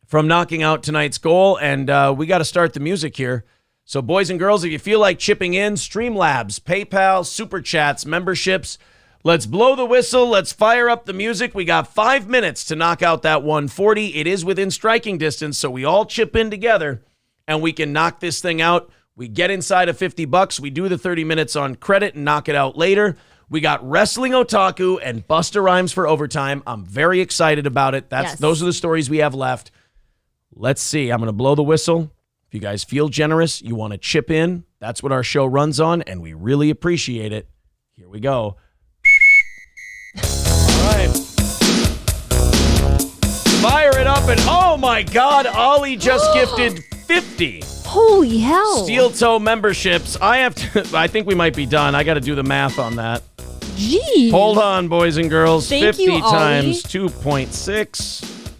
from knocking out tonight's goal, and we got to start the music here. So, boys and girls, if you feel like chipping in, Streamlabs, PayPal, Super Chats, memberships, let's blow the whistle. Let's fire up the music. We got 5 minutes to knock out that 140. It is within striking distance, so we all chip in together, and we can knock this thing out. We get inside of $50. We do the 30 minutes on credit and knock it out later. We got Wrestling Otaku and Busta Rhymes for overtime. I'm very excited about it. Those are the stories we have left. Let's see. I'm going to blow the whistle. If you guys feel generous, you want to chip in, that's what our show runs on, and we really appreciate it. Here we go. All right. Fire it up, and oh my God, Ollie just gifted 50. Holy hell. Steel toe memberships. I think we might be done. I got to do the math on that. Gee. Hold on, boys and girls. Thank 50 you, times 2.6.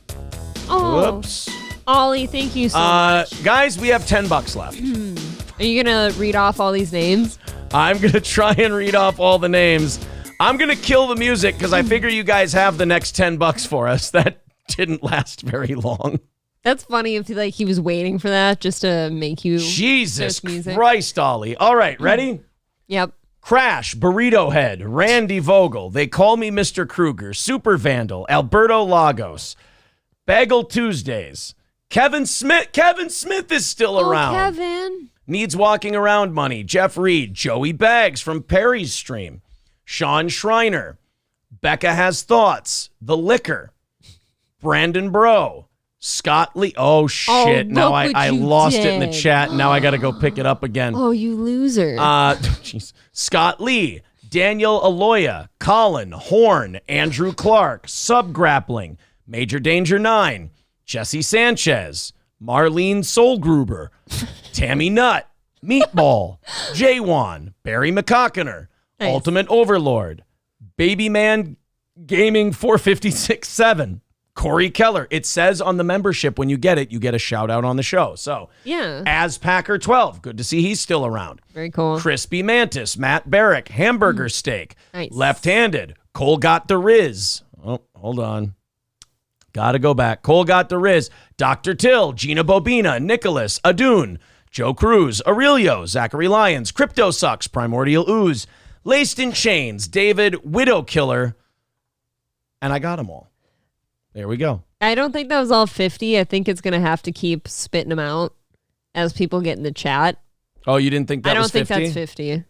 Oh. Whoops. Ollie, thank you so much. Guys, we have $10 left. Are you going to read off all these names? I'm going to try and read off all the names. I'm going to kill the music because I figure you guys have the next $10 for us. That didn't last very long. That's funny if he was waiting for that just to make you. Jesus Christ, Ollie. All right, ready? Yep. Crash, Burrito Head, Randy Vogel, They Call Me Mr. Kruger, Super Vandal, Alberto Lagos, Bagel Tuesdays, Kevin Smith. Kevin Smith is still around. Kevin. Needs Walking Around Money, Jeff Reed, Joey Baggs from Perry's Stream, Sean Schreiner, Becca Has Thoughts, The Liquor, Brandon Bro, Scott Lee. Oh, shit. Now I lost it in the chat. Now I got to go pick it up again. Oh, you loser. Jeez. Scott Lee, Daniel Aloya, Colin, Horn, Andrew Clark, Subgrappling, Major Danger 9, Jesse Sanchez, Marlene Solgruber, Tammy Nutt, Meatball, Jaywan, Barry McCockiner, nice. Ultimate Overlord, Baby Man Gaming 456-7, Corey Keller. It says on the membership when you get it, you get a shout out on the show. So, yeah. As Packer 12, good to see he's still around. Very cool. Crispy Mantis, Matt Barrick, Hamburger Steak, nice. Left-handed, Cole Got the Riz. Oh, hold on. Gotta go back. Cole Got the Riz, Dr. Till, Gina Bobina, Nicholas, Adun, Joe Cruz, Aurelio, Zachary Lyons, Crypto Sucks, Primordial Ooze, Laced in Chains, David, Widow Killer, and I got them all. There we go. I don't think that was all 50. I think it's going to have to keep spitting them out as people get in the chat. Oh, you didn't think that was 50? I don't think that's 50.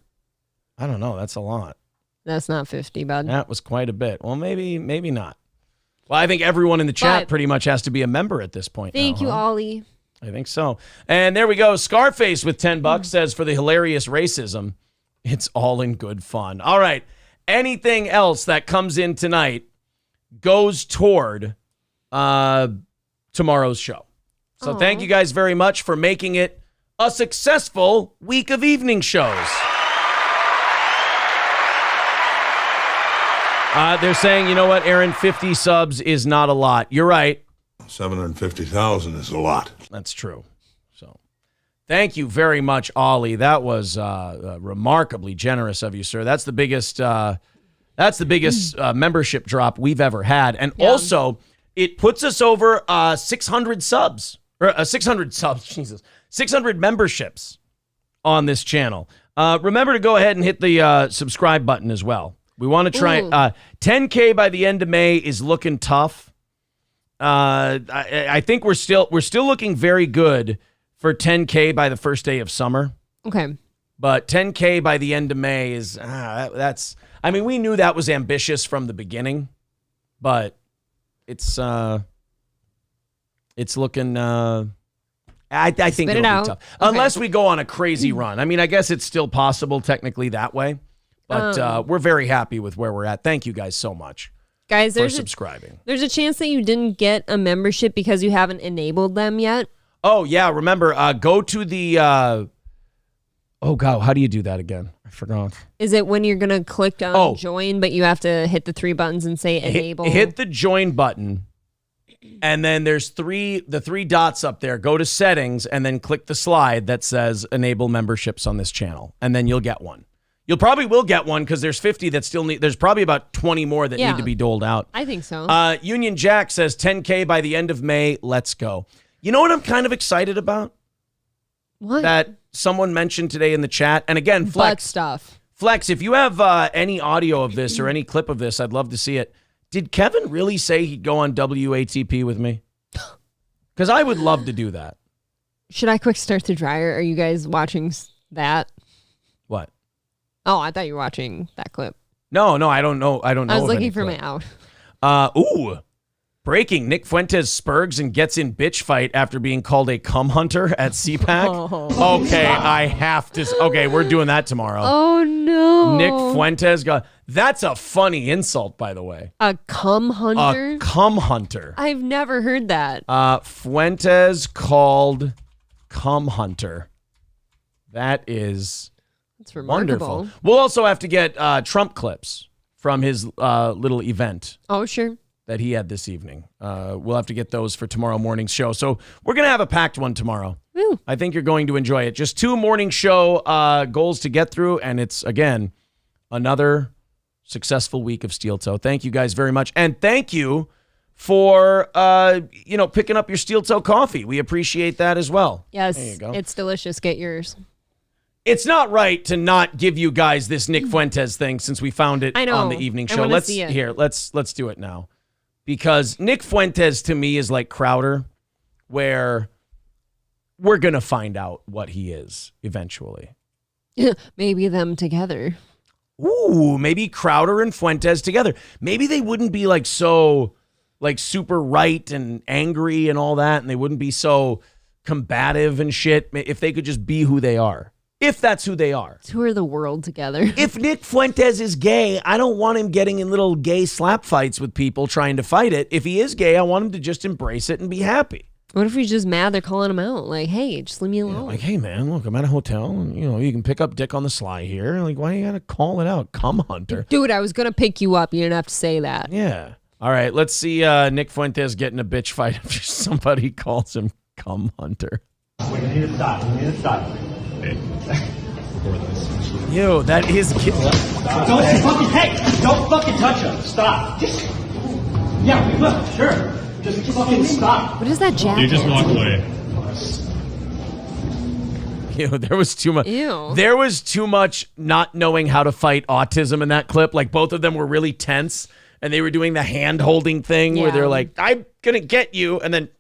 I don't know. That's a lot. That's not 50, bud. That was quite a bit. Well, maybe not. Well, I think everyone in the chat pretty much has to be a member at this point. Thank you, Ollie. I think so. And there we go. Scarface with $10 says, for the hilarious racism, it's all in good fun. All right. Anything else that comes in tonight goes toward tomorrow's show. So thank you guys very much for making it a successful week of evening shows. They're saying, you know what, Aaron, 50 subs is not a lot. You're right. 750,000 is a lot. That's true. So thank you very much, Ollie. That was remarkably generous of you, sir. That's the biggest membership drop we've ever had. And also, it puts us over 600 subs or 600 subs, Jesus, 600 memberships on this channel. Remember to go ahead and hit the subscribe button as well. We want to try 10K by the end of May is looking tough. I think we're still looking very good for 10K by the first day of summer. Okay. But 10K by the end of May is that's. I mean, we knew that was ambitious from the beginning, but it's looking. I think it'll be tough unless we go on a crazy run. I mean, I guess it's still possible technically that way, but we're very happy with where we're at. Thank you guys so much, guys, for subscribing. There's a chance that you didn't get a membership because you haven't enabled them yet. Oh yeah, remember go to the. Oh, God, how do you do that again? I forgot. Is it when you're going to click on join, but you have to hit the 3 buttons and say enable? Hit the join button, and then there's the 3 dots up there. Go to settings, and then click the slide that says enable memberships on this channel, and then you'll get one. You'll probably will get one because there's 50 that still need. There's probably about 20 more that need to be doled out. I think so. Union Jack says 10K by the end of May. Let's go. You know what I'm kind of excited about? What? That someone mentioned today in the chat. And again, Flex. Butt stuff. Flex, if you have any audio of this or any clip of this, I'd love to see it. Did Kevin really say he'd go on WATP with me? Because I would love to do that. Should I quick start the dryer? Are you guys watching that? What? Oh, I thought you were watching that clip. No, I don't know. I was looking for my out. Breaking. Nick Fuentes spurgs and gets in bitch fight after being called a cum hunter at CPAC. Okay, I have to. Okay, we're doing that tomorrow. Oh, no. Nick Fuentes that's a funny insult, by the way. A cum hunter? A cum hunter. I've never heard that. Fuentes called cum hunter. That's remarkable. Wonderful. We'll also have to get Trump clips from his little event. Oh, sure. That he had this evening. We'll have to get those for tomorrow morning's show. So we're going to have a packed one tomorrow. Woo. I think you're going to enjoy it. Just 2 morning show goals to get through. And it's, again, another successful week of Steel Toe. Thank you guys very much. And thank you for, picking up your Steel Toe coffee. We appreciate that as well. Yes, there you go. It's delicious. Get yours. It's not right to not give you guys this Nick Fuentes thing since we found it on the evening show. Let's see it. Let's do it now. Because Nick Fuentes to me is like Crowder, where we're going to find out what he is eventually. Maybe them together. Ooh, maybe Crowder and Fuentes together. Maybe they wouldn't be super right and angry and all that, and they wouldn't be so combative and shit if they could just be who they are. If that's who they are. Tour the world together. If Nick Fuentes is gay, I don't want him getting in little gay slap fights with people trying to fight it. If he is gay, I want him to just embrace it and be happy. What if he's just mad they're calling him out? Like, hey, just leave me alone. Yeah, like, hey, man, look, I'm at a hotel, and, you can pick up dick on the sly here. Like, why you gotta call it out? Cum hunter. Dude, I was going to pick you up. You didn't have to say that. Yeah. All right, let's see Nick Fuentes get in a bitch fight after somebody calls him cum hunter. We need to stop. Yo, that is don't fucking touch him. Stop. Yeah, we will. Sure. Just fucking stop. What is that jacket? You just walk away. Ew, there was too much. Ew. There was too much not knowing how to fight autism in that clip. Like, both of them were really tense, and they were doing the hand-holding thing where they're like, I'm gonna get you, and then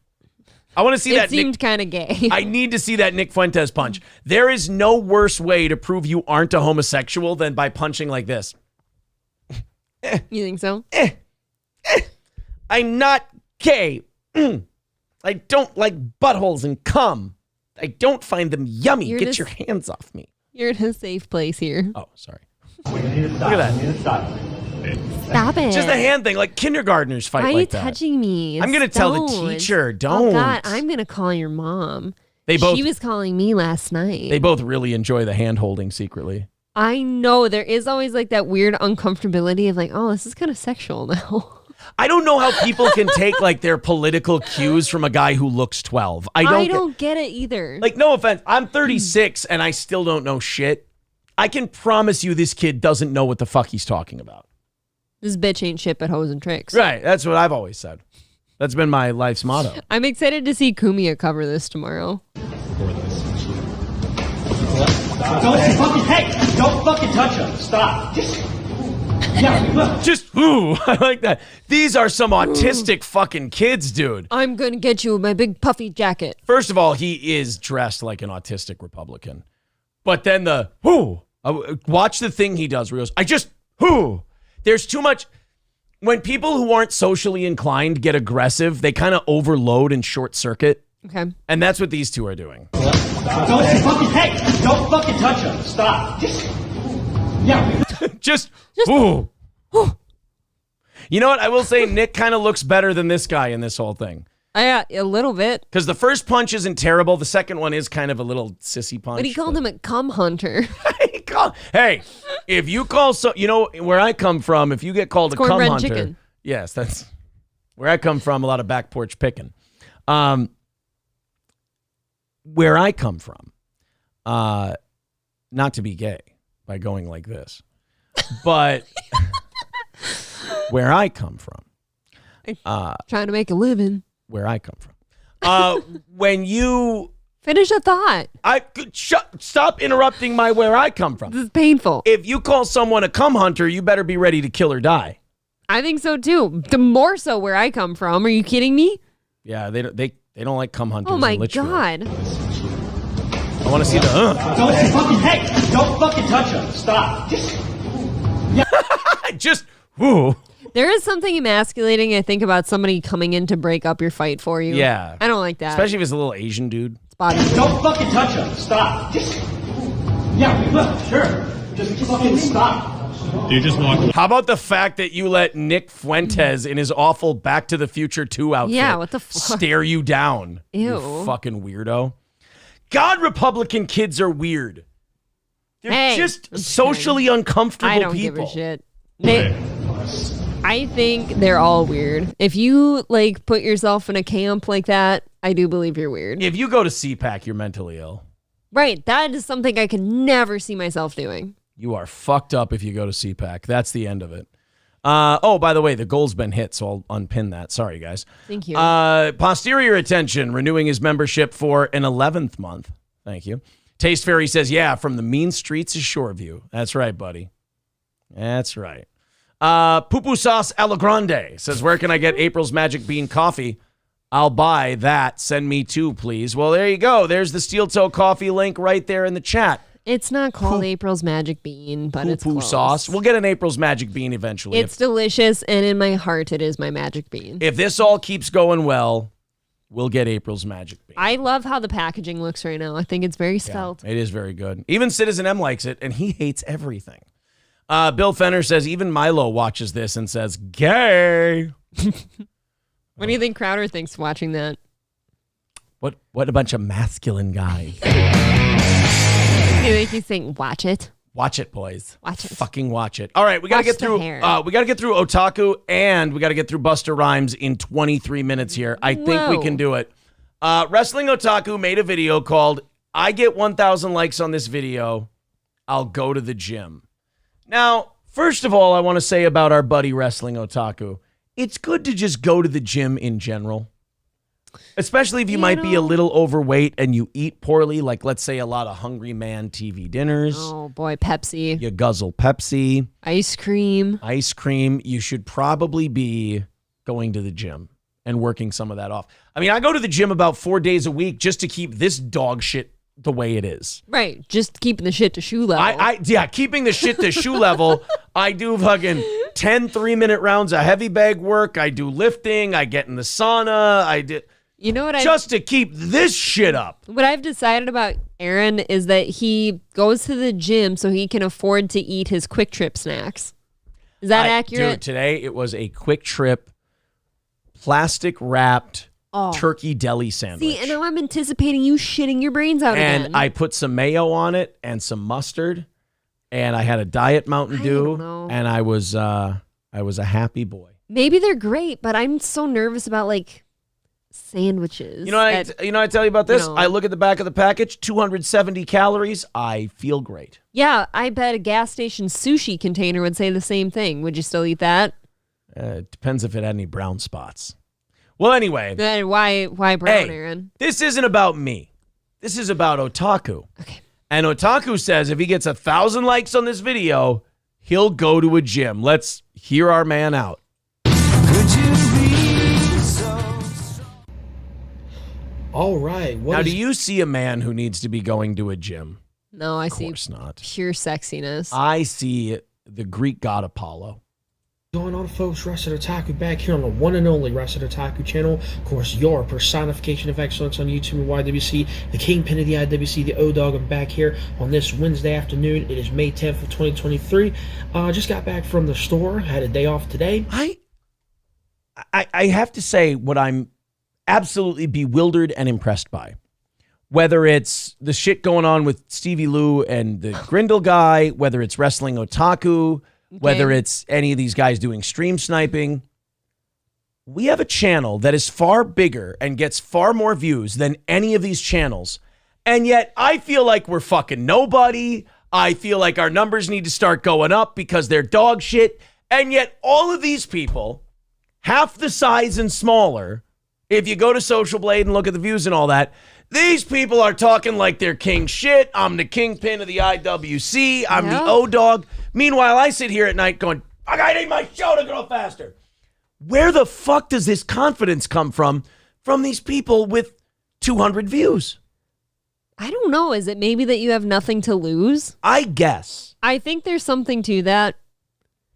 I want to see that. It seemed kind of gay. I need to see that Nick Fuentes punch. There is no worse way to prove you aren't a homosexual than by punching like this. You think so? I'm not gay. I don't like buttholes and cum. I don't find them yummy. Get your hands off me. You're in a safe place here. Oh, sorry. We need to stop. Look at that. We need to stop. Stop it. Just a hand thing, like kindergartners fight Why like that. Why are you touching me? I'm going to tell the teacher, don't. Oh, God, I'm going to call your mom. She was calling me last night. They both really enjoy the hand holding secretly. I know. There is always like that weird uncomfortability of like, oh, this is kind of sexual now. I don't know how people can take like their political cues from a guy who looks 12. I don't get it either. Like, no offense. I'm 36 and I still don't know shit. I can promise you this kid doesn't know what the fuck he's talking about. This bitch ain't shit but hoes and tricks. Right. That's what I've always said. That's been my life's motto. I'm excited to see Kumia cover this tomorrow. Don't fucking touch him. Stop. I like that. These are some autistic fucking kids, dude. I'm gonna get you with my big puffy jacket. First of all, he is dressed like an autistic Republican. But then watch the thing he does where he goes, There's too much. When people who aren't socially inclined get aggressive, they kind of overload and short circuit. Okay. And that's what these two are doing. Don't fucking touch him. Stop. You know what? I will say Nick kind of looks better than this guy in this whole thing. Yeah, a little bit. Because the first punch isn't terrible. The second one is kind of a little sissy punch. But he called him a cum hunter. Hey, if you call where I come from, if you get called a cum hunter, chicken. Yes, that's where I come from. A lot of back porch picking. Where I come from, not to be gay by going like this, but where I come from, trying to make a living. Where I come from, when you finish a thought, stop interrupting my where I come from. This is painful. If you call someone a cum hunter, you better be ready to kill or die. I think so too. The more so where I come from. Are you kidding me? Yeah, they don't like cum hunters. Oh my in Litchfield. God. I want to see the Don't fucking touch him. Stop. There is something emasculating, I think, about somebody coming in to break up your fight for you. Yeah. I don't like that. Especially if it's a little Asian dude. It's body. Don't fucking touch him. Stop. Sure. Just fucking stop. You just walk. How about the fact that you let Nick Fuentes in his awful Back to the Future 2 outfit what the fuck? Stare you down? Ew. You fucking weirdo. God, Republican kids are weird. They're just socially uncomfortable I don't people. give a shit. I think they're all weird. If you put yourself in a camp like that, I do believe you're weird. If you go to CPAC, you're mentally ill. Right. That is something I could never see myself doing. You are fucked up if you go to CPAC. That's the end of it. By the way, the goal's been hit, so I'll unpin that. Sorry, guys. Thank you. Posterior Attention, renewing his membership for an 11th month. Thank you. Taste Fairy says, yeah, from the mean streets of Shoreview. That's right, buddy. That's right. Poo Poo Sauce Alla Grande says, where can I get April's Magic Bean coffee? I'll buy that. Send me 2, please. Well, there you go. There's the Steel Toe Coffee link right there in the chat. It's not called April's Magic Bean, but it's Poo-poo close. sauce. We'll get an April's Magic Bean eventually. It's delicious, and in my heart, it is my Magic Bean. If this all keeps going well, we'll get April's Magic Bean. I love how the packaging looks right now. I think it's very svelte. Yeah, it is very good. Even Citizen M likes it, and he hates everything. Bill Fenner says, even Milo watches this and says, gay. What do you think Crowder thinks watching that? What a bunch of masculine guys. You think he's saying, watch it? Watch it, boys. Watch it. Fucking watch it. All right, we got to get through. We got to get through Otaku, and we got to get through Busta Rhymes in 23 minutes here. I think we can do it. Wrestling Otaku made a video called "I Get 1,000 Likes on This Video, I'll Go to the Gym." Now, first of all, I want to say about our buddy Wrestling Otaku, it's good to just go to the gym in general. Especially if you might be a little overweight and you eat poorly, like let's say a lot of Hungry Man TV dinners. Oh boy, Pepsi. You guzzle Pepsi. Ice cream. You should probably be going to the gym and working some of that off. I mean, I go to the gym about 4 days a week just to keep this dog shit the way it is. Right. Just keeping the shit to shoe level. Keeping the shit to shoe level. I do fucking 10 3-minute rounds of heavy bag work. I do lifting. I get in the sauna. You know what just to keep this shit up. What I've decided about Aaron is that he goes to the gym so he can afford to eat his Quick Trip snacks. Is that accurate? Dude, today it was a Quick Trip plastic wrapped turkey deli sandwich. See, and now I'm anticipating you shitting your brains out again. And I put some mayo on it and some mustard, and I had a Diet Mountain Dew, and I was a happy boy. Maybe they're great, but I'm so nervous about sandwiches. You know what I tell you about this? I look at the back of the package, 270 calories. I feel great. Yeah, I bet a gas station sushi container would say the same thing. Would you still eat that? It depends if it had any brown spots. Well, anyway. Then why brown, hey, Aaron? This isn't about me. This is about Otaku. Okay. And Otaku says if he gets 1,000 likes on this video, he'll go to a gym. Let's hear our man out. All right. Now, do you see a man who needs to be going to a gym? No, I see. Of course not. Pure sexiness. I see the Greek god Apollo. Going on, folks? Rusted Otaku back here on the one and only Rusted Otaku channel. Of course, your personification of excellence on YouTube and YWC, the kingpin of the IWC, the O-Dog. I'm back here on this Wednesday afternoon. It is May 10th of 2023. Just got back from the store. Had a day off today. I have to say what I'm absolutely bewildered and impressed by. Whether it's the shit going on with Stevie Lou and the Grindel guy, whether it's Wrestling Otaku, whether it's any of these guys doing stream sniping, we have a channel that is far bigger and gets far more views than any of these channels. And yet I feel like we're fucking nobody. I feel like our numbers need to start going up because they're dog shit. And yet all of these people, half the size and smaller, if you go to Social Blade and look at the views and all that, these people are talking like they're king shit. I'm the kingpin of the IWC. I'm the O-Dog. Meanwhile, I sit here at night going, I need my show to grow faster. Where the fuck does this confidence come from these people with 200 views? I don't know. Is it maybe that you have nothing to lose? I guess. I think there's something to that.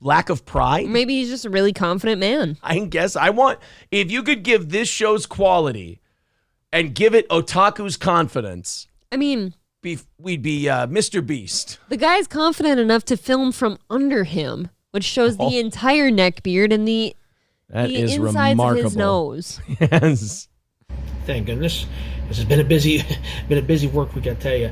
Lack of pride? Maybe he's just a really confident man. I guess. If you could give this show's quality and give it Otaku's confidence, I mean, we'd be Mr. Beast. The guy's confident enough to film from under him, which shows the entire neck beard and the insides remarkable. of his nose. Yes. Thank goodness. This has been a busy work week, I tell you.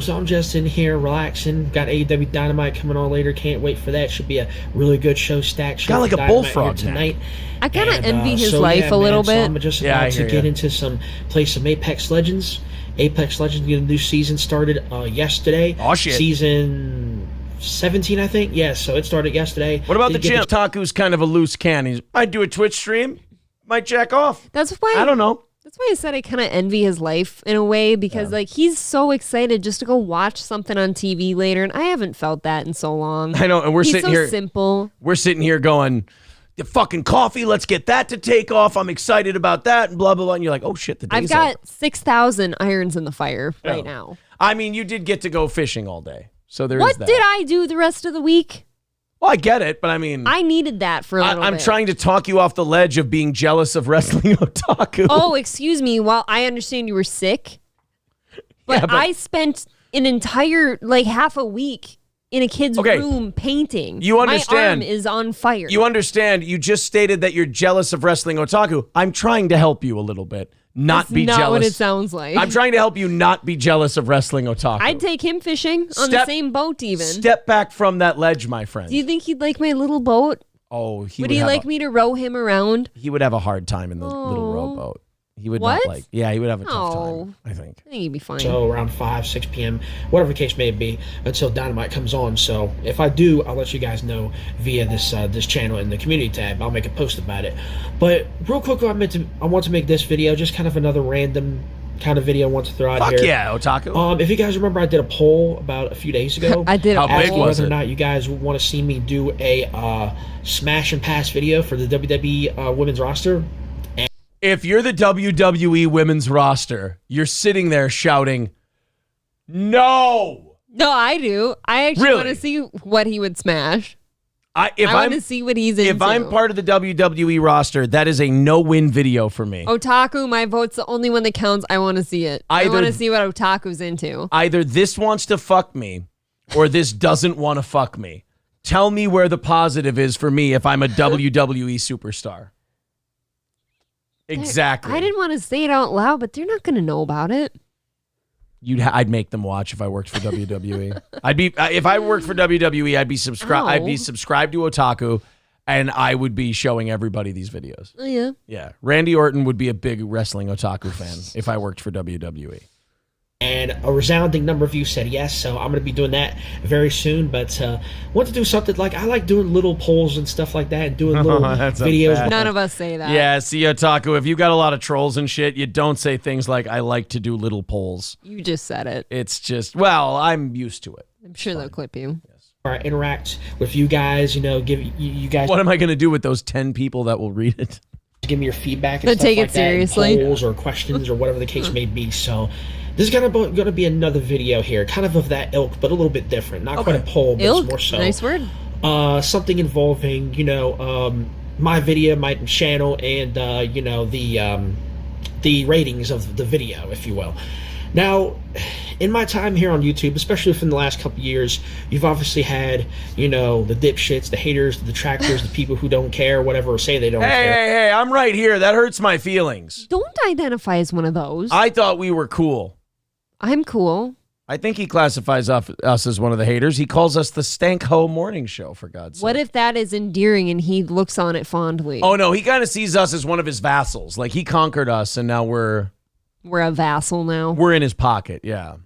So I'm just in here relaxing. Got AEW Dynamite coming on later. Can't wait for that. Should be a really good show. Stacked show. Got like a bullfrog tonight. I kind of envy his life a little bit. So I'm just about to get into play some Apex Legends. Apex Legends, the new season started yesterday. Oh shit! Season 17, I think. Yeah, so it started yesterday. What about the gym? Otaku's kind of a loose cannon. I'd do a Twitch stream. Might jack off. That's why I don't know. That's why I said I kind of envy his life in a way because like he's so excited just to go watch something on TV later, and I haven't felt that in so long. I know, and he's sitting here simple. We're sitting here going, the fucking coffee. Let's get that to take off. I'm excited about that, and blah blah blah. And you're like, oh shit, the day's I've got over. 6,000 irons in the fire right now. I mean, you did get to go fishing all day, so there is What that. did I do the rest of the week? Well, I get it, but I mean, I needed that for a little bit. I'm trying to talk you off the ledge of being jealous of Wrestling Otaku. Oh, excuse me. While I understand you were sick, but I spent an entire half a week in a kid's room painting. You understand? My arm is on fire. You understand? You just stated that you're jealous of Wrestling Otaku. I'm trying to help you a little bit. That's not jealous. What it sounds like. I'm trying to help you not be jealous of Wrestling Otaku. I'd take him fishing on the same boat even. Step back from that ledge, my friend. Do you think he'd like my little boat? Oh, would he like me to row him around? He would have a hard time in the little rowboat. He would What? not like. Yeah, he would have a tough time, I think. I think he'd be fine. So around 5, 6 p.m., whatever the case may be, until Dynamite comes on. So if I do, I'll let you guys know via this channel in the community tab. I'll make a post about it. But real quick, I want to make this video just kind of another random kind of video I want to throw out here. Fuck yeah, Otaku. If you guys remember, I did a poll about a few days ago. I did. How big was whether it? or not you guys want to see me do a smash and pass video for the WWE women's roster. If you're the WWE women's roster, you're sitting there shouting, no. No, I do. I actually Really? want to see what he would smash. I want to see what he's into. If I'm part of the WWE roster, that is a no-win video for me. Otaku, my vote's the only one that counts. I want to see it. I Either- want to see what Otaku's into. Either this wants to fuck me or this doesn't want to fuck me. Tell me where the positive is for me if I'm a WWE superstar. Exactly. I didn't want to say it out loud, but they're not going to know about it. I'd make them watch if I worked for WWE. If I worked for WWE, I'd be subscribed. I'd be subscribed to Otaku, and I would be showing everybody these videos. Oh yeah. Yeah, Randy Orton would be a big Wrestling Otaku fan if I worked for WWE. And a resounding number of you said yes, so I'm going to be doing that very soon. But want to do something like, I like doing little polls and stuff like that, and doing little videos. None of us say that. Yeah, see, Otaku, if you got a lot of trolls and shit, you don't say things like, I like to do little polls. You just said it. It's just, well, I'm used to it. I'm sure they'll clip you. Yes. Interact with you guys, give you guys. What am I going to do with those 10 people that will read it? Give me your feedback and But stuff take like it seriously. that, polls or questions or whatever the case may be. So this is gonna be another video here, kind of that ilk, but a little bit different. Not quite a poll, but Ilk? it's more so. Nice word. Something involving, my video, my channel, and the ratings of the video, if you will. Now, in my time here on YouTube, especially from the last couple years, you've obviously had, the dipshits, the haters, the detractors, the people who don't care, whatever, or say they don't care. Hey, I'm right here. That hurts my feelings. Don't identify as one of those. I thought we were cool. I'm cool. I think he classifies us as one of the haters. He calls us the Stank Ho Morning Show, for God's sake. What if that is endearing and he looks on it fondly? Oh, no, he kind of sees us as one of his vassals. Like, he conquered us, and now we're a vassal now. We're in his pocket, yeah.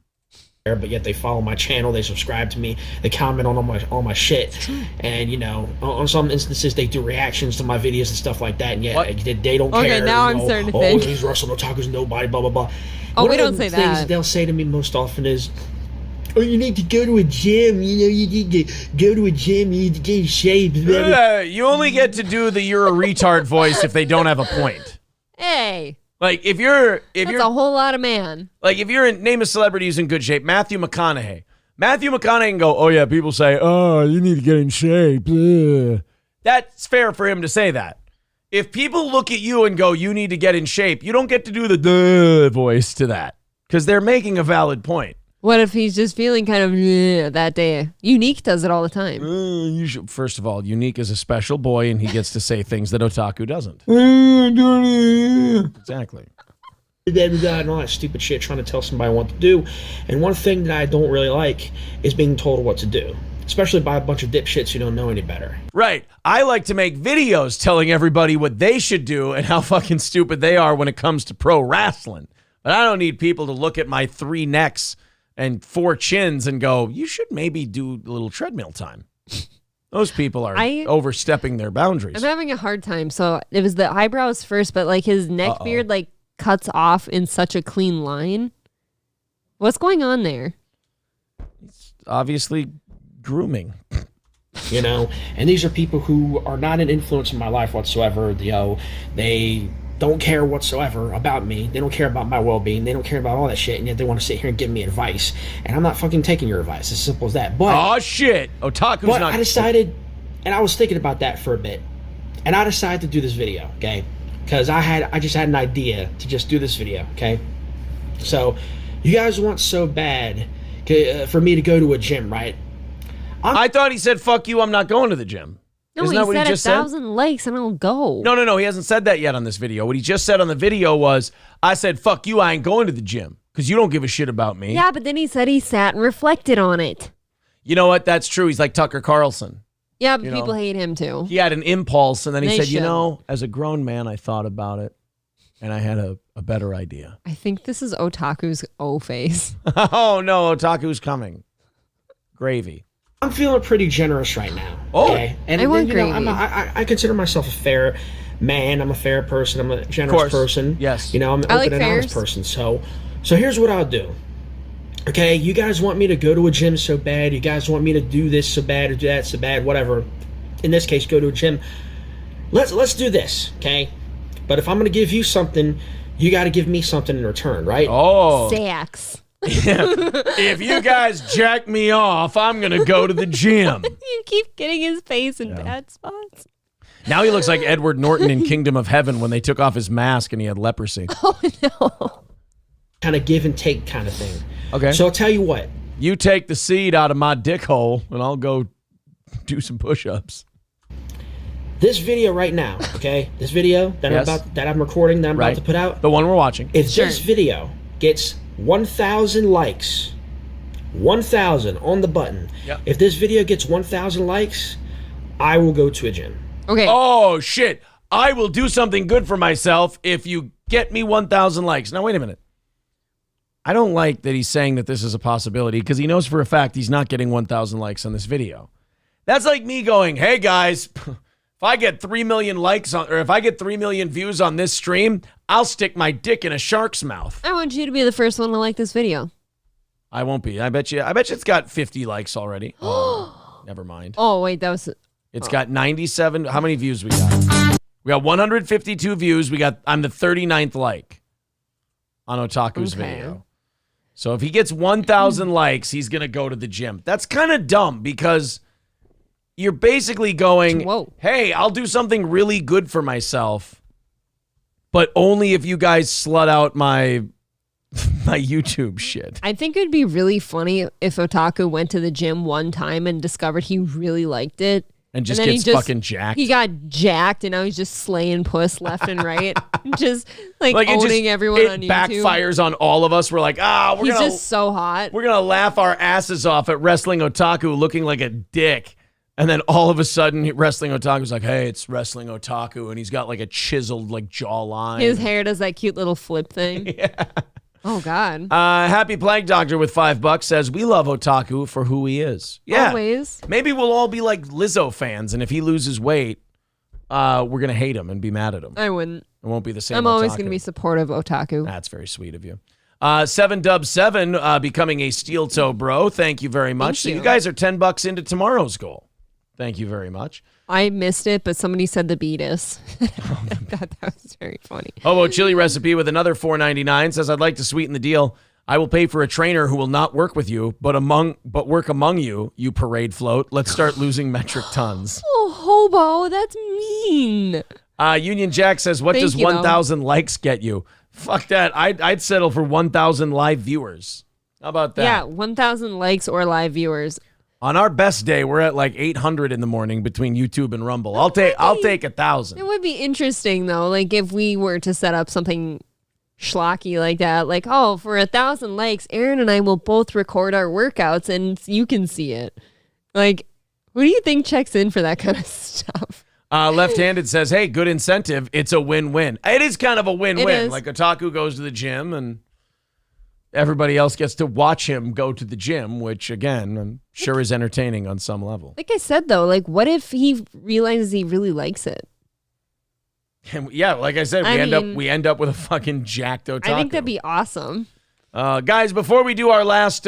But yet they follow my channel, they subscribe to me, they comment on all my shit, and on some instances they do reactions to my videos and stuff like that, and they don't care. Okay, now I'm starting to think. These Russell Otaku's nobody, blah blah blah. Oh, One we of don't the say things that. They'll say to me most often is, "Oh, you need to go to a gym. You need to go to a gym. You need to get in shape." You only get to do the "you're a retard" voice if they don't have a point. Hey. Like, if you're That's a whole lot of man. Like, if you're in, name a celebrity who's in good shape, Matthew McConaughey. Matthew McConaughey can go, oh yeah, people say, oh, you need to get in shape. Ugh. That's fair for him to say that. If people look at you and go, you need to get in shape, you don't get to do the duh voice to that, because they're making a valid point. What if he's just feeling kind of that day? Unique does it all the time. First of all, Unique is a special boy, and he gets to say things that Otaku doesn't. Exactly. And all that stupid shit, trying to tell somebody what to do. And one thing that I don't really like is being told what to do, especially by a bunch of dipshits who don't know any better. Right. I like to make videos telling everybody what they should do and how fucking stupid they are when it comes to pro wrestling. But I don't need people to look at my 3 necks and 4 chins and go, you should maybe do a little treadmill time. Those people are overstepping their boundaries. I'm having a hard time. So it was the eyebrows first, but like his neck beard like cuts off in such a clean line. What's going on there? It's obviously grooming. And these are people who are not an influence in my life whatsoever. They don't care whatsoever about me. They don't care about my well-being. They don't care about all that shit, and yet they want to sit here and give me advice. And I'm not fucking taking your advice. As simple as that. But oh shit, Otaku's not. I decided, and I was thinking about that for a bit, and I decided to do this video, okay? Because I just had an idea to just do this video, okay? So, you guys want so bad for me to go to a gym, right? I thought he said, "Fuck you, I'm not going to the gym." No, Isn't he that what said he just 1,000 likes and I'll go. No, he hasn't said that yet on this video. What he just said on the video was, I said, fuck you, I ain't going to the gym because you don't give a shit about me. Yeah, but then he said he sat and reflected on it. You know what? That's true. He's like Tucker Carlson. Yeah, but people hate him too. He had an impulse and then he said, should. as a grown man, I thought about it and I had a better idea. I think this is Otaku's O face. Oh, no, Otaku's coming. Gravy. I'm feeling pretty generous right now. Oh, okay? And I want gravy. I consider myself a fair man. I'm a fair person. I'm a generous person. Yes. I'm an open and honest person. So here's what I'll do. Okay, you guys want me to go to a gym so bad. You guys want me to do this so bad or do that so bad, whatever. In this case, go to a gym. Let's do this, okay? But if I'm going to give you something, you got to give me something in return, right? Oh. Sex. If you guys jack me off, I'm going to go to the gym. You keep getting his face in bad spots. Now he looks like Edward Norton in Kingdom of Heaven when they took off his mask and he had leprosy. Oh, no. Kind of give and take kind of thing. Okay. So I'll tell you what. You take the seed out of my dick hole and I'll go do some push-ups. This video right now, okay? This video that I'm recording, that I'm about to put out. The one we're watching. If this video gets 1,000 likes, 1,000 on the button. Yep. If this video gets 1,000 likes, I will go to a gym. Okay. Oh, shit. I will do something good for myself if you get me 1,000 likes. Now, wait a minute. I don't like that he's saying that this is a possibility because he knows for a fact he's not getting 1,000 likes on this video. That's like me going, hey guys, if I get 3 million likes on, or if I get 3 million views on this stream, I'll stick my dick in a shark's mouth. I want you to be the first one to like this video. I won't be. I bet you it's got 50 likes already. Oh, never mind. Oh, wait, that was... It's got 97. How many views we got? We got 152 views. I'm the 39th like on Otaku's video. So if he gets 1,000 likes, he's going to go to the gym. That's kind of dumb because you're basically going, hey, I'll do something really good for myself, but only if you guys slut out my YouTube shit. I think it'd be really funny if Otaku went to the gym one time and discovered he really liked it. And just gets fucking jacked. He got jacked and now he's just slaying puss left and right. just like owning everyone on YouTube. It backfires on all of us. We're like, he's just so hot. We're going to laugh our asses off at Wrestling Otaku looking like a dick. And then all of a sudden, Wrestling Otaku's like, hey, it's Wrestling Otaku. And he's got like a chiseled like jawline. His hair does that cute little flip thing. Yeah. Oh, God. Happy Plague Doctor with $5 says, we love Otaku for who he is. Yeah. Always. Maybe we'll all be like Lizzo fans. And if he loses weight, we're going to hate him and be mad at him. I wouldn't. It won't be the same. I'm always going to be supportive of Otaku. That's very sweet of you. 7dub7 becoming a steel toe bro. Thank you very much. So you guys are $10 into tomorrow's goal. Thank you very much. I missed it, but somebody said the beatus. I thought that was very funny. Hobo Chili Recipe with another $4.99 says, I'd like to sweeten the deal. I will pay for a trainer who will not work with you, but work among you, you parade float. Let's start losing metric tons. Oh, Hobo, that's mean. Union Jack says, what does 1,000 likes get you? Fuck that. I'd settle for 1,000 live viewers. How about that? Yeah, 1,000 likes or live viewers. On our best day, we're at like 800 in the morning between YouTube and Rumble. I'll take 1,000. It would be interesting though, like if we were to set up something schlocky like that, like, oh, for 1,000 likes, Aaron and I will both record our workouts and you can see it. Like, who do you think checks in for that kind of stuff? Left-handed says, hey, good incentive. It's a win-win. It is kind of a win-win. Like Otaku goes to the gym and everybody else gets to watch him go to the gym, which, again, I'm sure is entertaining on some level. Like I said, though, like, what if he realizes he really likes it? And yeah, like I said, we end up with a fucking jacked Otaku. I think that'd be awesome. Guys, before we do our last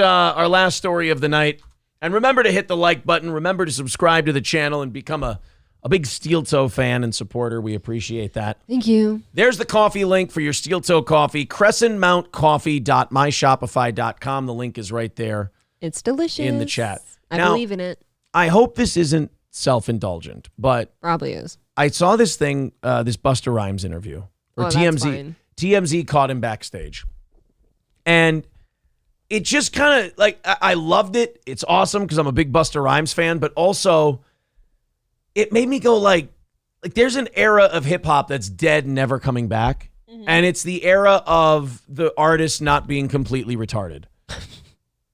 story of the night, and remember to hit the like button, remember to subscribe to the channel and become a big Steel Toe fan and supporter. We appreciate that. Thank you. There's the coffee link for your Steel Toe coffee, crescentmountcoffee.myshopify.com. The link is right there. It's delicious. In the chat. I believe in it. I hope this isn't self-indulgent, but probably is. I saw this thing, this Busta Rhymes interview, or TMZ. TMZ caught him backstage. And it just kind of, like, I loved it. It's awesome because I'm a big Busta Rhymes fan, but also it made me go like there's an era of hip hop that's dead, never coming back. Mm-hmm. And it's the era of the artist not being completely retarded.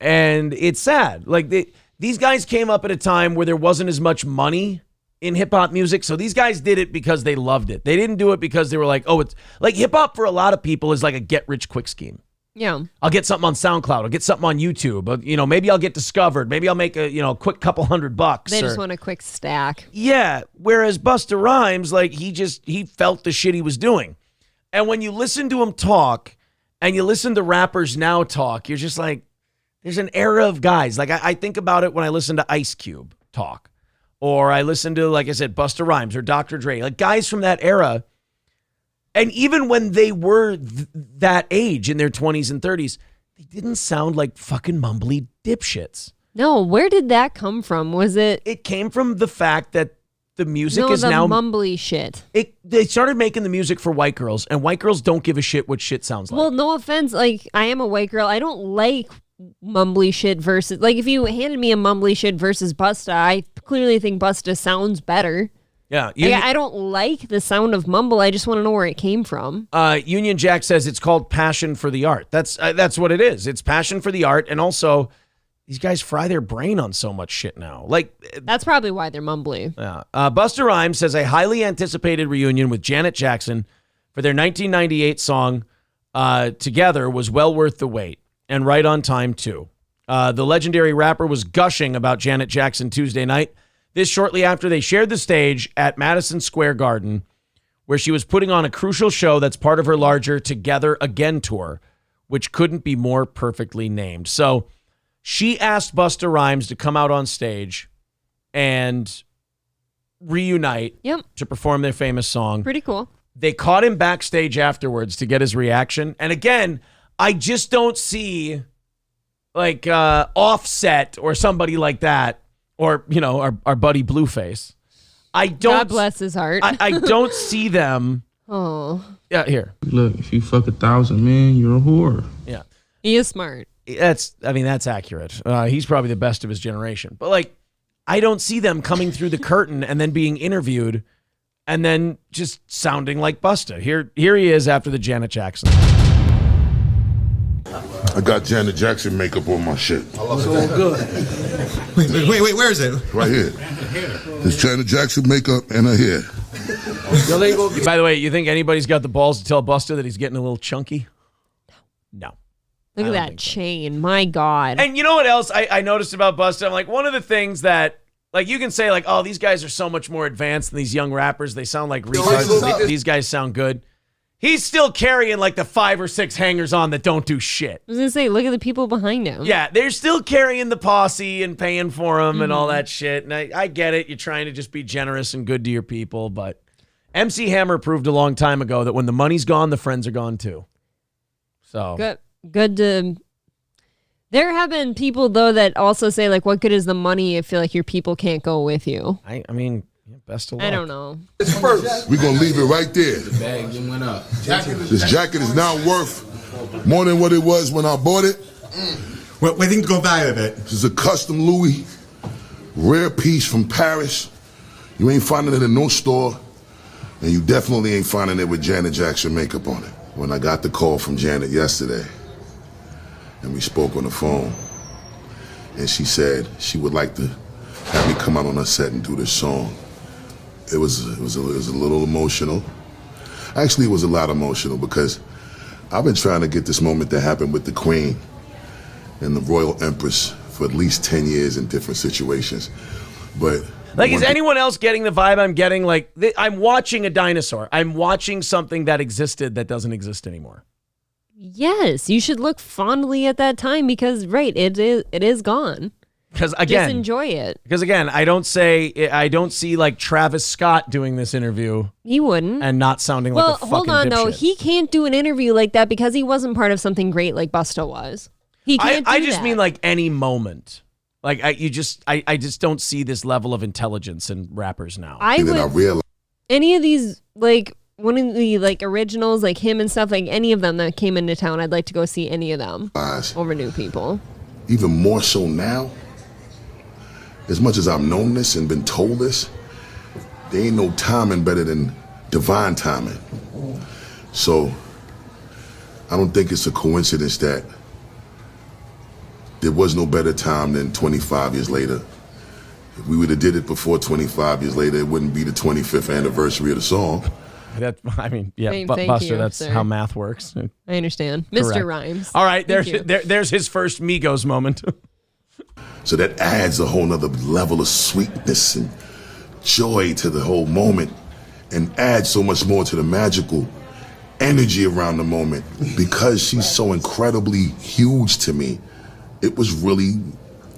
And it's sad. Like these guys came up at a time where there wasn't as much money in hip hop music. So these guys did it because they loved it. They didn't do it because they were like, oh, it's like hip hop for a lot of people is like a get rich quick scheme. Yeah. I'll get something on SoundCloud. I'll get something on YouTube. Maybe I'll get discovered. Maybe I'll make a, quick couple $100. They just want a quick stack. Yeah. Whereas Busta Rhymes, like he felt the shit he was doing. And when you listen to him talk and you listen to rappers now talk, you're just like, there's an era of guys. Like I think about it when I listen to Ice Cube talk, or I listen to, like I said, Busta Rhymes or Dr. Dre, like guys from that era. And even when they were that age in their 20s and 30s, they didn't sound like fucking mumbly dipshits. No, where did that come from? Was it? It came from the fact that the music is now mumbly shit. They started making the music for white girls, and white girls don't give a shit what shit sounds like. Well, no offense, like I am a white girl. I don't like mumbly shit versus, like, if you handed me a mumbly shit versus Busta, I clearly think Busta sounds better. Yeah, I don't like the sound of mumble. I just want to know where it came from. Union Jack says it's called passion for the art. That's what it is. It's passion for the art, and also these guys fry their brain on so much shit now. Like that's probably why they're mumbly. Yeah. Busta Rhymes says a highly anticipated reunion with Janet Jackson for their 1998 song "Together" was well worth the wait. and right on time, too. The legendary rapper was gushing about Janet Jackson Tuesday night. This shortly after they shared the stage at Madison Square Garden, where she was putting on a crucial show that's part of her larger Together Again tour, which couldn't be more perfectly named. So she asked Busta Rhymes to come out on stage and reunite to perform their famous song. Pretty cool. They caught him backstage afterwards to get his reaction. And again, I just don't see like Offset or somebody like that, or, you know, our buddy Blueface. I don't. God bless his heart. I don't see them. Oh. Yeah, here. Look, if you fuck 1,000 men, you're a whore. Yeah. He is smart. That's accurate. He's probably the best of his generation. But like, I don't see them coming through the curtain and then being interviewed and then just sounding like Busta. Here he is after the Janet Jackson. I got Janet Jackson makeup on my shit. So good. Wait, where is it? Right here. It's Janet Jackson makeup and her hair. By the way, you think anybody's got the balls to tell Busta that he's getting a little chunky? No. Look at that chain. My God. And you know what else I noticed about Busta? I'm like, one of the things that, like, you can say, like, oh, these guys are so much more advanced than these young rappers. They sound like retards. These guys sound good. He's still carrying, like, the 5 or 6 hangers-on that don't do shit. I was going to say, look at the people behind him. Yeah, they're still carrying the posse and paying for him and all that shit. And I get it. You're trying to just be generous and good to your people. But MC Hammer proved a long time ago that when the money's gone, the friends are gone, too. So Good to... There have been people, though, that also say, like, what good is the money if, like, your people can't go with you? I mean, best of luck. I don't know. It's first. We're going to leave it right there. The bag just went up. This jacket is now worth more than what it was when I bought it. Well, we think to go value of it. This is a custom Louis, rare piece from Paris. You ain't finding it in no store, and you definitely ain't finding it with Janet Jackson makeup on it. When I got the call from Janet yesterday, and we spoke on the phone, and she said she would like to have me come out on her set and do this song. It was a little emotional. Actually, it was a lot emotional because I've been trying to get this moment to happen with the Queen and the Royal Empress for at least 10 years in different situations. But like, is anyone else getting the vibe I'm getting? Like, I'm watching a dinosaur. I'm watching something that existed that doesn't exist anymore. Yes, you should look fondly at that time because, it is gone. Because again, just enjoy it. Because again, I don't see like Travis Scott doing this interview. He wouldn't, and not sounding like a fucking hold on dipshit. though. He can't do an interview like that because he wasn't part of something great like Busta was. He can't. I just mean like any moment. Like I just don't see this level of intelligence in rappers now. Any of these, like one of the like originals, like him and stuff, like any of them that came into town, I'd like to go see any of them over new people. Even more so now. As much as I've known this and been told this, there ain't no timing better than divine timing. So I don't think it's a coincidence that there was no better time than 25 years later. If we would have did it before 25 years later, it wouldn't be the 25th anniversary of the song. Buster, that's how math works. I understand. Correct. Mr. Rhymes. All right, there's his first Migos moment. So that adds a whole nother level of sweetness and joy to the whole moment and adds so much more to the magical energy around the moment. Because she's so incredibly huge to me, it was really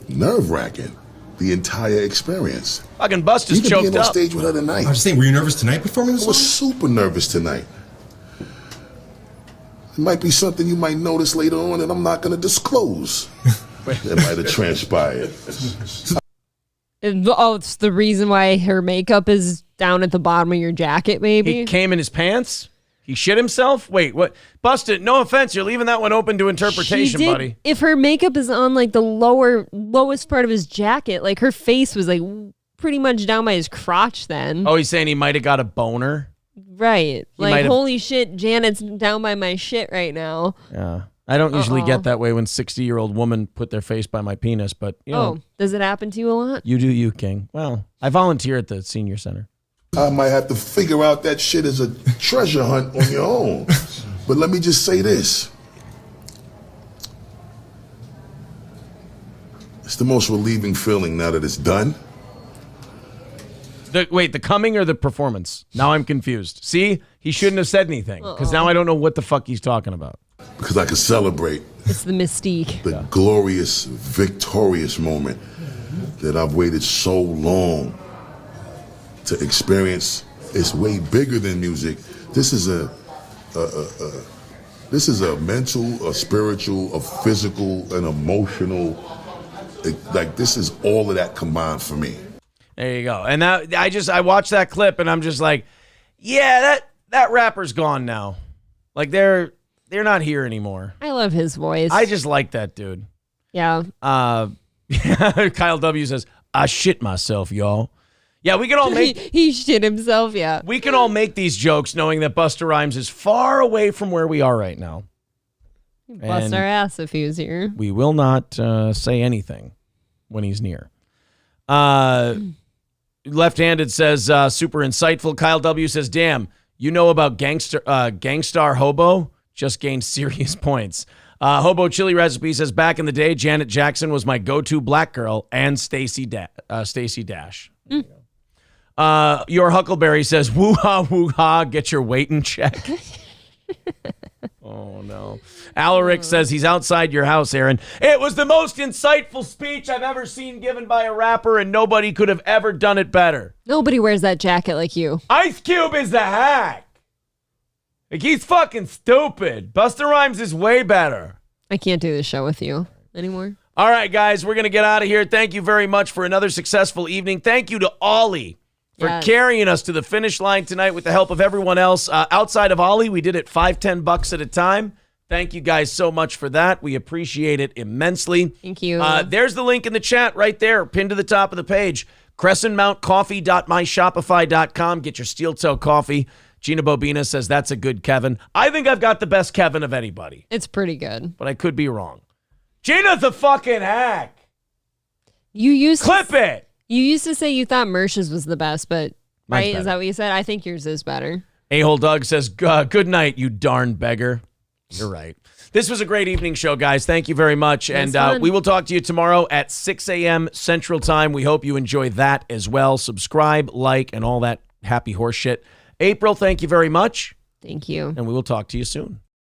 nerve-wracking, the entire experience. Fucking Buster's Even choked being on up. stage with her tonight. I was saying, were you nervous tonight performing this I was super nervous tonight. It might be something you might notice later on that I'm not going to disclose. That might have transpired. Oh, it's the reason why her makeup is down at the bottom of your jacket, maybe? He came in his pants? He shit himself? Wait, what? Busted, no offense, you're leaving that one open to interpretation, buddy. If her makeup is on like the lowest part of his jacket, like her face was like pretty much down by his crotch then. Oh, he's saying he might have got a boner? Right. Like, holy shit, Janet's down by my shit right now. Yeah. I don't usually get that way when 60-year-old women put their face by my penis, but, you know. Does it happen to you a lot? You do you, King. Well, I volunteer at the senior center. I might have to figure out that shit as a treasure hunt on your own. But let me just say this. It's the most relieving feeling now that it's done. The coming or the performance? Now I'm confused. See, he shouldn't have said anything because now I don't know what the fuck he's talking about. Because I can celebrate It's the mystique. the glorious, victorious moment that I've waited so long to experience. It's way bigger than music. This is a mental, a spiritual, a physical, an emotional. Like this is all of that combined for me. There you go. And that I watched that clip and I'm just like, yeah, that rapper's gone now. Like they're not here anymore. I love his voice. I just like that dude. Yeah. Kyle W says, I shit myself, y'all. Yeah, we can all make he shit himself, yeah. We can all make these jokes knowing that Busta Rhymes is far away from where we are right now. Bust our ass if he was here. We will not say anything when he's near. Left-handed says, super insightful. Kyle W says, damn, you know about Gangstar Hobo? Just gained serious points. Hobo Chili Recipe says, back in the day, Janet Jackson was my go-to black girl and Stacey Dash. Your Huckleberry says, woo-ha, woo-ha, get your weight in check. Oh, no. Alaric says he's outside your house, Aaron. It was the most insightful speech I've ever seen given by a rapper, and nobody could have ever done it better. Nobody wears that jacket like you. Ice Cube is the hack. Like, he's fucking stupid. Busta Rhymes is way better. I can't do this show with you anymore. All right, guys, we're going to get out of here. Thank you very much for another successful evening. Thank you to Ollie for carrying us to the finish line tonight with the help of everyone else. Outside of Ollie, we did it $5-10 at a time. Thank you guys so much for that. We appreciate it immensely. Thank you. There's the link in the chat right there, pinned to the top of the page. CrescentMountCoffee.myshopify.com. Get your steel toe coffee. Gina Bobina says, that's a good Kevin. I think I've got the best Kevin of anybody. It's pretty good. But I could be wrong. Gina's a fucking hack. You used Clip it. You used to say you thought Mersh's was the best, but Mine's right? better. Is that what you said? I think yours is better. A-hole Doug says, good night, you darn beggar. You're right. This was a great evening show, guys. Thank you very much. And we will talk to you tomorrow at 6 a.m. Central Time. We hope you enjoy that as well. Subscribe, like, and all that happy horse shit. April, thank you very much. Thank you. And we will talk to you soon.